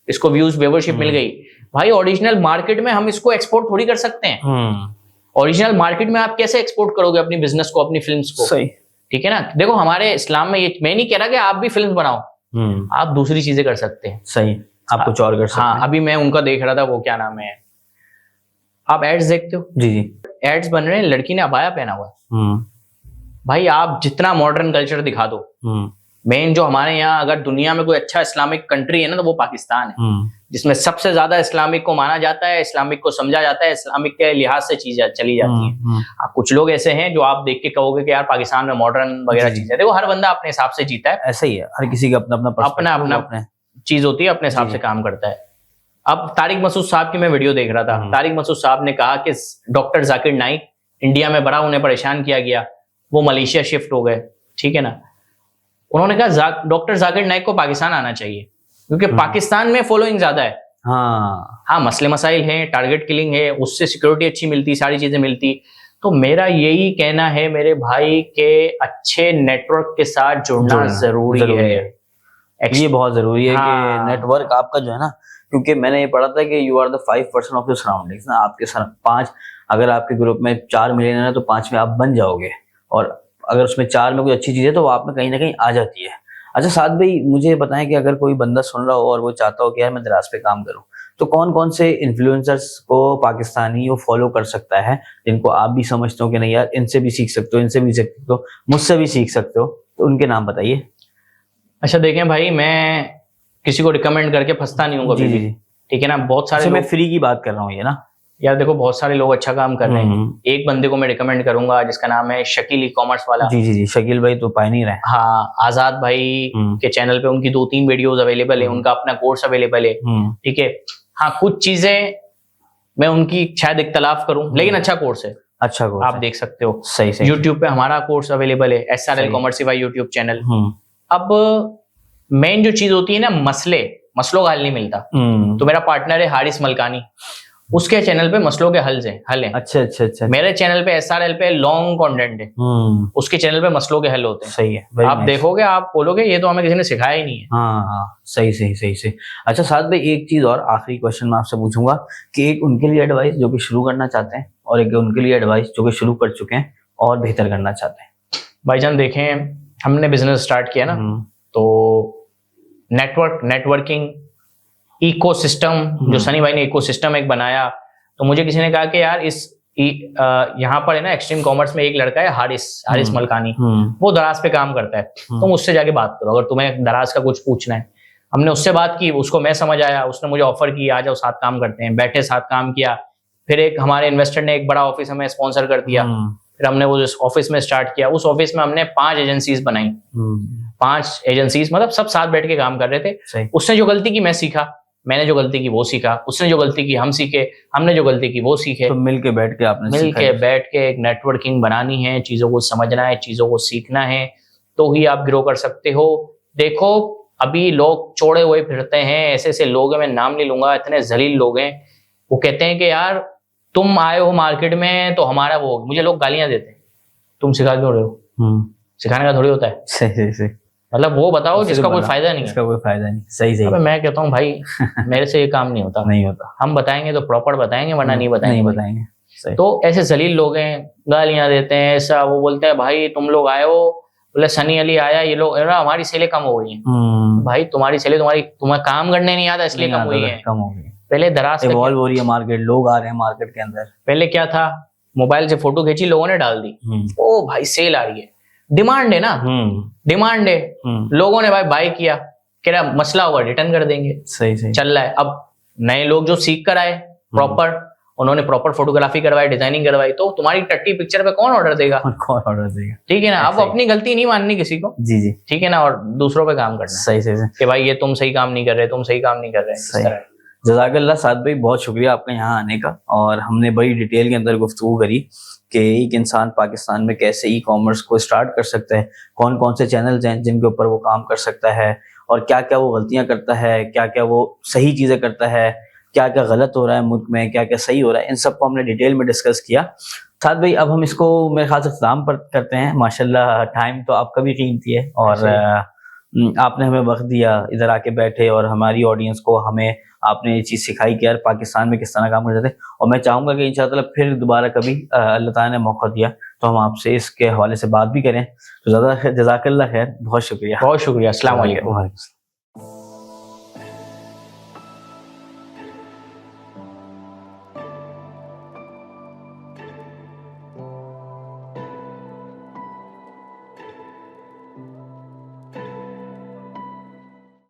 इसको व्यूज व्यूवरशिप मिल गई। भाई ओरिजिनल मार्केट में हम इसको एक्सपोर्ट थोड़ी कर सकते हैं। ओरिजिनल मार्केट में आप कैसे एक्सपोर्ट करोगे अपनी बिजनेस को, अपनी फिल्म्स को? सही, ठीक है ना। देखो हमारे इस्लाम में ये मैं नहीं कह रहा कि आप भी फिल्म बनाओ, आप दूसरी चीजें कर सकते हैं। सही, आप कुछ और कर सकते हैं। अभी मैं उनका देख रहा था, वो क्या नाम है, आप एड्स देखते हो? जी। एड्स बन रहे हैं, लड़की ने अबाया पहना हुआ है। भाई आप जितना मॉडर्न कल्चर दिखा दो, मेन जो हमारे यहाँ अगर दुनिया में कोई अच्छा इस्लामिक कंट्री है ना तो वो पाकिस्तान है, जिसमें सबसे ज्यादा इस्लामिक को माना जाता है, इस्लामिक को समझा जाता है, इस्लामिक के लिहाज से चीजें चली जाती है। आप कुछ लोग ऐसे हैं जो आप देख के कहोगे कि यार पाकिस्तान में मॉडर्न वगैरह चीजें, देखो हर बंदा अपने हिसाब से जीता है, ऐसा ही है, हर किसी का अपना चीज होती है, अपने हिसाब से काम करता है। अब तारिक मसूद साहब की मैं वीडियो देख रहा था, तारिक मसूद साहब ने कहा कि डॉक्टर जाकिर नाइक इंडिया में बड़ा उन्हें परेशान किया गया, वो मलेशिया शिफ्ट हो गए, ठीक है ना। उन्होंने कहा डॉक्टर जाकिर नाइक को पाकिस्तान आना चाहिए, क्योंकि पाकिस्तान में फॉलोइंग ज्यादा है। हाँ, मसले मसाइल हैं, टारगेट किलिंग है, उससे सिक्योरिटी अच्छी मिलती, सारी चीजें मिलती। तो मेरा यही कहना है मेरे भाई के अच्छे नेटवर्क के साथ जुड़ना जरूरी है। ये बहुत जरूरी है कि नेटवर्क आपका जो है ना, क्योंकि मैंने ये पढ़ा था कि you are the 5% of your surroundings ना। आपके 5, अगर आपके ग्रुप में 4 मिलियनर है तो 5 में आप बन जाओगे, और अगर उसमें 4 में कोई अच्छी चीज है तो वो आप में कहीं ना कहीं आ जाती है। अच्छा साद भाई, मुझे बताएं कि अगर कोई बंदा सुन रहा हो और वो चाहता हो कि यार मैं दराज पे काम करूं, तो कौन कौन से इन्फ्लुएंसर्स को पाकिस्तानी वो फॉलो कर सकता है, जिनको आप भी समझते हो कि नहीं यार इनसे भी सीख सकते हो, इनसे भी सीख सकते हो, मुझसे भी सीख सकते हो, तो उनके नाम बताइए। अच्छा देखें भाई, मैं किसी को रिकमेंड करके फंसता नहीं हूँ कभी भी, ठीक है ना। बहुत सारे मैं फ्री की बात कर रहा हूँ ये ना यार, देखो बहुत सारे लोग अच्छा काम कर रहे हैं। एक बंदे को मैं रिकमेंड करूंगा जिसका नाम है शकील ई कॉमर्स वाला। जी, शकील भाई तो पायनियर है। हाँ, आजाद भाई के चैनल पे उनकी 2-3 वीडियोस अवेलेबल है, उनका अपना कोर्स अवेलेबल है, ठीक है। हाँ, कुछ चीजें मैं उनकी शायद इख्तलाफ करूं, लेकिन अच्छा कोर्स है, अच्छा कोर्स आप देख सकते हो। सही। यूट्यूब पे हमारा कोर्स अवेलेबल है, SRL कॉमर्सिफाई यूट्यूब चैनल। अब मेन जो चीज होती है ना, मसलों का हल नहीं मिलता। तो मेरा पार्टनर है हारिस मलकानी, उसके चैनल पे मसलों के हल हैं। अच्छा। मेरे चैनल पे SRL पे लॉन्ग कंटेंट है, उसके चैनल पे मसलों के हल होते हैं। सही है, आप देखोगे, आप बोलोगे ये तो हमें किसी ने सिखाया ही नहीं है। हाँ, सही। अच्छा साद भाई, एक चीज और आखिरी क्वेश्चन मैं आपसे पूछूंगा कि एक उनके लिए एडवाइस जो कि शुरू करना चाहते हैं, और एक उनके लिए एडवाइस जो कि शुरू कर चुके हैं और बेहतर करना चाहते हैं। भाईजान देखें, हमने बिजनेस स्टार्ट किया ना, तो नेटवर्किंग इकोसिस्टम, जो सनी भाई ने इकोसिस्टम एक बनाया, तो मुझे किसी ने कहा कि यार यहाँ पर है ना एक्सट्रीम कॉमर्स में एक लड़का है हारिस मलकानी, वो दराज पे काम करता है, तुम उससे जाके बात करो अगर तुम्हें दराज का कुछ पूछना है। हमने उससे बात की, उसको मैं समझ आया, उसने मुझे ऑफर की आ जाओ साथ काम करते हैं, बैठे साथ काम किया। फिर एक हमारे इन्वेस्टर ने एक बड़ा ऑफिस हमें स्पॉन्सर कर दिया, फिर हमने वो ऑफिस में स्टार्ट किया। उस ऑफिस में हमने 5 एजेंसीज बनाई, 5 एजेंसीज, मतलब सब साथ बैठ के काम कर रहे थे। उसने जो गलती की मैं सीखा, मैंने जो गलती की वो सीखा, उसने जो गलती की हम सीखे, हमने जो गलती की वो सीखे। तो मिल के बैठ के आपने मिल के बैठ के एक नेटवर्किंग बनानी है, चीजों को समझना है, चीजों को सीखना है, तो ही आप ग्रो कर सकते हो। देखो अभी लोग चौड़े हुए फिरते हैं, ऐसे ऐसे लोग हैं, मैं नाम नहीं लूंगा, इतने जलील लोग हैं, वो कहते हैं कि यार तुम आए हो मार्केट में तो हमारा वो, मुझे लोग गालियां देते हैं, तुम सिखा क्यों रहे हो? सिखाने का थोड़ी होता है। सही मतलब वो बताओ जिसका कोई फायदा नहीं है। इसका कोई फायदा नहीं। सही अबे मैं कहता हूँ भाई मेरे से ये काम नहीं होता। नहीं होता। हम बताएंगे तो प्रॉपर बताएंगे, वरना नहीं बताएंगे। सही। तो ऐसे जलील लोग हैं, गालियां देते हैं, ऐसा वो बोलते हैं भाई तुम लोग आए हो, बोले सनी अली आया, ये लोग हमारी सेलें कम हो गई हैं। भाई तुम्हारी सेलें, तुम्हें काम करने नहीं आता इसलिए कम हुई है। कम हो गई। पहले दराज इवॉल्व हो रही है मार्केट, लोग आ रहे हैं मार्केट के अंदर। पहले क्या था, मोबाइल से फोटो खींची, लोगों ने डाल दी, ओ भाई सेल आ रही है, डिमांड है ना, डिमांड है, लोगों ने भाई बाय किया, कह रहा मसला होगा रिटर्न कर देंगे। सही चल रहा है। अब नए लोग जो सीख कर आए प्रॉपर, उन्होंने प्रॉपर फोटोग्राफी करवाई, डिजाइनिंग करवाई, तो तुम्हारी टट्टी पिक्चर पे कौन ऑर्डर देगा? कौन ऑर्डर देगा? ठीक है ना। अब अपनी गलती नहीं माननी किसी को। जी ठीक है ना, और दूसरों पे काम करना। सही कि भाई ये तुम सही काम नहीं कर रहे, तुम सही काम नहीं कर रहे। जज़ाकल्लाह साद भाई, बहुत शुक्रिया आपका यहाँ आने का, और हमने बड़ी डिटेल के अंदर गुफ्तगू करी कि एक इंसान पाकिस्तान में कैसे ई कॉमर्स को स्टार्ट कर सकता है, कौन कौन से चैनल्स हैं जिनके ऊपर वो काम कर सकता है, और क्या क्या वो गलतियां करता है, क्या क्या वो सही चीज़ें करता है, क्या क्या गलत हो रहा है मुल्क में, क्या क्या सही हो रहा है, इन सब को हमने डिटेल में डिस्कस किया। साद भाई अब हम इसको मेरे ख्याल से इख्तिताम पर करते हैं। माशाल्लाह टाइम तो आपका भी कीमती है, और आपने हमें वक्त दिया, इधर आके बैठे, और हमारी ऑडियंस को हमें आपने ये चीज़ सिखाई कि यार पाकिस्तान में किस तरह काम कर जाते हैं। और मैं चाहूँगा कि इंशाअल्लाह फिर दोबारा कभी अल्लाह ताला ने मौका दिया तो हम आपसे इसके हवाले से बात भी करें। तो ज़्यादा जज़ाकल्लाह खैर, बहुत शुक्रिया। अस्सलाम वालेकुम।